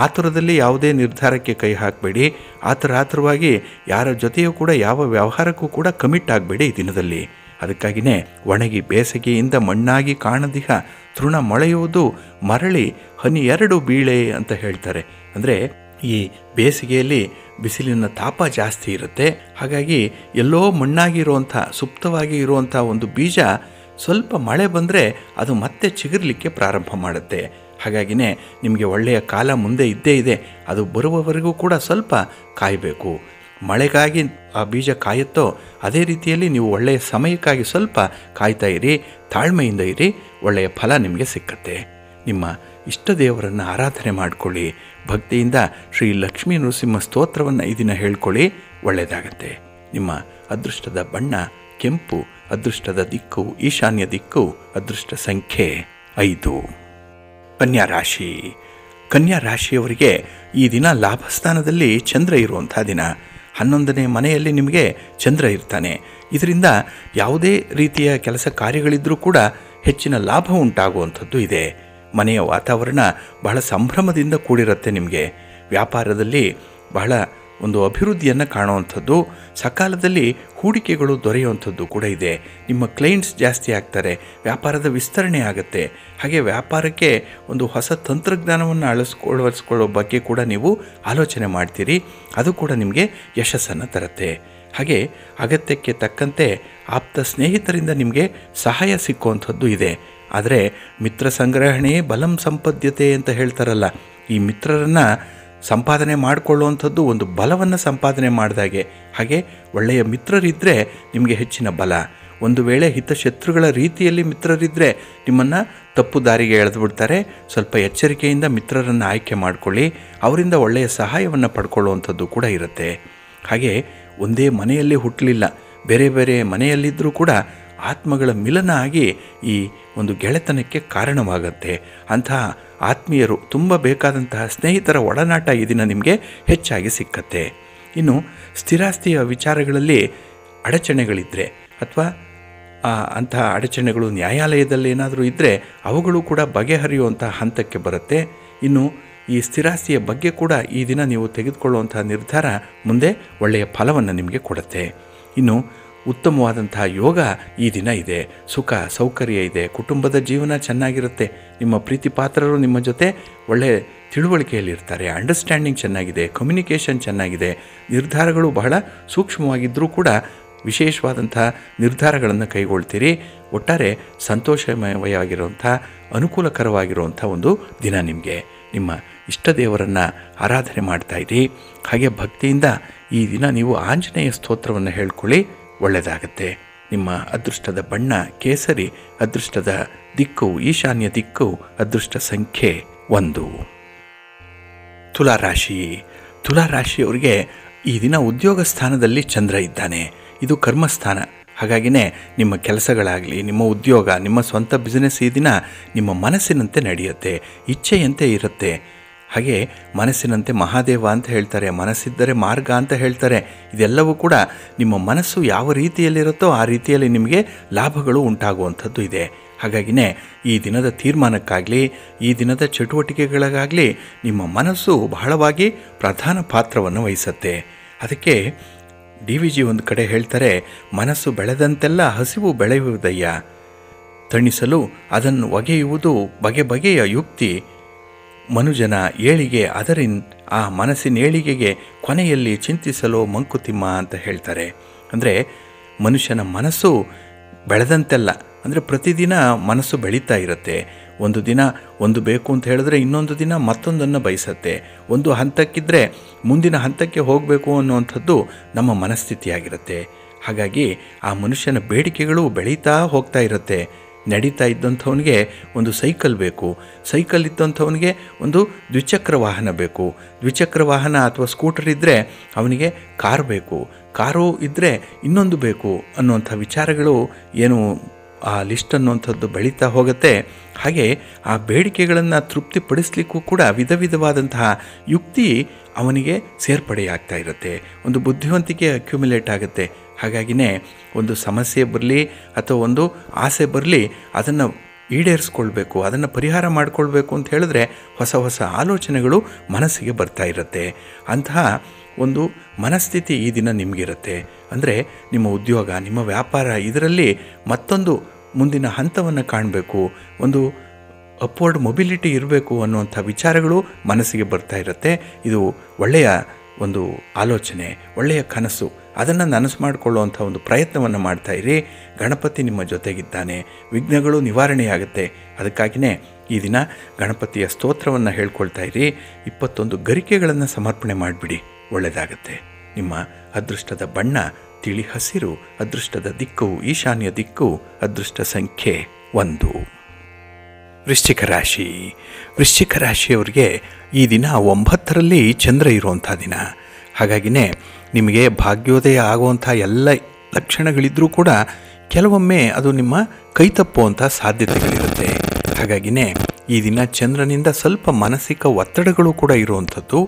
ಆತುರದಲ್ಲಿ ಯಾವುದೇ ನಿರ್ಧಾರಕ್ಕೆ ಕೈ ಹಾಕಬೇಡಿ. ಆತುರವಾಗಿ ಯಾರ ಜೊತೆಯೂ ಕೂಡ ಯಾವ ವ್ಯವಹಾರಕ್ಕೂ ಕೂಡ ಕಮಿಟ್ ಆಗಬೇಡಿ ಈ ದಿನದಲ್ಲಿ. ಅದಕ್ಕಾಗಿಯೇ ಒಣಗಿ ಬೇಸಿಗೆಯಿಂದ ಮಣ್ಣಾಗಿ ಕಾಣದಿಹ ತೃಣ ಮೊಳೆಯುವುದು ಮರಳಿ ಹನಿ ಎರಡು ಬೀಳೆ ಅಂತ ಹೇಳ್ತಾರೆ. ಅಂದರೆ ಈ ಬೇಸಿಗೆಯಲ್ಲಿ ಬಿಸಿಲಿನ ತಾಪ ಜಾಸ್ತಿ ಇರುತ್ತೆ. ಹಾಗಾಗಿ ಎಲ್ಲೋ ಮಣ್ಣಾಗಿರುವಂಥ ಸುಪ್ತವಾಗಿ ಇರುವಂಥ ಒಂದು ಬೀಜ ಸ್ವಲ್ಪ ಮಳೆ ಬಂದರೆ ಅದು ಮತ್ತೆ ಚಿಗುರಲಿಕ್ಕೆ ಪ್ರಾರಂಭ ಮಾಡುತ್ತೆ. ಹಾಗಾಗಿನೇ ನಿಮಗೆ ಒಳ್ಳೆಯ ಕಾಲ ಮುಂದೆ ಇದ್ದೇ ಇದೆ. ಅದು ಬರುವವರೆಗೂ ಕೂಡ ಸ್ವಲ್ಪ ಕಾಯಬೇಕು. ಮಳೆಗಾಗಿ ಆ ಬೀಜ ಕಾಯುತ್ತೋ ಅದೇ ರೀತಿಯಲ್ಲಿ ನೀವು ಒಳ್ಳೆಯ ಸಮಯಕ್ಕಾಗಿ ಸ್ವಲ್ಪ ಕಾಯ್ತಾ ಇರಿ, ತಾಳ್ಮೆಯಿಂದ ಇರಿ, ಒಳ್ಳೆಯ ಫಲ ನಿಮಗೆ ಸಿಕ್ಕತ್ತೆ. ನಿಮ್ಮ ಇಷ್ಟ ದೇವರನ್ನು ಆರಾಧನೆ ಮಾಡಿಕೊಳ್ಳಿ. ಭಕ್ತಿಯಿಂದ ಶ್ರೀ ಲಕ್ಷ್ಮೀ ನರಸಿಂಹ ಸ್ತೋತ್ರವನ್ನು ಈ ದಿನ ಹೇಳ್ಕೊಳ್ಳಿ, ಒಳ್ಳೆಯದಾಗತ್ತೆ. ನಿಮ್ಮ ಅದೃಷ್ಟದ ಬಣ್ಣ ಕೆಂಪು, ಅದೃಷ್ಟದ ದಿಕ್ಕು ಈಶಾನ್ಯ ದಿಕ್ಕು, ಅದೃಷ್ಟ ಸಂಖ್ಯೆ 5. ಕನ್ಯಾ ರಾಶಿ. ಕನ್ಯಾ ರಾಶಿಯವರಿಗೆ ಈ ದಿನ ಲಾಭಸ್ಥಾನದಲ್ಲಿ ಚಂದ್ರ ಇರುವಂಥ ದಿನ. 11ನೇ ಮನೆಯಲ್ಲಿ ನಿಮಗೆ ಚಂದ್ರ ಇರ್ತಾನೆ. ಇದರಿಂದ ಯಾವುದೇ ರೀತಿಯ ಕೆಲಸ ಕಾರ್ಯಗಳಿದ್ದರೂ ಕೂಡ ಹೆಚ್ಚಿನ ಲಾಭ ಉಂಟಾಗುವಂಥದ್ದು ಇದೆ. ಮನೆಯ ವಾತಾವರಣ ಬಹಳ ಸಂಭ್ರಮದಿಂದ ಕೂಡಿರುತ್ತೆ. ನಿಮಗೆ ವ್ಯಾಪಾರದಲ್ಲಿ ಬಹಳ ಒಂದು ಅಭಿವೃದ್ಧಿಯನ್ನು ಕಾಣುವಂಥದ್ದು, ಸಕಾಲದಲ್ಲಿ ಹೂಡಿಕೆಗಳು ದೊರೆಯುವಂಥದ್ದು ಕೂಡ ಇದೆ. ನಿಮ್ಮ ಕ್ಲೈಂಟ್ಸ್ ಜಾಸ್ತಿ ಆಗ್ತಾರೆ, ವ್ಯಾಪಾರದ ವಿಸ್ತರಣೆ ಆಗುತ್ತೆ. ಹಾಗೆ ವ್ಯಾಪಾರಕ್ಕೆ ಒಂದು ಹೊಸ ತಂತ್ರಜ್ಞಾನವನ್ನು ಅಳವಡಿಸ್ಕೊಳ್ಳೋ ಬಗ್ಗೆ ಕೂಡ ನೀವು ಆಲೋಚನೆ ಮಾಡ್ತೀರಿ. ಅದು ಕೂಡ ನಿಮಗೆ ಯಶಸ್ಸನ್ನು ತರುತ್ತೆ. ಹಾಗೆ ಅಗತ್ಯಕ್ಕೆ ತಕ್ಕಂತೆ ಆಪ್ತ ಸ್ನೇಹಿತರಿಂದ ನಿಮಗೆ ಸಹಾಯ ಸಿಕ್ಕುವಂಥದ್ದು ಇದೆ. ಆದರೆ ಮಿತ್ರ ಸಂಗ್ರಹಣೆ ಬಲಂ ಸಂಪದ್ಯತೆ ಅಂತ ಹೇಳ್ತಾರಲ್ಲ, ಈ ಮಿತ್ರರನ್ನು ಸಂಪಾದನೆ ಮಾಡಿಕೊಳ್ಳುವಂಥದ್ದು ಒಂದು ಬಲವನ್ನು ಸಂಪಾದನೆ ಮಾಡಿದಾಗೆ. ಹಾಗೆ ಒಳ್ಳೆಯ ಮಿತ್ರರಿದ್ದರೆ ನಿಮಗೆ ಹೆಚ್ಚಿನ ಬಲ. ಒಂದು ವೇಳೆ ಹಿತಶತ್ರುಗಳ ರೀತಿಯಲ್ಲಿ ಮಿತ್ರರಿದ್ದರೆ ನಿಮ್ಮನ್ನು ತಪ್ಪು ದಾರಿಗೆ ಎಳೆದುಬಿಡ್ತಾರೆ. ಸ್ವಲ್ಪ ಎಚ್ಚರಿಕೆಯಿಂದ ಮಿತ್ರರನ್ನು ಆಯ್ಕೆ ಮಾಡಿಕೊಳ್ಳಿ. ಅವರಿಂದ ಒಳ್ಳೆಯ ಸಹಾಯವನ್ನು ಪಡ್ಕೊಳ್ಳುವಂಥದ್ದು ಕೂಡ ಇರುತ್ತೆ. ಹಾಗೆ ಒಂದೇ ಮನೆಯಲ್ಲಿ ಹುಟ್ಟಲಿಲ್ಲ, ಬೇರೆ ಬೇರೆ ಮನೆಯಲ್ಲಿದ್ದರೂ ಕೂಡ ಆತ್ಮಗಳ ಮಿಲನ ಆಗಿ ಈ ಒಂದು ಗೆಳೆತನಕ್ಕೆ ಕಾರಣವಾಗುತ್ತೆ. ಅಂತಹ ಆತ್ಮೀಯರು, ತುಂಬ ಬೇಕಾದಂತಹ ಸ್ನೇಹಿತರ ಒಡನಾಟ ಈ ದಿನ ನಿಮಗೆ ಹೆಚ್ಚಾಗಿ ಸಿಕ್ಕತ್ತೆ. ಇನ್ನು ಸ್ಥಿರಾಸ್ತಿಯ ವಿಚಾರಗಳಲ್ಲಿ ಅಡಚಣೆಗಳಿದ್ದರೆ ಅಥವಾ ಅಂತಹ ಅಡಚಣೆಗಳು ನ್ಯಾಯಾಲಯದಲ್ಲಿ ಏನಾದರೂ ಇದ್ದರೆ ಅವುಗಳು ಕೂಡ ಬಗೆಹರಿಯುವಂಥ ಹಂತಕ್ಕೆ ಬರುತ್ತೆ. ಇನ್ನು ಈ ಸ್ಥಿರಾಸ್ತಿಯ ಬಗ್ಗೆ ಕೂಡ ಈ ದಿನ ನೀವು ತೆಗೆದುಕೊಳ್ಳುವಂಥ ನಿರ್ಧಾರ ಮುಂದೆ ಒಳ್ಳೆಯ ಫಲವನ್ನು ನಿಮಗೆ ಕೊಡುತ್ತೆ. ಇನ್ನು ಉತ್ತಮವಾದಂತಹ ಯೋಗ ಈ ದಿನ ಇದೆ. ಸುಖ ಸೌಕರ್ಯ ಇದೆ. ಕುಟುಂಬದ ಜೀವನ ಚೆನ್ನಾಗಿರುತ್ತೆ. ನಿಮ್ಮ ಪ್ರೀತಿ ಪಾತ್ರರು ನಿಮ್ಮ ಜೊತೆ ಒಳ್ಳೆಯ ತಿಳುವಳಿಕೆಯಲ್ಲಿರ್ತಾರೆ. ಅಂಡರ್ಸ್ಟ್ಯಾಂಡಿಂಗ್ ಚೆನ್ನಾಗಿದೆ, ಕಮ್ಯುನಿಕೇಷನ್ ಚೆನ್ನಾಗಿದೆ. ನಿರ್ಧಾರಗಳು ಬಹಳ ಸೂಕ್ಷ್ಮವಾಗಿದ್ದರೂ ಕೂಡ ವಿಶೇಷವಾದಂಥ ನಿರ್ಧಾರಗಳನ್ನು ಕೈಗೊಳ್ತೀರಿ. ಒಟ್ಟಾರೆ ಸಂತೋಷಮಯವಾಗಿರುವಂಥ ಅನುಕೂಲಕರವಾಗಿರುವಂಥ ಒಂದು ದಿನ ನಿಮಗೆ. ನಿಮ್ಮ ಇಷ್ಟ ದೇವರನ್ನು ಆರಾಧನೆ ಮಾಡ್ತಾಯಿರಿ. ಹಾಗೆ ಭಕ್ತಿಯಿಂದ ಈ ದಿನ ನೀವು ಆಂಜನೇಯ ಸ್ತೋತ್ರವನ್ನು ಹೇಳ್ಕೊಳ್ಳಿ, ಒಳ್ಳೆಯದಾಗತ್ತೆ. ನಿಮ್ಮ ಅದೃಷ್ಟದ ಬಣ್ಣ ಕೇಸರಿ, ಅದೃಷ್ಟದ ದಿಕ್ಕು ಈಶಾನ್ಯ ದಿಕ್ಕು, ಅದೃಷ್ಟ ಸಂಖ್ಯೆ 1. ತುಲಾರಾಶಿ. ತುಲಾರಾಶಿಯವರಿಗೆ ಈ ದಿನ ಉದ್ಯೋಗ ಸ್ಥಾನದಲ್ಲಿ ಚಂದ್ರ ಇದ್ದಾನೆ. ಇದು ಕರ್ಮಸ್ಥಾನ. ಹಾಗಾಗಿನೇ ನಿಮ್ಮ ಕೆಲಸಗಳಾಗಲಿ, ನಿಮ್ಮ ಉದ್ಯೋಗ, ನಿಮ್ಮ ಸ್ವಂತ ಬಿಸ್ನೆಸ್ ಈ ದಿನ ನಿಮ್ಮ ಮನಸ್ಸಿನಂತೆ ನಡೆಯುತ್ತೆ, ಇಚ್ಛೆಯಂತೆ ಇರುತ್ತೆ. ಹಾಗೆ ಮನಸ್ಸಿನಂತೆ ಮಹಾದೇವ ಅಂತ ಹೇಳ್ತಾರೆ, ಮನಸ್ಸಿದ್ದರೆ ಮಾರ್ಗ ಅಂತ ಹೇಳ್ತಾರೆ. ಇದೆಲ್ಲವೂ ಕೂಡ ನಿಮ್ಮ ಮನಸ್ಸು ಯಾವ ರೀತಿಯಲ್ಲಿರುತ್ತೋ ಆ ರೀತಿಯಲ್ಲಿ ನಿಮಗೆ ಲಾಭಗಳು ಉಂಟಾಗುವಂಥದ್ದು ಇದೆ. ಹಾಗಾಗಿನೇ ಈ ದಿನದ ತೀರ್ಮಾನಕ್ಕಾಗಲಿ, ಈ ದಿನದ ಚಟುವಟಿಕೆಗಳಿಗಾಗಲಿ ನಿಮ್ಮ ಮನಸ್ಸು ಬಹಳವಾಗಿ ಪ್ರಧಾನ ಪಾತ್ರವನ್ನು ವಹಿಸುತ್ತೆ. ಅದಕ್ಕೆ DVG ಒಂದು ಕಡೆ ಹೇಳ್ತಾರೆ, ಮನಸ್ಸು ಬೆಳೆದಂತೆಲ್ಲ ಹಸಿವು ಬೆಳೆಯುವುದಯ್ಯ, ತಣಿಸಲು ಅದನ್ನು ಒಗೆಯುವುದು ಬಗೆ ಬಗೆಯ ಯುಕ್ತಿ, ಮನುಜನ ಏಳಿಗೆ ಆ ಮನಸ್ಸಿನ ಏಳಿಗೆಗೆ ಕೊನೆಯಲ್ಲಿ ಚಿಂತಿಸಲು ಮಂಕುತಿಮ್ಮ ಅಂತ ಹೇಳ್ತಾರೆ. ಅಂದರೆ ಮನುಷ್ಯನ ಮನಸ್ಸು ಬೆಳೆದಂತೆಲ್ಲ, ಅಂದರೆ ಪ್ರತಿದಿನ ಮನಸ್ಸು ಬೆಳೀತಾ ಇರುತ್ತೆ. ಒಂದು ದಿನ ಒಂದು ಬೇಕು ಅಂತ ಹೇಳಿದ್ರೆ ಇನ್ನೊಂದು ದಿನ ಮತ್ತೊಂದನ್ನು ಬಯಸತ್ತೆ. ಒಂದು ಹಂತಕ್ಕಿದ್ದರೆ ಮುಂದಿನ ಹಂತಕ್ಕೆ ಹೋಗಬೇಕು ಅನ್ನುವಂಥದ್ದು ನಮ್ಮ ಮನಸ್ಥಿತಿಯಾಗಿರುತ್ತೆ. ಹಾಗಾಗಿ ಆ ಮನುಷ್ಯನ ಬೇಡಿಕೆಗಳು ಬೆಳೀತಾ ಹೋಗ್ತಾ ಇರುತ್ತೆ. ನಡೀತಾ ಇದ್ದಂಥವನಿಗೆ ಒಂದು ಸೈಕಲ್ ಬೇಕು, ಸೈಕಲ್ ಇದ್ದಂಥವನಿಗೆ ಒಂದು ದ್ವಿಚಕ್ರ ವಾಹನ ಬೇಕು, ದ್ವಿಚಕ್ರ ವಾಹನ ಅಥವಾ ಸ್ಕೂಟರ್ ಇದ್ದರೆ ಅವನಿಗೆ ಕಾರ್ ಬೇಕು, ಕಾರು ಇದ್ದರೆ ಇನ್ನೊಂದು ಬೇಕು ಅನ್ನುವಂಥ ವಿಚಾರಗಳು ಏನು ಆ ಲಿಸ್ಟ್ ಅನ್ನುವಂಥದ್ದು ಬೆಳೀತಾ ಹೋಗುತ್ತೆ. ಹಾಗೆ ಆ ಬೇಡಿಕೆಗಳನ್ನು ತೃಪ್ತಿಪಡಿಸಲಿಕ್ಕೂ ಕೂಡ ವಿಧ ವಿಧವಾದಂತಹ ಯುಕ್ತಿ ಅವನಿಗೆ ಸೇರ್ಪಡೆಯಾಗ್ತಾ ಇರುತ್ತೆ. ಒಂದು ಬುದ್ಧಿವಂತಿಕೆ ಅಕ್ಯುಮುಲೇಟ್ ಆಗುತ್ತೆ. ಹಾಗಾಗಿನೇ ಒಂದು ಸಮಸ್ಯೆ ಬರಲಿ ಅಥವಾ ಒಂದು ಆಸೆ ಬರಲಿ, ಅದನ್ನು ಈಡೇರಿಸ್ಕೊಳ್ಬೇಕು, ಅದನ್ನು ಪರಿಹಾರ ಮಾಡಿಕೊಳ್ಬೇಕು ಅಂತ ಹೇಳಿದ್ರೆ ಹೊಸ ಹೊಸ ಆಲೋಚನೆಗಳು ಮನಸ್ಸಿಗೆ ಬರ್ತಾ ಇರುತ್ತೆ. ಅಂತಹ ಒಂದು ಮನಸ್ಥಿತಿ ಈ ದಿನ ನಿಮಗಿರುತ್ತೆ. ಅಂದರೆ ನಿಮ್ಮ ಉದ್ಯೋಗ, ನಿಮ್ಮ ವ್ಯಾಪಾರ, ಇದರಲ್ಲಿ ಮತ್ತೊಂದು ಮುಂದಿನ ಹಂತವನ್ನು ಕಾಣಬೇಕು, ಒಂದು ಅಪ್ವರ್ಡ್ ಮೊಬಿಲಿಟಿ ಇರಬೇಕು ಅನ್ನುವಂಥ ವಿಚಾರಗಳು ಮನಸ್ಸಿಗೆ ಬರ್ತಾ ಇರುತ್ತೆ. ಇದು ಒಳ್ಳೆಯ ಒಂದು ಆಲೋಚನೆ, ಒಳ್ಳೆಯ ಕನಸು. ಅದನ್ನು ನನಸು ಮಾಡಿಕೊಳ್ಳುವಂಥ ಒಂದು ಪ್ರಯತ್ನವನ್ನು ಮಾಡ್ತಾಯಿರಿ. ಗಣಪತಿ ನಿಮ್ಮ ಜೊತೆಗಿದ್ದಾನೆ, ವಿಘ್ನಗಳು ನಿವಾರಣೆಯಾಗುತ್ತೆ. ಅದಕ್ಕಾಗಿಯೇ ಈ ದಿನ ಗಣಪತಿಯ ಸ್ತೋತ್ರವನ್ನು ಹೇಳ್ಕೊಳ್ತಾ ಇರಿ. 21 ಗರಿಕೆಗಳನ್ನು ಸಮರ್ಪಣೆ ಮಾಡಿಬಿಡಿ, ಒಳ್ಳೆಯದಾಗತ್ತೆ. ನಿಮ್ಮ ಅದೃಷ್ಟದ ಬಣ್ಣ ತಿಳಿ ಹಸಿರು, ಅದೃಷ್ಟದ ದಿಕ್ಕು ಈಶಾನ್ಯ ದಿಕ್ಕು, ಅದೃಷ್ಟ ಸಂಖ್ಯೆ 1. ವೃಶ್ಚಿಕ ರಾಶಿ. ವೃಶ್ಚಿಕ ರಾಶಿಯವರಿಗೆ ಈ ದಿನ 9ರಲ್ಲಿ ಚಂದ್ರ ಇರುವಂಥ ದಿನ. ಹಾಗಾಗಿನೇ ನಿಮಗೆ ಭಾಗ್ಯೋದಯ ಆಗುವಂಥ ಎಲ್ಲ ಲಕ್ಷಣಗಳಿದ್ದರೂ ಕೂಡ ಕೆಲವೊಮ್ಮೆ ಅದು ನಿಮ್ಮ ಕೈತಪ್ಪುವಂಥ ಸಾಧ್ಯತೆಗಳಿರುತ್ತೆ. ಹಾಗಾಗಿನೇ ಈ ದಿನ ಚಂದ್ರನಿಂದ ಸ್ವಲ್ಪ ಮಾನಸಿಕ ಒತ್ತಡಗಳು ಕೂಡ ಇರುವಂಥದ್ದು.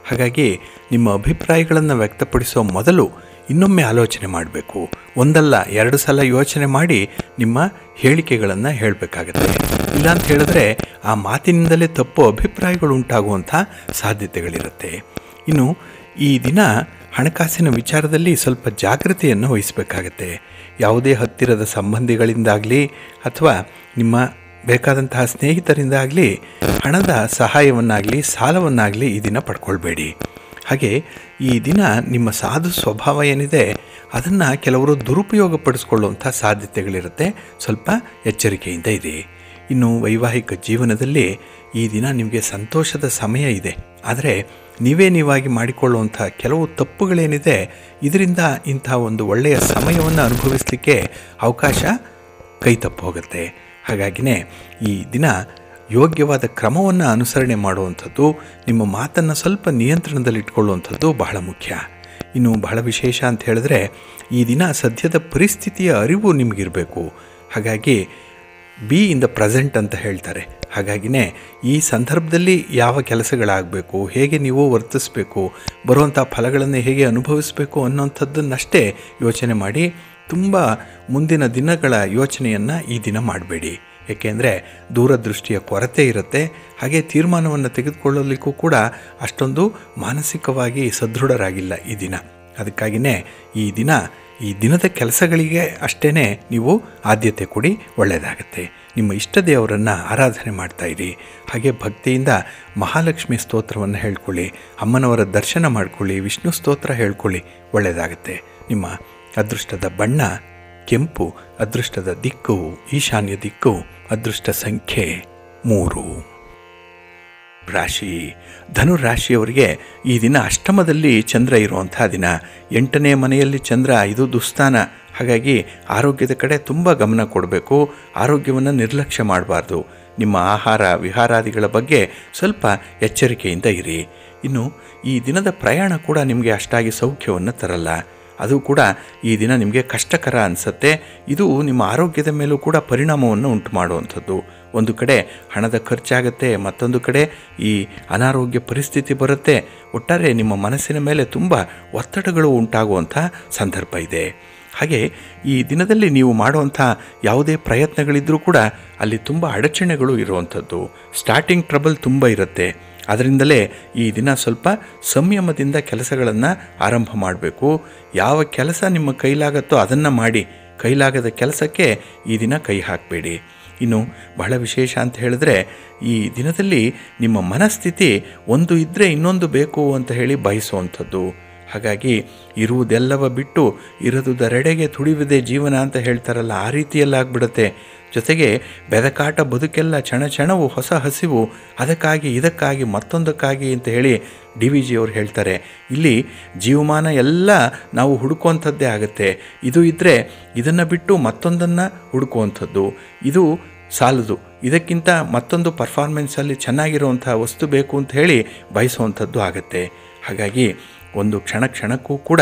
ಹಾಗಾಗಿ ನಿಮ್ಮ ಅಭಿಪ್ರಾಯಗಳನ್ನು ವ್ಯಕ್ತಪಡಿಸೋ ಮೊದಲು ಇನ್ನೊಮ್ಮೆ ಆಲೋಚನೆ ಮಾಡಬೇಕು. ಒಂದಲ್ಲ 2 ಸಲ ಯೋಚನೆ ಮಾಡಿ ನಿಮ್ಮ ಹೇಳಿಕೆಗಳನ್ನು ಹೇಳಬೇಕಾಗತ್ತೆ. ಇಲ್ಲಾಂತ ಹೇಳಿದ್ರೆ ಆ ಮಾತಿನಿಂದಲೇ ತಪ್ಪು ಅಭಿಪ್ರಾಯಗಳು ಉಂಟಾಗುವಂಥ ಸಾಧ್ಯತೆಗಳಿರುತ್ತೆ. ಇನ್ನು ಈ ದಿನ ಹಣಕಾಸಿನ ವಿಚಾರದಲ್ಲಿ ಸ್ವಲ್ಪ ಜಾಗೃತಿಯನ್ನು ವಹಿಸಬೇಕಾಗತ್ತೆ. ಯಾವುದೇ ಹತ್ತಿರದ ಸಂಬಂಧಿಗಳಿಂದಾಗಲಿ ಅಥವಾ ನಿಮ್ಮ ಬೇಕಾದಂತಹ ಸ್ನೇಹಿತರಿಂದಾಗಲಿ ಹಣದ ಸಹಾಯವನ್ನಾಗಲಿ ಸಾಲವನ್ನಾಗಲಿ ಈ ದಿನ ಪಡ್ಕೊಳ್ಬೇಡಿ. ಹಾಗೆ ಈ ದಿನ ನಿಮ್ಮ ಸಾಧು ಸ್ವಭಾವ ಏನಿದೆ ಅದನ್ನು ಕೆಲವರು ದುರುಪಯೋಗ ಪಡಿಸ್ಕೊಳ್ಳುವಂಥ ಸಾಧ್ಯತೆಗಳಿರುತ್ತೆ. ಸ್ವಲ್ಪ ಎಚ್ಚರಿಕೆಯಿಂದ ಇದೆ. ಇನ್ನು ವೈವಾಹಿಕ ಜೀವನದಲ್ಲಿ ಈ ದಿನ ನಿಮಗೆ ಸಂತೋಷದ ಸಮಯ ಇದೆ. ಆದರೆ ನೀವಾಗಿ ಮಾಡಿಕೊಳ್ಳುವಂಥ ಕೆಲವು ತಪ್ಪುಗಳೇನಿದೆ, ಇದರಿಂದ ಇಂಥ ಒಂದು ಒಳ್ಳೆಯ ಸಮಯವನ್ನು ಅನುಭವಿಸಲಿಕ್ಕೆ ಅವಕಾಶ ಕೈ ತಪ್ಪು ಹೋಗುತ್ತೆ. ಹಾಗಾಗಿನೇ ಈ ದಿನ ಯೋಗ್ಯವಾದ ಕ್ರಮವನ್ನು ಅನುಸರಣೆ ಮಾಡುವಂಥದ್ದು, ನಿಮ್ಮ ಮಾತನ್ನು ಸ್ವಲ್ಪ ನಿಯಂತ್ರಣದಲ್ಲಿಟ್ಕೊಳ್ಳುವಂಥದ್ದು ಬಹಳ ಮುಖ್ಯ. ಇನ್ನು ಬಹಳ ವಿಶೇಷ ಅಂತ ಹೇಳಿದ್ರೆ ಈ ದಿನ ಸದ್ಯದ ಪರಿಸ್ಥಿತಿಯ ಅರಿವು ನಿಮಗಿರಬೇಕು. ಹಾಗಾಗಿ ಬಿ ಇನ್ ದ ಪ್ರೆಸೆಂಟ್ ಅಂತ ಹೇಳ್ತಾರೆ. ಹಾಗಾಗಿನೇ ಈ ಸಂದರ್ಭದಲ್ಲಿ ಯಾವ ಕೆಲಸಗಳಾಗಬೇಕು, ಹೇಗೆ ನೀವು ವರ್ತಿಸಬೇಕು, ಬರುವಂಥ ಫಲಗಳನ್ನು ಹೇಗೆ ಅನುಭವಿಸಬೇಕು ಅನ್ನೋಂಥದ್ದನ್ನಷ್ಟೇ ಯೋಚನೆ ಮಾಡಿ, ತುಂಬ ಮುಂದಿನ ದಿನಗಳ ಯೋಚನೆಯನ್ನು ಈ ದಿನ ಮಾಡಬೇಡಿ. ಏಕೆಂದರೆ ದೂರದೃಷ್ಟಿಯ ಕೊರತೆ ಇರುತ್ತೆ. ಹಾಗೆ ತೀರ್ಮಾನವನ್ನು ತೆಗೆದುಕೊಳ್ಳಲಿಕ್ಕೂ ಕೂಡ ಅಷ್ಟೊಂದು ಮಾನಸಿಕವಾಗಿ ಸದೃಢರಾಗಿಲ್ಲ ಈ ದಿನ. ಅದಕ್ಕಾಗಿಯೇ ಈ ದಿನದ ಕೆಲಸಗಳಿಗೆ ಅಷ್ಟೇ ನೀವು ಆದ್ಯತೆ ಕೊಡಿ, ಒಳ್ಳೆಯದಾಗತ್ತೆ. ನಿಮ್ಮ ಇಷ್ಟ ದೇವರನ್ನು ಆರಾಧನೆ ಮಾಡ್ತಾಯಿರಿ. ಹಾಗೆ ಭಕ್ತಿಯಿಂದ ಮಹಾಲಕ್ಷ್ಮಿ ಸ್ತೋತ್ರವನ್ನು ಹೇಳ್ಕೊಳ್ಳಿ, ಅಮ್ಮನವರ ದರ್ಶನ ಮಾಡ್ಕೊಳ್ಳಿ, ವಿಷ್ಣು ಸ್ತೋತ್ರ ಹೇಳ್ಕೊಳ್ಳಿ, ಒಳ್ಳೆಯದಾಗತ್ತೆ. ನಿಮ್ಮ ಅದೃಷ್ಟದ ಬಣ್ಣ ಕೆಂಪು, ಅದೃಷ್ಟದ ದಿಕ್ಕು ಈಶಾನ್ಯ ದಿಕ್ಕು, ಅದೃಷ್ಟ ಸಂಖ್ಯೆ 3. ರಾಶಿ ಧನುರಾಶಿಯವರಿಗೆ ಈ ದಿನ ಅಷ್ಟಮದಲ್ಲಿ ಚಂದ್ರ ಇರುವಂಥ ದಿನ. 8ನೇ ಮನೆಯಲ್ಲಿ ಚಂದ್ರ, ಇದು ದುಸ್ಥಾನ. ಹಾಗಾಗಿ ಆರೋಗ್ಯದ ಕಡೆ ತುಂಬ ಗಮನ ಕೊಡಬೇಕು. ಆರೋಗ್ಯವನ್ನು ನಿರ್ಲಕ್ಷ್ಯ ಮಾಡಬಾರ್ದು. ನಿಮ್ಮ ಆಹಾರ ವಿಹಾರಾದಿಗಳ ಬಗ್ಗೆ ಸ್ವಲ್ಪ ಎಚ್ಚರಿಕೆಯಿಂದ ಇರಿ. ಇನ್ನು ಈ ದಿನದ ಪ್ರಯಾಣ ಕೂಡ ನಿಮಗೆ ಅಷ್ಟಾಗಿ ಸೌಖ್ಯವನ್ನು ತರಲ್ಲ. ಅದು ಕೂಡ ಈ ದಿನ ನಿಮಗೆ ಕಷ್ಟಕರ ಅನಿಸುತ್ತೆ. ಇದು ನಿಮ್ಮ ಆರೋಗ್ಯದ ಮೇಲೂ ಕೂಡ ಪರಿಣಾಮವನ್ನು ಉಂಟು ಮಾಡುವಂಥದ್ದು. ಒಂದು ಕಡೆ ಹಣದ ಖರ್ಚಾಗುತ್ತೆ, ಮತ್ತೊಂದು ಕಡೆ ಈ ಅನಾರೋಗ್ಯ ಪರಿಸ್ಥಿತಿ ಬರುತ್ತೆ. ಒಟ್ಟಾರೆ ನಿಮ್ಮ ಮನಸ್ಸಿನ ಮೇಲೆ ತುಂಬ ಒತ್ತಡಗಳು ಉಂಟಾಗುವಂಥ ಸಂದರ್ಭ ಇದೆ. ಹಾಗೆ ಈ ದಿನದಲ್ಲಿ ನೀವು ಮಾಡುವಂಥ ಯಾವುದೇ ಪ್ರಯತ್ನಗಳಿದ್ದರೂ ಕೂಡ ಅಲ್ಲಿ ತುಂಬ ಅಡಚಣೆಗಳು ಇರುವಂಥದ್ದು. ಸ್ಟಾರ್ಟಿಂಗ್ ಟ್ರಬಲ್ ತುಂಬ ಇರುತ್ತೆ. ಅದರಿಂದಲೇ ಈ ದಿನ ಸ್ವಲ್ಪ ಸಂಯಮದಿಂದ ಕೆಲಸಗಳನ್ನು ಆರಂಭ ಮಾಡಬೇಕು. ಯಾವ ಕೆಲಸ ನಿಮ್ಮ ಕೈಲಾಗತ್ತೋ ಅದನ್ನು ಮಾಡಿ, ಕೈಲಾಗದ ಕೆಲಸಕ್ಕೆ ಈ ದಿನ ಕೈ ಹಾಕಬೇಡಿ. ಇನ್ನು ಬಹಳ ವಿಶೇಷ ಅಂತ ಹೇಳಿದ್ರೆ ಈ ದಿನದಲ್ಲಿ ನಿಮ್ಮ ಮನಸ್ಥಿತಿ ಒಂದು ಇದ್ದರೆ ಇನ್ನೊಂದು ಬೇಕು ಅಂತ ಹೇಳಿ ಬಯಸುವಂಥದ್ದು. ಹಾಗಾಗಿ ಇರುವುದೆಲ್ಲವ ಬಿಟ್ಟು ಇರದುದರೆಡೆಗೆ ತುಡಿಯುವುದೇ ಜೀವನ ಅಂತ ಹೇಳ್ತಾರಲ್ಲ, ಆ ರೀತಿಯಲ್ಲಾಗ್ಬಿಡುತ್ತೆ. ಜೊತೆಗೆ ಬೆದಕಾಟ ಬದುಕೆಲ್ಲ ಕ್ಷಣವು ಹೊಸ ಹಸಿವು, ಅದಕ್ಕಾಗಿ ಇದಕ್ಕಾಗಿ ಮತ್ತೊಂದಕ್ಕಾಗಿ ಅಂತ ಹೇಳಿ DVG ಅವರು ಹೇಳ್ತಾರೆ. ಇಲ್ಲಿ ಜೀವಮಾನ ಎಲ್ಲ ನಾವು ಹುಡುಕುವಂಥದ್ದೇ ಆಗುತ್ತೆ. ಇದು ಇದ್ದರೆ ಇದನ್ನು ಬಿಟ್ಟು ಮತ್ತೊಂದನ್ನು ಹುಡುಕುವಂಥದ್ದು, ಇದು ಸಾಲದು, ಇದಕ್ಕಿಂತ ಮತ್ತೊಂದು ಪರ್ಫಾರ್ಮೆನ್ಸಲ್ಲಿ ಚೆನ್ನಾಗಿರುವಂಥ ವಸ್ತು ಬೇಕು ಅಂತ ಹೇಳಿ ಬಯಸುವಂಥದ್ದು ಆಗುತ್ತೆ. ಹಾಗಾಗಿ ಒಂದು ಕ್ಷಣಕ್ಕೂ ಕೂಡ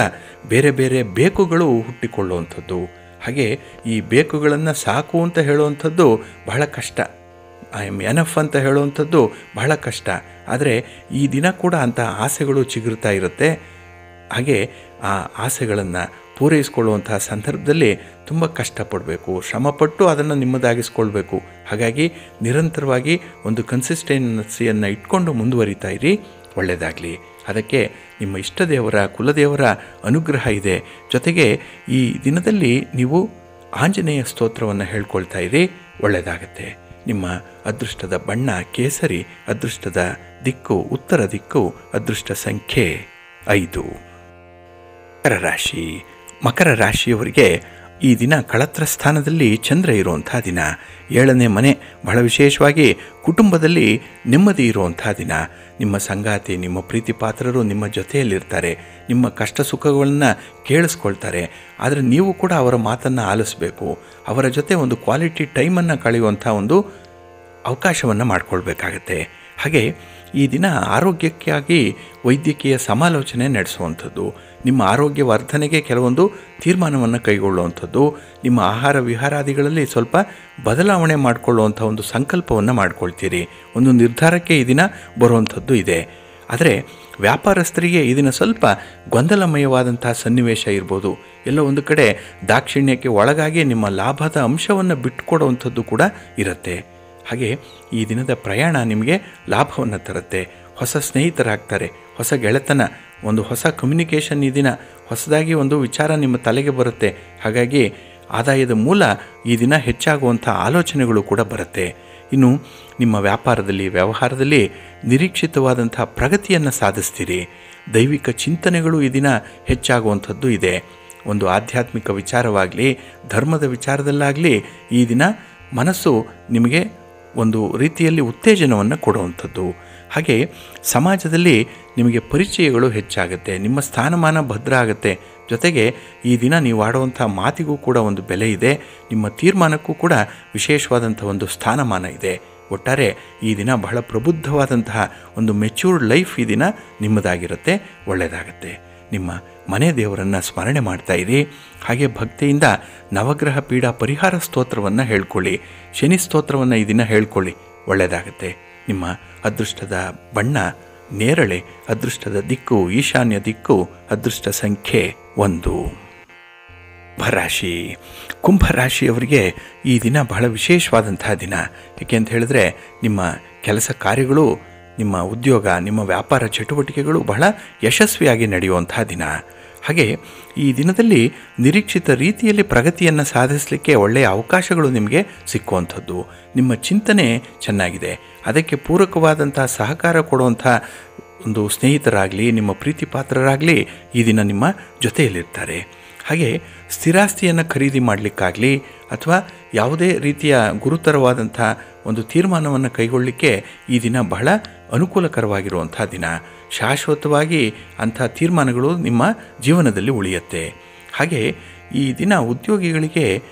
ಬೇರೆ ಬೇರೆ ಬೇಕುಗಳು ಹುಟ್ಟಿಕೊಳ್ಳುವಂಥದ್ದು. ಹಾಗೆ ಈ ಬೇಕುಗಳನ್ನು ಸಾಕು ಅಂತ ಹೇಳುವಂಥದ್ದು ಬಹಳ ಕಷ್ಟ, ಐ ಆಮ್ ಎನಫ್ ಅಂತ ಹೇಳುವಂಥದ್ದು ಬಹಳ ಕಷ್ಟ. ಆದರೆ ಈ ದಿನ ಕೂಡ ಅಂಥ ಆಸೆಗಳು ಚಿಗುರ್ತಾ ಇರುತ್ತೆ. ಹಾಗೆ ಆ ಆಸೆಗಳನ್ನು ಪೂರೈಸಿಕೊಳ್ಳುವಂತಹ ಸಂದರ್ಭದಲ್ಲಿ ತುಂಬ ಕಷ್ಟಪಡಬೇಕು, ಶ್ರಮಪಟ್ಟು ಅದನ್ನು ನಿಮ್ಮದಾಗಿಸ್ಕೊಳ್ಬೇಕು. ಹಾಗಾಗಿ ನಿರಂತರವಾಗಿ ಒಂದು ಕನ್ಸಿಸ್ಟೆನ್ಸಿಯನ್ನು ಇಟ್ಕೊಂಡು ಮುಂದುವರಿತಾ ಇರಿ, ಒಳ್ಳೆಯದಾಗಲಿ. ಅದಕ್ಕೆ ನಿಮ್ಮ ಇಷ್ಟ ದೇವರ ಕುಲದೇವರ ಅನುಗ್ರಹ ಇದೆ. ಜೊತೆಗೆ ಈ ದಿನದಲ್ಲಿ ನೀವು ಆಂಜನೇಯ ಸ್ತೋತ್ರವನ್ನು ಹೇಳ್ಕೊಳ್ತಾ ಇರಿ, ಒಳ್ಳೆಯದಾಗತ್ತೆ. ನಿಮ್ಮ ಅದೃಷ್ಟದ ಬಣ್ಣ ಕೇಸರಿ, ಅದೃಷ್ಟದ ದಿಕ್ಕು ಉತ್ತರ ದಿಕ್ಕು, ಅದೃಷ್ಟ ಸಂಖ್ಯೆ 5. ಮಕರ ರಾಶಿ. ಮಕರ ರಾಶಿಯವರಿಗೆ ಈ ದಿನ ಕಳತ್ರ ಸ್ಥಾನದಲ್ಲಿ ಚಂದ್ರ ಇರುವಂಥ ದಿನ. 7ನೇ ಮನೆ, ಬಹಳ ವಿಶೇಷವಾಗಿ ಕುಟುಂಬದಲ್ಲಿ ನೆಮ್ಮದಿ ಇರುವಂಥ ದಿನ. ನಿಮ್ಮ ಸಂಗಾತಿ, ನಿಮ್ಮ ಪ್ರೀತಿ ಪಾತ್ರರು ನಿಮ್ಮ ಜೊತೆಯಲ್ಲಿರ್ತಾರೆ, ನಿಮ್ಮ ಕಷ್ಟ ಸುಖಗಳನ್ನು ಕೇಳಿಸ್ಕೊಳ್ತಾರೆ. ಆದರೆ ನೀವು ಕೂಡ ಅವರ ಮಾತನ್ನು ಆಲಿಸಬೇಕು, ಅವರ ಜೊತೆ ಒಂದು ಕ್ವಾಲಿಟಿ ಟೈಮನ್ನು ಕಳೆಯುವಂಥ ಒಂದು ಅವಕಾಶವನ್ನು ಮಾಡಿಕೊಳ್ಬೇಕಾಗತ್ತೆ. ಹಾಗೆ ಈ ದಿನ ಆರೋಗ್ಯಕ್ಕಾಗಿ ವೈದ್ಯಕೀಯ ಸಮಾಲೋಚನೆ ನಡೆಸುವಂಥದ್ದು, ನಿಮ್ಮ ಆರೋಗ್ಯ ವರ್ಧನೆಗೆ ಕೆಲವೊಂದು ತೀರ್ಮಾನವನ್ನು ಕೈಗೊಳ್ಳುವಂಥದ್ದು, ನಿಮ್ಮ ಆಹಾರ ವಿಹಾರಾದಿಗಳಲ್ಲಿ ಸ್ವಲ್ಪ ಬದಲಾವಣೆ ಮಾಡಿಕೊಳ್ಳುವಂಥ ಒಂದು ಸಂಕಲ್ಪವನ್ನು ಮಾಡ್ಕೊಳ್ತೀರಿ. ಒಂದು ನಿರ್ಧಾರಕ್ಕೆ ಈ ದಿನ ಬರುವಂಥದ್ದು ಇದೆ. ಆದರೆ ವ್ಯಾಪಾರಸ್ಥರಿಗೆ ಈ ದಿನ ಸ್ವಲ್ಪ ಗೊಂದಲಮಯವಾದಂಥ ಸನ್ನಿವೇಶ ಇರ್ಬೋದು. ಎಲ್ಲೋ ಒಂದು ಕಡೆ ದಾಕ್ಷಿಣ್ಯಕ್ಕೆ ಒಳಗಾಗಿ ನಿಮ್ಮ ಲಾಭದ ಅಂಶವನ್ನು ಬಿಟ್ಟುಕೊಡುವಂಥದ್ದು ಕೂಡ ಇರುತ್ತೆ. ಹಾಗೆ ಈ ದಿನದ ಪ್ರಯಾಣ ನಿಮಗೆ ಲಾಭವನ್ನು ತರುತ್ತೆ. ಹೊಸ ಸ್ನೇಹಿತರಾಗ್ತಾರೆ, ಹೊಸ ಗೆಳೆತನ, ಒಂದು ಹೊಸ ಕಮ್ಯುನಿಕೇಷನ್ ಈ ದಿನ, ಹೊಸದಾಗಿ ಒಂದು ವಿಚಾರ ನಿಮ್ಮ ತಲೆಗೆ ಬರುತ್ತೆ. ಹಾಗಾಗಿ ಆದಾಯದ ಮೂಲ ಈ ದಿನ ಹೆಚ್ಚಾಗುವಂಥ ಆಲೋಚನೆಗಳು ಕೂಡ ಬರುತ್ತೆ. ಇನ್ನು ನಿಮ್ಮ ವ್ಯಾಪಾರದಲ್ಲಿ ವ್ಯವಹಾರದಲ್ಲಿ ನಿರೀಕ್ಷಿತವಾದಂಥ ಪ್ರಗತಿಯನ್ನು ಸಾಧಿಸ್ತೀರಿ. ದೈವಿಕ ಚಿಂತನೆಗಳು ಈ ದಿನ ಹೆಚ್ಚಾಗುವಂಥದ್ದು ಇದೆ. ಒಂದು ಆಧ್ಯಾತ್ಮಿಕ ವಿಚಾರವಾಗಲಿ, ಧರ್ಮದ ವಿಚಾರದಲ್ಲಾಗಲಿ ಈ ದಿನ ಮನಸ್ಸು ನಿಮಗೆ ಒಂದು ರೀತಿಯಲ್ಲಿ ಉತ್ತೇಜನವನ್ನು ಕೊಡುವಂಥದ್ದು. ಹಾಗೆ ಸಮಾಜದಲ್ಲಿ ನಿಮಗೆ ಪರಿಚಯಗಳು ಹೆಚ್ಚಾಗುತ್ತೆ, ನಿಮ್ಮ ಸ್ಥಾನಮಾನ ಭದ್ರ ಆಗುತ್ತೆ. ಜೊತೆಗೆ ಈ ದಿನ ನೀವು ಆಡುವಂಥ ಮಾತಿಗೂ ಕೂಡ ಒಂದು ಬೆಲೆ ಇದೆ, ನಿಮ್ಮ ತೀರ್ಮಾನಕ್ಕೂ ಕೂಡ ವಿಶೇಷವಾದಂಥ ಒಂದು ಸ್ಥಾನಮಾನ ಇದೆ. ಒಟ್ಟಾರೆ ಈ ದಿನ ಬಹಳ ಪ್ರಬುದ್ಧವಾದಂತಹ ಒಂದು ಮೆಚ್ಯೂರ್ಡ್ ಲೈಫ್ ಈ ದಿನ ನಿಮ್ಮದಾಗಿರುತ್ತೆ, ಒಳ್ಳೆಯದಾಗತ್ತೆ. ನಿಮ್ಮ ಮನೆ ದೇವರನ್ನು ಸ್ಮರಣೆ ಮಾಡ್ತಾ ಇರಿ. ಹಾಗೆ ಭಕ್ತಿಯಿಂದ ನವಗ್ರಹ ಪೀಡಾ ಪರಿಹಾರ ಸ್ತೋತ್ರವನ್ನು ಹೇಳ್ಕೊಳ್ಳಿ, ಶನಿ ಸ್ತೋತ್ರವನ್ನು ಈ ದಿನ ಹೇಳ್ಕೊಳ್ಳಿ, ಒಳ್ಳೆಯದಾಗತ್ತೆ. ನಿಮ್ಮ ಅದೃಷ್ಟದ ಬಣ್ಣ ನೇರಳೆ, ಅದೃಷ್ಟದ ದಿಕ್ಕು ಈಶಾನ್ಯ ದಿಕ್ಕು, ಅದೃಷ್ಟ ಸಂಖ್ಯೆ 1. ಕುಂಭರಾಶಿ. ಕುಂಭರಾಶಿಯವರಿಗೆ ಈ ದಿನ ಬಹಳ ವಿಶೇಷವಾದಂತಹ ದಿನ. ಏಕೆ ಅಂತ ಹೇಳಿದ್ರೆ ನಿಮ್ಮ ಕೆಲಸ ಕಾರ್ಯಗಳು, ನಿಮ್ಮ ಉದ್ಯೋಗ, ನಿಮ್ಮ ವ್ಯಾಪಾರ ಚಟುವಟಿಕೆಗಳು ಬಹಳ ಯಶಸ್ವಿಯಾಗಿ ನಡೆಯುವಂತಹ ದಿನ. ಹಾಗೆ ಈ ದಿನದಲ್ಲಿ ನಿರೀಕ್ಷಿತ ರೀತಿಯಲ್ಲಿ ಪ್ರಗತಿಯನ್ನು ಸಾಧಿಸಲಿಕ್ಕೆ ಒಳ್ಳೆಯ ಅವಕಾಶಗಳು ನಿಮಗೆ ಸಿಕ್ಕುವಂಥದ್ದು. ನಿಮ್ಮ ಚಿಂತನೆ ಚೆನ್ನಾಗಿದೆ, ಅದಕ್ಕೆ ಪೂರಕವಾದಂಥ ಸಹಕಾರ ಕೊಡುವಂಥ ಒಂದು ಸ್ನೇಹಿತರಾಗಲಿ, ನಿಮ್ಮ ಪ್ರೀತಿ ಪಾತ್ರರಾಗಲಿ ಈ ದಿನ ನಿಮ್ಮ ಜೊತೆಯಲ್ಲಿರ್ತಾರೆ. ಹಾಗೆ ಸ್ಥಿರಾಸ್ತಿಯನ್ನು ಖರೀದಿ ಮಾಡಲಿಕ್ಕಾಗಲಿ ಅಥವಾ ಯಾವುದೇ ರೀತಿಯ ಗುರುತರವಾದಂಥ ಒಂದು ತೀರ್ಮಾನವನ್ನು ಕೈಗೊಳ್ಳಲಿಕ್ಕೆ ಈ ದಿನ ಬಹಳ ಅನುಕೂಲಕರವಾಗಿರುವಂಥ ದಿನ. ಶಾಶ್ವತವಾಗಿ ಅಂಥ ತೀರ್ಮಾನಗಳು ನಿಮ್ಮ ಜೀವನದಲ್ಲಿ ಉಳಿಯುತ್ತೆ. ಹಾಗೆ ಈ ದಿನ ಉದ್ಯೋಗಿಗಳಿಗೆ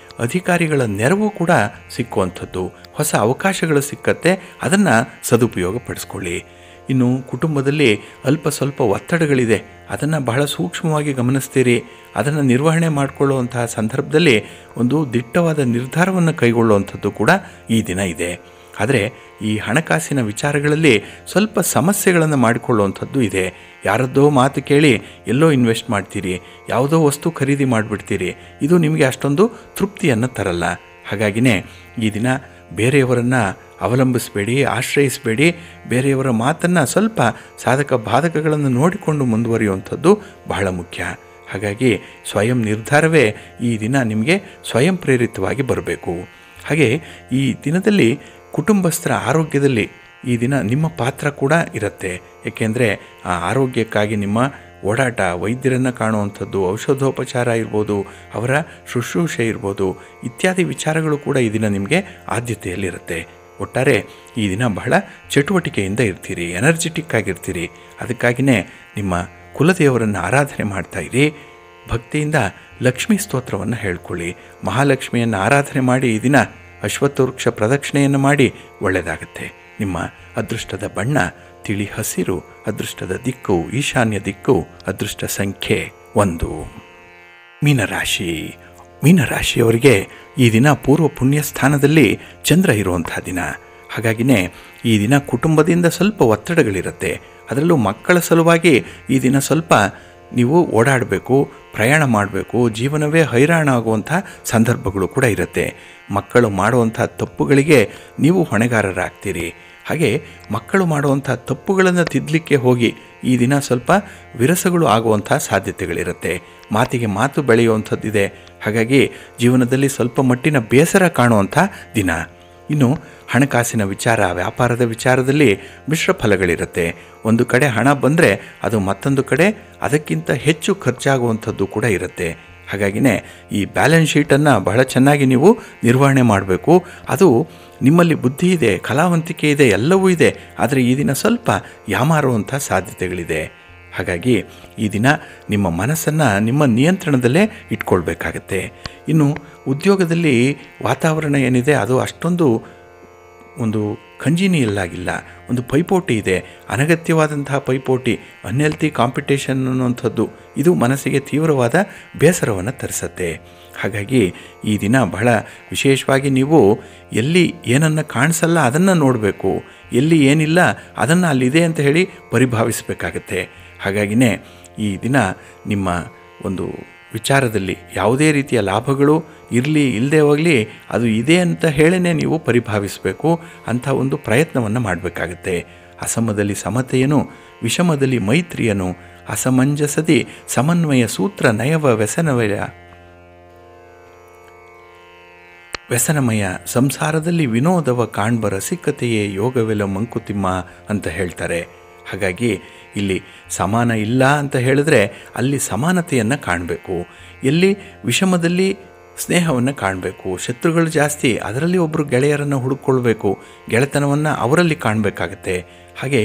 ಅಧಿಕಾರಿಗಳ ನೆರವು ಕೂಡ ಸಿಕ್ಕುವಂಥದ್ದು, ಹೊಸ ಅವಕಾಶಗಳು ಸಿಕ್ಕತ್ತೆ, ಅದನ್ನು ಸದುಪಯೋಗ ಪಡಿಸ್ಕೊಳ್ಳಿ. ಇನ್ನು ಕುಟುಂಬದಲ್ಲಿ ಅಲ್ಪ ಸ್ವಲ್ಪ ಒತ್ತಡಗಳಿದೆ, ಅದನ್ನು ಬಹಳ ಸೂಕ್ಷ್ಮವಾಗಿ ಗಮನಿಸ್ತೀರಿ. ಅದನ್ನು ನಿರ್ವಹಣೆ ಮಾಡಿಕೊಳ್ಳುವಂತಹ ಸಂದರ್ಭದಲ್ಲಿ ಒಂದು ದಿಟ್ಟವಾದ ನಿರ್ಧಾರವನ್ನು ಕೈಗೊಳ್ಳುವಂಥದ್ದು ಕೂಡ ಈ ದಿನ ಇದೆ. ಆದರೆ ಈ ಹಣಕಾಸಿನ ವಿಚಾರಗಳಲ್ಲಿ ಸ್ವಲ್ಪ ಸಮಸ್ಯೆಗಳನ್ನು ಮಾಡಿಕೊಳ್ಳುವಂಥದ್ದು ಇದೆ. ಯಾರದ್ದೋ ಮಾತು ಕೇಳಿ ಎಲ್ಲೋ ಇನ್ವೆಸ್ಟ್ ಮಾಡ್ತೀರಿ, ಯಾವುದೋ ವಸ್ತು ಖರೀದಿ ಮಾಡಿಬಿಡ್ತೀರಿ. ಇದು ನಿಮಗೆ ಅಷ್ಟೊಂದು ತೃಪ್ತಿಯನ್ನು ತರಲ್ಲ. ಹಾಗಾಗಿನೇ ಈ ದಿನ ಬೇರೆಯವರನ್ನು ಅವಲಂಬಿಸಬೇಡಿ, ಆಶ್ರಯಿಸಬೇಡಿ. ಬೇರೆಯವರ ಮಾತನ್ನು ಸ್ವಲ್ಪ ಸಾಧಕ ಬಾಧಕಗಳನ್ನು ನೋಡಿಕೊಂಡು ಮುಂದುವರಿಯುವಂಥದ್ದು ಬಹಳ ಮುಖ್ಯ. ಹಾಗಾಗಿ ಸ್ವಯಂ ನಿರ್ಧಾರವೇ ಈ ದಿನ ನಿಮಗೆ ಸ್ವಯಂ ಪ್ರೇರಿತವಾಗಿ ಬರಬೇಕು. ಹಾಗೆ ಈ ದಿನದಲ್ಲಿ ಕುಟುಂಬಸ್ಥರ ಆರೋಗ್ಯದಲ್ಲಿ ಈ ದಿನ ನಿಮ್ಮ ಪಾತ್ರ ಕೂಡ ಇರುತ್ತೆ. ಏಕೆಂದರೆ ಆ ಆರೋಗ್ಯಕ್ಕಾಗಿ ನಿಮ್ಮ ಓಡಾಟ, ವೈದ್ಯರನ್ನು ಕಾಣುವಂಥದ್ದು, ಔಷಧೋಪಚಾರ ಇರ್ಬೋದು, ಅವರ ಶುಶ್ರೂಷೆ ಇರ್ಬೋದು, ಇತ್ಯಾದಿ ವಿಚಾರಗಳು ಕೂಡ ಈ ದಿನ ನಿಮಗೆ ಆದ್ಯತೆಯಲ್ಲಿರುತ್ತೆ. ಒಟ್ಟಾರೆ ಈ ದಿನ ಬಹಳ ಚಟುವಟಿಕೆಯಿಂದ ಇರ್ತೀರಿ, ಎನರ್ಜೆಟಿಕ್ ಆಗಿರ್ತೀರಿ. ಅದಕ್ಕಾಗಿಯೇ ನಿಮ್ಮ ಕುಲದೇವರನ್ನು ಆರಾಧನೆ ಮಾಡ್ತಾಯಿರಿ. ಭಕ್ತಿಯಿಂದ ಲಕ್ಷ್ಮೀ ಸ್ತೋತ್ರವನ್ನು ಹೇಳ್ಕೊಳ್ಳಿ. ಮಹಾಲಕ್ಷ್ಮಿಯನ್ನು ಆರಾಧನೆ ಮಾಡಿ ಈ ದಿನ ಅಶ್ವತ್ಥ ವೃಕ್ಷ ಪ್ರದಕ್ಷಿಣೆಯನ್ನು ಮಾಡಿ ಒಳ್ಳೆಯದಾಗುತ್ತೆ. ನಿಮ್ಮ ಅದೃಷ್ಟದ ಬಣ್ಣ ತಿಳಿ ಹಸಿರು, ಅದೃಷ್ಟದ ದಿಕ್ಕು ಈಶಾನ್ಯ ದಿಕ್ಕು, ಅದೃಷ್ಟ ಸಂಖ್ಯೆ 1. ಮೀನರಾಶಿ. ಮೀನರಾಶಿಯವರಿಗೆ ಈ ದಿನ ಪೂರ್ವ ಪುಣ್ಯ ಸ್ಥಾನದಲ್ಲಿ ಚಂದ್ರ ಇರುವಂಥ ದಿನ. ಹಾಗಾಗಿಯೇ ಈ ದಿನ ಕುಟುಂಬದಿಂದ ಸ್ವಲ್ಪ ಒತ್ತಡಗಳಿರುತ್ತೆ. ಅದರಲ್ಲೂ ಮಕ್ಕಳ ಸಲುವಾಗಿ ಈ ದಿನ ಸ್ವಲ್ಪ ನೀವು ಓಡಾಡಬೇಕು, ಪ್ರಯಾಣ ಮಾಡಬೇಕು, ಜೀವನವೇ ಹೈರಾಣಾಗುವಂಥ ಸಂದರ್ಭಗಳು ಕೂಡ ಇರುತ್ತೆ. ಮಕ್ಕಳು ಮಾಡುವಂಥ ತಪ್ಪುಗಳಿಗೆ ನೀವು ಹೊಣೆಗಾರರಾಗ್ತೀರಿ. ಹಾಗೆ ಮಕ್ಕಳು ಮಾಡುವಂಥ ತಪ್ಪುಗಳನ್ನು ತಿದ್ದಲಿಕ್ಕೆ ಹೋಗಿ ಈ ದಿನ ಸ್ವಲ್ಪ ವಿರಸಗಳು ಆಗುವಂಥ ಸಾಧ್ಯತೆಗಳಿರುತ್ತೆ. ಮಾತಿಗೆ ಮಾತು ಬೆಳೆಯುವಂಥದ್ದಿದೆ. ಹಾಗಾಗಿ ಜೀವನದಲ್ಲಿ ಸ್ವಲ್ಪ ಮಟ್ಟಿನ ಬೇಸರ ಕಾಣುವಂಥ ದಿನ. ಇನ್ನು ಹಣಕಾಸಿನ ವಿಚಾರ, ವ್ಯಾಪಾರದ ವಿಚಾರದಲ್ಲಿ ಮಿಶ್ರ ಫಲಗಳಿರುತ್ತೆ. ಒಂದು ಕಡೆ ಹಣ ಬಂದರೆ ಅದು ಮತ್ತೊಂದು ಕಡೆ ಅದಕ್ಕಿಂತ ಹೆಚ್ಚು ಖರ್ಚಾಗುವಂಥದ್ದು ಕೂಡ ಇರುತ್ತೆ. ಹಾಗಾಗಿಯೇ ಈ ಬ್ಯಾಲೆನ್ಸ್ ಶೀಟನ್ನು ಬಹಳ ಚೆನ್ನಾಗಿ ನೀವು ನಿರ್ವಹಣೆ ಮಾಡಬೇಕು. ಅದು ನಿಮ್ಮಲ್ಲಿ ಬುದ್ಧಿ ಇದೆ, ಕಲಾವಂತಿಕೆ ಇದೆ, ಎಲ್ಲವೂ ಇದೆ. ಆದರೆ ಈ ದಿನ ಸ್ವಲ್ಪ ಯಾಮಾರುವಂಥ ಸಾಧ್ಯತೆಗಳಿದೆ. ಹಾಗಾಗಿ ಈ ದಿನ ನಿಮ್ಮ ಮನಸ್ಸನ್ನು ನಿಮ್ಮ ನಿಯಂತ್ರಣದಲ್ಲೇ ಇಟ್ಕೊಳ್ಬೇಕಾಗತ್ತೆ. ಇನ್ನು ಉದ್ಯೋಗದಲ್ಲಿ ವಾತಾವರಣ ಏನಿದೆ ಅದು ಅಷ್ಟೊಂದು ಒಂದು ಕಂಜಿನಿಯಲ್ಲಾಗಿಲ್ಲ. ಒಂದು ಪೈಪೋಟಿ ಇದೆ, ಅನಗತ್ಯವಾದಂತಹ ಪೈಪೋಟಿ, ಅನ್ಹೆಲ್ತಿ ಕಾಂಪಿಟೇಷನ್ ಅನ್ನುವಂಥದ್ದು. ಇದು ಮನಸ್ಸಿಗೆ ತೀವ್ರವಾದ ಬೇಸರವನ್ನು ತರಿಸುತ್ತೆ. ಹಾಗಾಗಿ ಈ ದಿನ ಬಹಳ ವಿಶೇಷವಾಗಿ ನೀವು ಎಲ್ಲಿ ಏನನ್ನು ಕಾಣಿಸಲ್ಲ ಅದನ್ನು ನೋಡಬೇಕು, ಎಲ್ಲಿ ಏನಿಲ್ಲ ಅದನ್ನು ಅಲ್ಲಿದೆ ಅಂತ ಹೇಳಿ ಪರಿಭಾವಿಸಬೇಕಾಗತ್ತೆ. ಹಾಗಾಗಿಯೇ ಈ ದಿನ ನಿಮ್ಮ ಒಂದು ವಿಚಾರದಲ್ಲಿ ಯಾವುದೇ ರೀತಿಯ ಲಾಭಗಳು ಇರಲಿ ಇಲ್ಲದೆ ಹೋಗಲಿ ಅದು ಇದೆ ಅಂತ ಹೇಳೇ ನೀವು ಪರಿಭಾವಿಸಬೇಕು. ಅಂಥ ಒಂದು ಪ್ರಯತ್ನವನ್ನು ಮಾಡಬೇಕಾಗತ್ತೆ. ಅಸಮದಲ್ಲಿ ಸಮತೆಯನು, ವಿಷಮದಲ್ಲಿ ಮೈತ್ರಿಯನು, ಅಸಮಂಜಸದಿ ಸಮನ್ವಯ ಸೂತ್ರ ನಯವ ವ್ಯಸನಮಯ ಸಂಸಾರದಲ್ಲಿ ವಿನೋದವ ಕಾಣ್ಬ ರಸಿಕತೆಯೇ ಯೋಗವೆಲ ಮಂಕುತಿಮ್ಮ ಅಂತ ಹೇಳ್ತಾರೆ. ಹಾಗಾಗಿ ಇಲ್ಲಿ ಸಮಾನ ಇಲ್ಲ ಅಂತ ಹೇಳಿದ್ರೆ ಅಲ್ಲಿ ಸಮಾನತೆಯನ್ನು ಕಾಣಬೇಕು. ಎಲ್ಲಿ ವಿಷಮದಲ್ಲಿ ಸ್ನೇಹವನ್ನು ಕಾಣಬೇಕು. ಶತ್ರುಗಳು ಜಾಸ್ತಿ, ಅದರಲ್ಲಿ ಒಬ್ಬರು ಗೆಳೆಯರನ್ನು ಹುಡುಕೊಳ್ಬೇಕು, ಗೆಳೆತನವನ್ನು ಅವರಲ್ಲಿ ಕಾಣಬೇಕಾಗತ್ತೆ. ಹಾಗೆ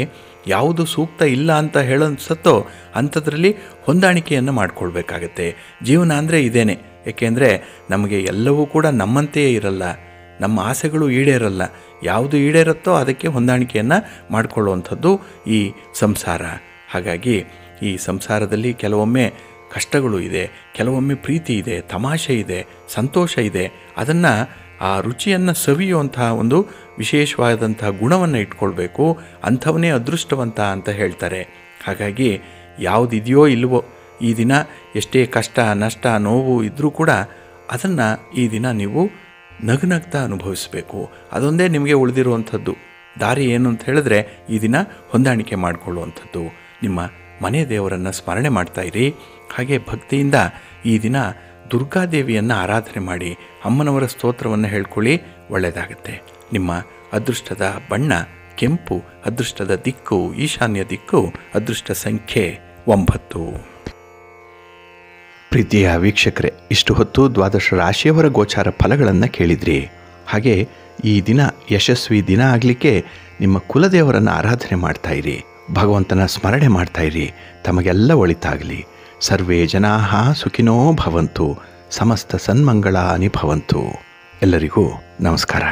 ಯಾವುದು ಸೂಕ್ತ ಇಲ್ಲ ಅಂತ ಹೇಳೋನ್ಸತ್ತೋ ಅಂಥದ್ರಲ್ಲಿ ಹೊಂದಾಣಿಕೆಯನ್ನು ಮಾಡಿಕೊಳ್ಬೇಕಾಗತ್ತೆ. ಜೀವನ ಅಂದರೆ ಇದೇನೆ. ಏಕೆಂದರೆ ನಮಗೆ ಎಲ್ಲವೂ ಕೂಡ ನಮ್ಮಂತೆಯೇ ಇರಲ್ಲ, ನಮ್ಮ ಆಸೆಗಳು ಈಡೇರಲ್ಲ. ಯಾವುದು ಈಡೇರುತ್ತೋ ಅದಕ್ಕೆ ಹೊಂದಾಣಿಕೆಯನ್ನು ಮಾಡಿಕೊಳ್ಳುವಂಥದ್ದು ಈ ಸಂಸಾರ. ಹಾಗಾಗಿ ಈ ಸಂಸಾರದಲ್ಲಿ ಕೆಲವೊಮ್ಮೆ ಕಷ್ಟಗಳು ಇದೆ, ಕೆಲವೊಮ್ಮೆ ಪ್ರೀತಿ ಇದೆ, ತಮಾಷೆ ಇದೆ, ಸಂತೋಷ ಇದೆ. ಅದನ್ನು ಆ ರುಚಿಯನ್ನು ಸವಿಯುವಂತಹ ಒಂದು ವಿಶೇಷವಾದಂಥ ಗುಣವನ್ನು ಇಟ್ಕೊಳ್ಬೇಕು. ಅಂಥವನೇ ಅದೃಷ್ಟವಂತ ಅಂತ ಹೇಳ್ತಾರೆ. ಹಾಗಾಗಿ ಯಾವುದಿದೆಯೋ ಇಲ್ವೋ ಈ ದಿನ ಎಷ್ಟೇ ಕಷ್ಟ ನಷ್ಟ ನೋವು ಇದ್ದರೂ ಕೂಡ ಅದನ್ನು ಈ ದಿನ ನೀವು ನಗುನಗ್ತಾ ಅನುಭವಿಸಬೇಕು. ಅದೊಂದೇ ನಿಮಗೆ ಉಳಿದಿರುವಂಥದ್ದು ದಾರಿ ಏನು ಅಂತ ಹೇಳಿದ್ರೆ ಈ ದಿನ ಹೊಂದಾಣಿಕೆ ಮಾಡಿಕೊಳ್ಳುವಂಥದ್ದು. ನಿಮ್ಮ ಮನೆ ದೇವರನ್ನು ಸ್ಮರಣೆ ಮಾಡ್ತಾಯಿರಿ. ಹಾಗೆ ಭಕ್ತಿಯಿಂದ ಈ ದಿನ ದುರ್ಗಾದೇವಿಯನ್ನು ಆರಾಧನೆ ಮಾಡಿ ಅಮ್ಮನವರ ಸ್ತೋತ್ರವನ್ನು ಹೇಳ್ಕೊಳ್ಳಿ, ಒಳ್ಳೆಯದಾಗುತ್ತೆ. ನಿಮ್ಮ ಅದೃಷ್ಟದ ಬಣ್ಣ ಕೆಂಪು, ಅದೃಷ್ಟದ ದಿಕ್ಕು ಈಶಾನ್ಯ ದಿಕ್ಕು, ಅದೃಷ್ಟ ಸಂಖ್ಯೆ 9. ಪ್ರೀತಿಯ ವೀಕ್ಷಕರೇ, ಇಷ್ಟು ಹೊತ್ತು ದ್ವಾದಶ ರಾಶಿಯವರ ಗೋಚಾರ ಫಲಗಳನ್ನು ಕೇಳಿದ್ರಿ. ಹಾಗೆ ಈ ದಿನ ಯಶಸ್ವಿ ದಿನ ಆಗಲಿಕ್ಕೆ ನಿಮ್ಮ ಕುಲದೇವರನ್ನು ಆರಾಧನೆ ಮಾಡ್ತಾಯಿರಿ, ಭಗವಂತನ ಸ್ಮರಣೆ ಮಾಡ್ತಾಯಿರಿ. ತಮಗೆಲ್ಲ ಒಳಿತಾಗಲಿ. ಸರ್ವೇ ಜನಾಃ ಸುಖಿನೋ ಭವಂತು, ಸಮಸ್ತ ಸನ್ಮಂಗಳಾನಿ ಭವಂತು. ಎಲ್ಲರಿಗೂ ನಮಸ್ಕಾರ.